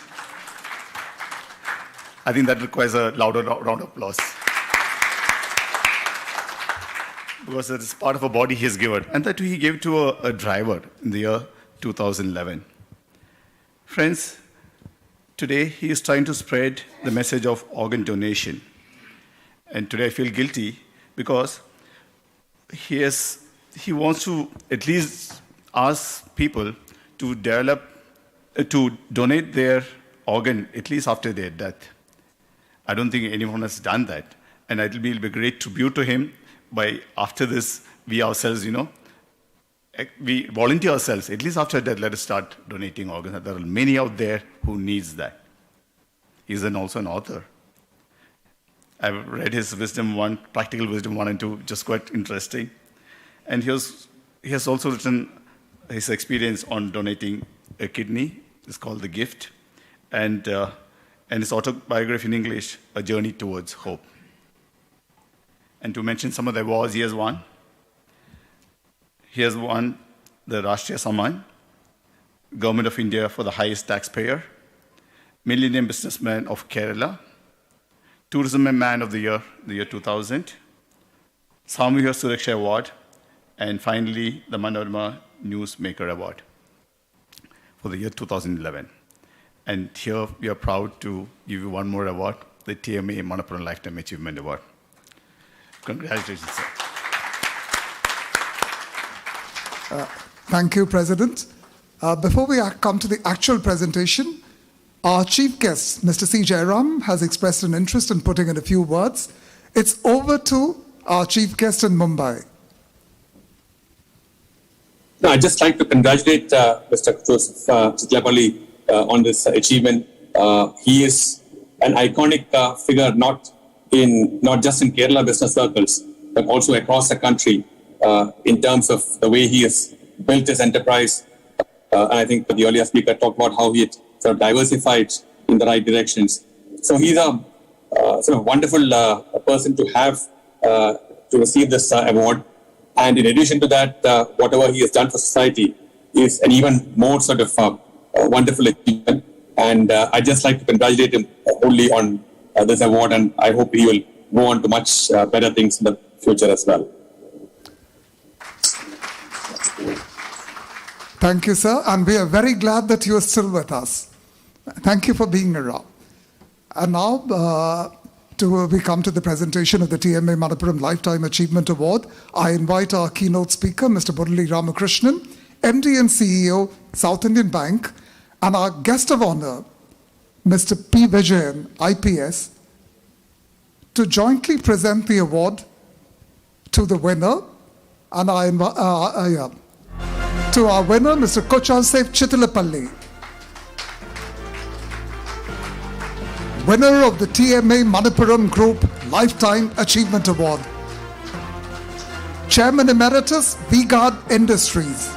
I think that requires a louder round of applause. Because that is part of a body he has given. And that too he gave to a driver in the year 2011. Friends, today he is trying to spread the message of organ donation. And today I feel guilty because he wants to at least ask people to to donate their organ at least after their death. I don't think anyone has done that. And it will be a great tribute to him by after this, we ourselves, we volunteer ourselves, at least after death, let us start donating organs. There are many out there who needs that. He's also an author. I've read his Wisdom 1, Practical Wisdom 1 and 2, just quite interesting. And he has also written his experience on donating a kidney. It's called The Gift. And his autobiography in English, A Journey Towards Hope. And to mention some of the awards he has won. He has won the Rashtriya Samman, Government of India for the highest taxpayer, Millennium Businessman of Kerala, Tourism Man of the year 2000, Samuhya Suraksha Award, and finally the Manorama Newsmaker Award for the year 2011. And here we are proud to give you one more award, the TMA-Manappuram Lifetime Achievement Award. Congratulations, sir. Thank you, President. Before we come to the actual presentation, our chief guest, Mr. C. Jayaram, has expressed an interest in putting in a few words. It's over to our chief guest in Mumbai. No, I'd just like to congratulate Mr. Kochouseph Chittilappilly on this achievement. He is an iconic figure, not just in Kerala business circles, but also across the country in terms of the way he has built his enterprise. And I think the earlier speaker talked about how he had sort of diversified in the right directions. So he's a sort of wonderful person to have to receive this award. And in addition to that, whatever he has done for society is an even more sort of wonderful achievement. And I'd just like to congratulate him wholly on this award, and I hope he will go on to much better things in the future as well. Thank you, sir. And we are very glad that you are still with us. Thank you for being around. And now, we come to the presentation of the TMA-Manappuram Lifetime Achievement Award. I invite our keynote speaker, Mr. Murali Ramakrishnan, MD and CEO, South Indian Bank, and our guest of honor, Mr. P. Vijayan, IPS, to jointly present the award to the winner. And to our winner, Mr. Kochouseph Chittilappilly, winner of the TMA-Manappuram Group Lifetime Achievement Award, Chairman Emeritus V-Guard Industries.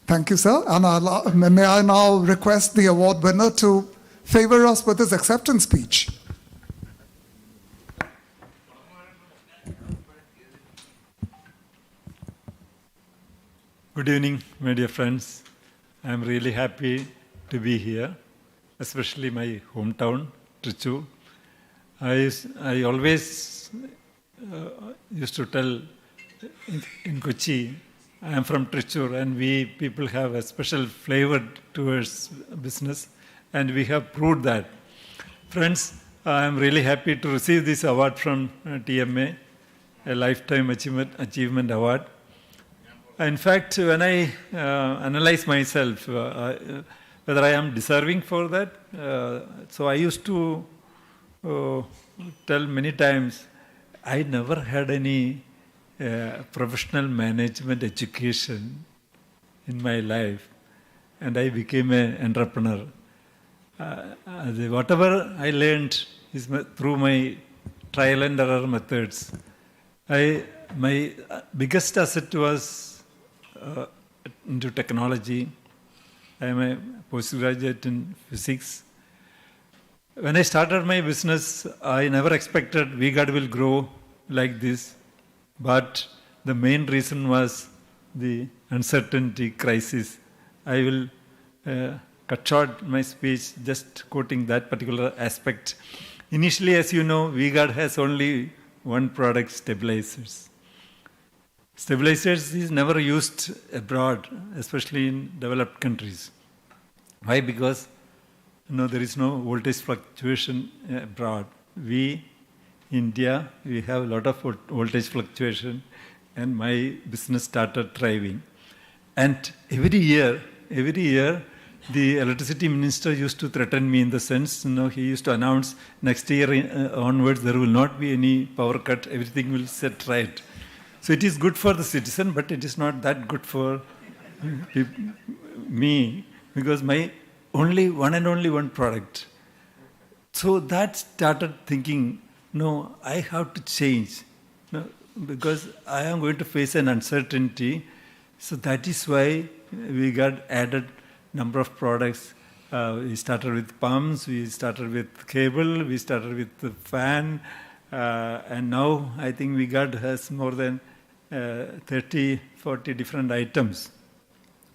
Thank you, sir. And may I now request the award winner to favor us with his acceptance speech. Good evening, my dear friends. I'm really happy to be here, especially my hometown, Thrissur. I always used to tell in Kochi, I am from Thrissur, and we people have a special flavor towards business, and we have proved that. Friends, I am really happy to receive this award from TMA, a Lifetime Achievement Award. In fact, when I analyze myself, whether I am deserving for that, so I used to tell many times, I never had any professional management education in my life, and I became an entrepreneur. Whatever I learned is through my trial and error methods. My biggest asset was into technology. I am a postgraduate in physics. When I started my business, I never expected V-Guard will grow like this. But the main reason was the uncertainty crisis. I will cut short my speech just quoting that particular aspect. Initially, as you know, V-Guard has only one product, stabilizers. Stabilizers is never used abroad, especially in developed countries. Why? Because there is no voltage fluctuation abroad. We, India, we have a lot of voltage fluctuation, and my business started thriving. And every year, the electricity minister used to threaten me in the sense, he used to announce next year onwards there will not be any power cut, everything will set right. So it is good for the citizen, but it is not that good for me, because my only one product. So that started thinking, no, I have to change, because I am going to face an uncertainty. So that is why we got added number of products. We started with pumps, we started with cable, we started with the fan, and now I think we got has more than 30, 40 different items.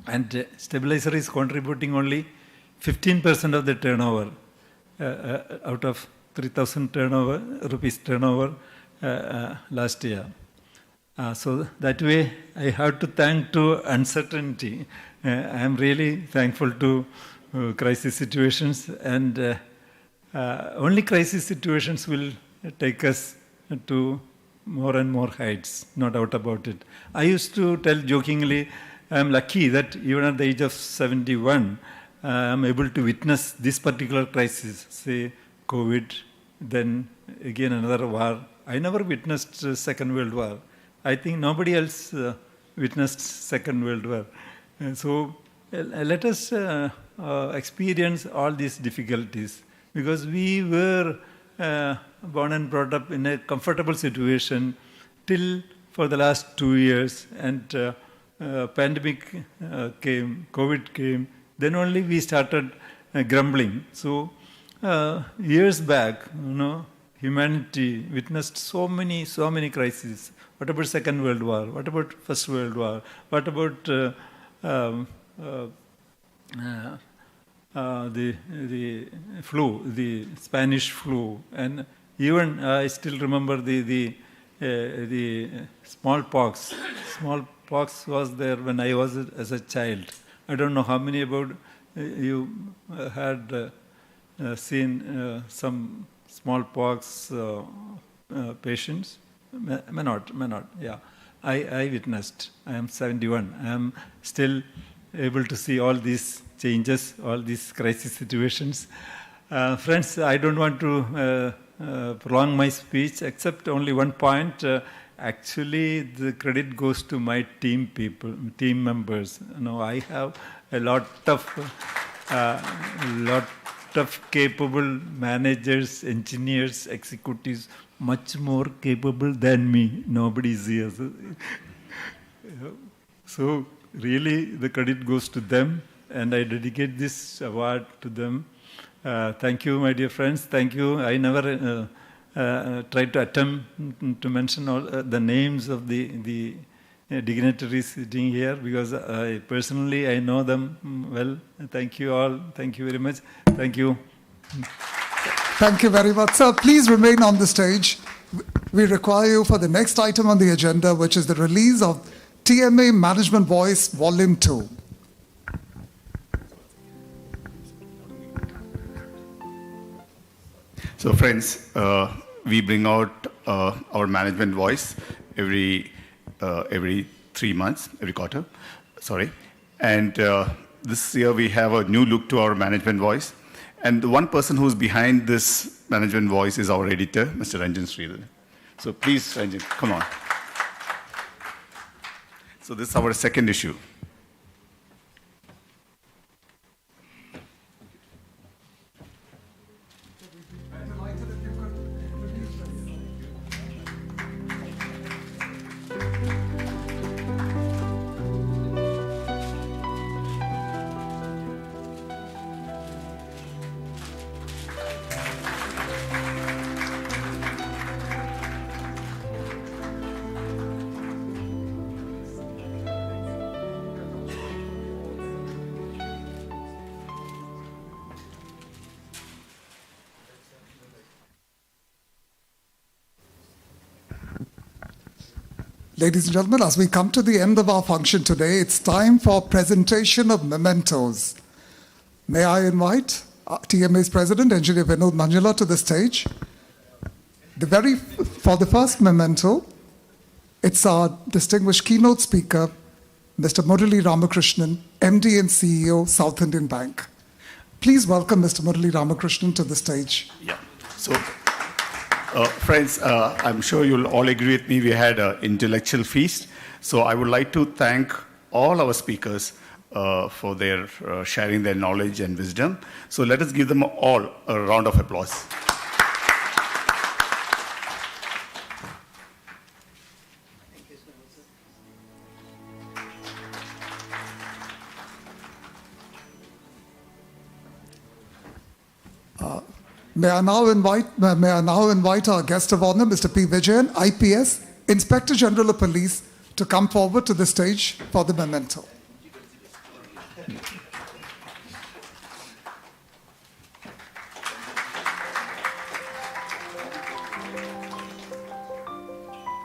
And stabilizer is contributing only 15% of the turnover out of 3,000 rupees turnover last year. So that way I have to thank to uncertainty. I am really thankful to crisis situations, and only crisis situations will take us to more and more heights, no doubt about it. I used to tell jokingly, I am lucky that even at the age of 71, I am able to witness this particular crisis, say COVID, then again another war. I never witnessed Second World War. I think nobody else witnessed Second World War. So let us experience all these difficulties, because we were born and brought up in a comfortable situation till for the last 2 years, and pandemic came, COVID came, then only we started grumbling. So years back, humanity witnessed so many crises. What about Second World War? What about First World War? What about the flu, the Spanish flu, and even I still remember the smallpox. Smallpox was there when I was as a child. I don't know how many about you had seen some smallpox patients. May not. Yeah, I witnessed. I am 71. I am still able to see all these changes, all these crisis situations. Friends, I don't want to prolong my speech, except only one point. Actually, the credit goes to my team members. I have a lot of capable managers, engineers, executives, much more capable than me. Nobody is here. So really, the credit goes to them, and I dedicate this award to them. Thank you, my dear friends. Thank you. I never tried to attempt to mention all the names of the dignitaries sitting here, because personally I know them well. Thank you all. Thank you very much. Thank you. Thank you very much, sir. Please remain on the stage. We require you for the next item on the agenda, which is the release of TMA Management Voice Volume 2. So friends, we bring out our management voice every 3 months, every quarter, and this year we have a new look to our management voice, and the one person who's behind this management voice is our editor, Mr. Ranjan Sridhar. So please, Ranjan, come on. So this is our second issue. Ladies and gentlemen, as we come to the end of our function today, it's time for presentation of mementos. May I invite TMA's President, Engineer Vinod Manjula, to the stage. For the first memento, it's our distinguished keynote speaker, Mr. Murali Ramakrishnan, MD and CEO, South Indian Bank. Please welcome Mr. Murali Ramakrishnan to the stage. Yeah. So, friends, I'm sure you'll all agree with me. We had an intellectual feast. So I would like to thank all our speakers for their sharing their knowledge and wisdom. So let us give them all a round of applause. May I now invite our guest of honor, Mr. P. Vijayan, IPS, Inspector General of Police, to come forward to the stage for the memento.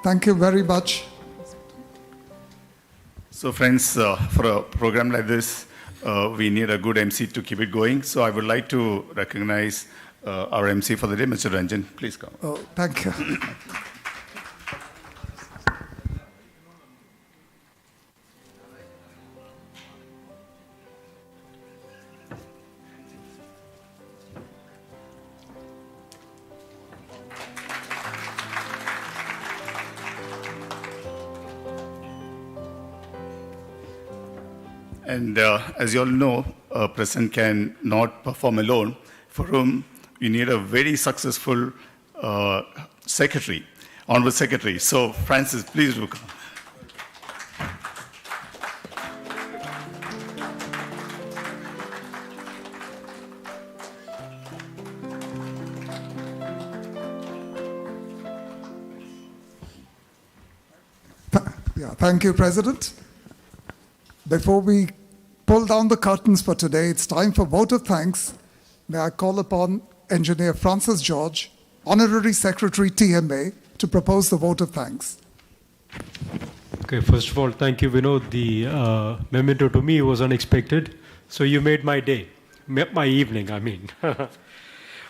Thank you very much. So friends, for a program like this, we need a good MC to keep it going. So I would like to recognize our MC for the day, Mr. Ranjan. Please come. Oh, thank you. And as you all know, a president can not perform alone. For whom you need a very successful secretary, honorable secretary. So Francis, please do come. Thank you, President. Before we pull down the curtains for today, it's time for vote of thanks. May I call upon Engineer Francis George, Honorary Secretary TMA, to propose the vote of thanks. Okay, first of all, thank you, Vinod. The memento to me was unexpected, so you made my day, my evening, I mean.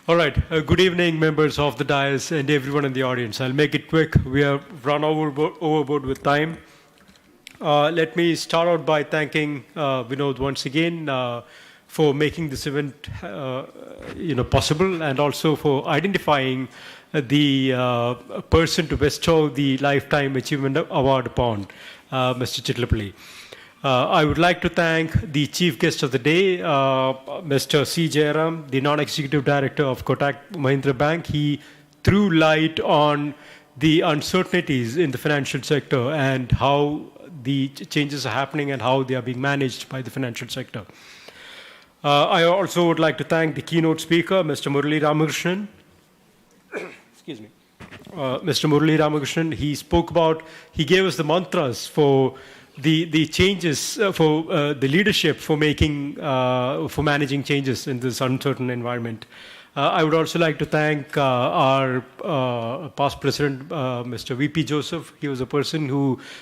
All right, good evening, members of the dais and everyone in the audience. I'll make it quick. We have run overboard with time. Let me start out by thanking Vinod once again for making this event possible, and also for identifying the person to bestow the Lifetime Achievement Award upon, Mr. Chittilappilly. I would like to thank the chief guest of the day, Mr. C. Jayaram, the non-executive director of Kotak Mahindra Bank. He threw light on the uncertainties in the financial sector and how the changes are happening and how they are being managed by the financial sector. I also would like to thank the keynote speaker, Mr. Murali Ramakrishnan. Excuse me. Mr. Murali Ramakrishnan, he gave us the mantras for the changes, for the leadership for managing changes in this uncertain environment. I would also like to thank our past president, Mr. V.P. Joseph. He was a person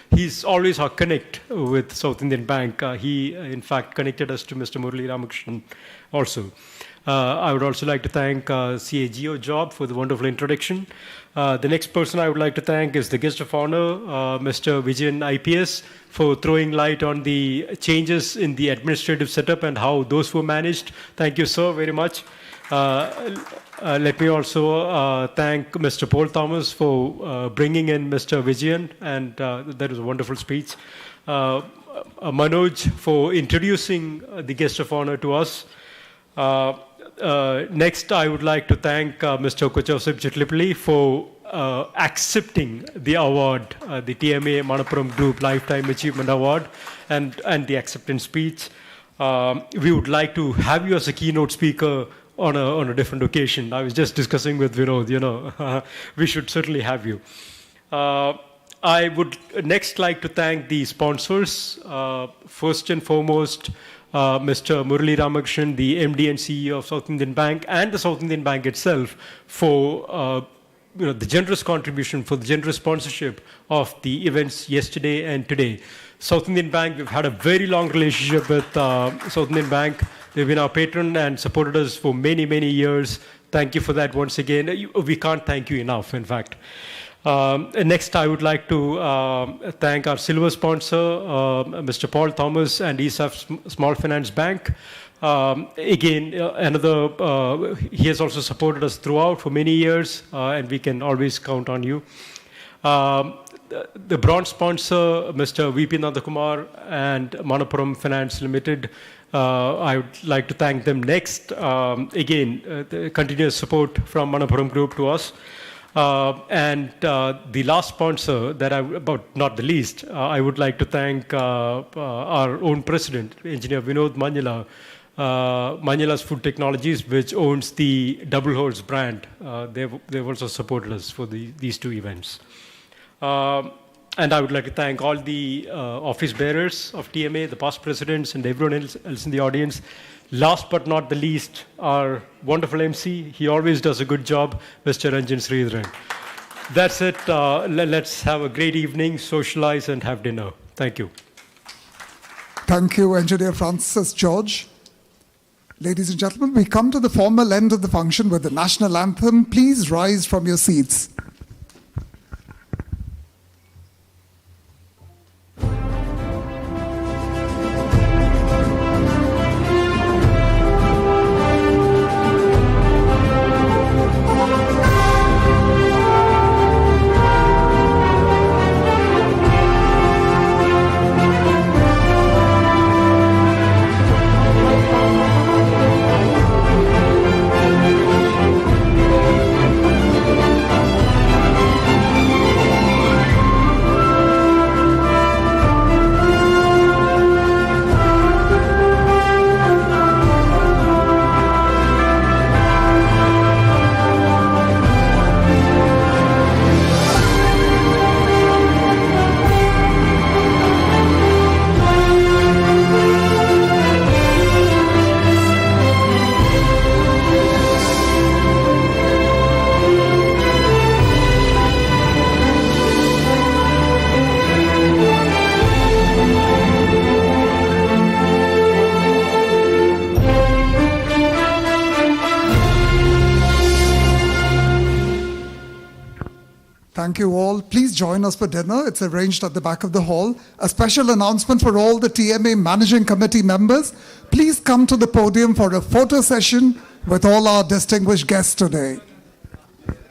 he's always our connect with South Indian Bank. He, in fact, connected us to Mr. Murali Ramakrishnan also. I would also like to thank CA Geo Job for the wonderful introduction. The next person I would like to thank is the guest of honor, Mr. Vijayan IPS, for throwing light on the changes in the administrative setup and how those were managed. Thank you, sir, very much. Let me also thank Mr. Paul Thomas for bringing in Mr. Vijayan, and that was a wonderful speech. Manoj for introducing the guest of honor to us. Next, I would like to thank Mr. Kochouseph Chittilappilly for accepting the award, the TMA-Manappuram Group Lifetime Achievement Award, and the acceptance speech. We would like to have you as a keynote speaker on a different occasion. I was just discussing with Vinod, we should certainly have you. I would next like to thank the sponsors. First and foremost, Mr. Murali Ramakrishnan, the MD and CEO of South Indian Bank, and the South Indian Bank itself for the generous contribution, for the generous sponsorship of the events yesterday and today. South Indian Bank, we've had a very long relationship with South Indian Bank. They've been our patron and supported us for many, many years. Thank you for that once again. We can't thank you enough, in fact. Next, I would like to thank our silver sponsor, Mr. Paul Thomas and ESAF Small Finance Bank. Again, he has also supported us throughout for many years, and we can always count on you. The bronze sponsor, Mr. V.P. Nandakumar and Manappuram Finance Limited, I would like to thank them next. The continuous support from Manappuram Group to us. The last sponsor, but not the least, I would like to thank our own president, Engineer Vinod Manyala, Manyala's Food Technologies, which owns the Double Horse brand. They've also supported us for these two events. And I would like to thank all the office bearers of TMA, the past presidents, and everyone else in the audience. Last but not the least, our wonderful MC. He always does a good job, Mr. Ranjan Sridharan. That's it. Let's have a great evening, socialize, and have dinner. Thank you. Thank you, Engineer Francis George. Ladies and gentlemen, we come to the formal end of the function with the national anthem. Please rise from your seats. Thank you all. Please join us for dinner. It's arranged at the back of the hall. A special announcement for all the TMA Managing Committee members. Please come to the podium for a photo session with all our distinguished guests today.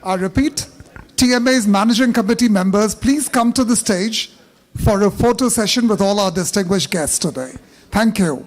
I repeat, TMA's Managing Committee members, please come to the stage for a photo session with all our distinguished guests today. Thank you.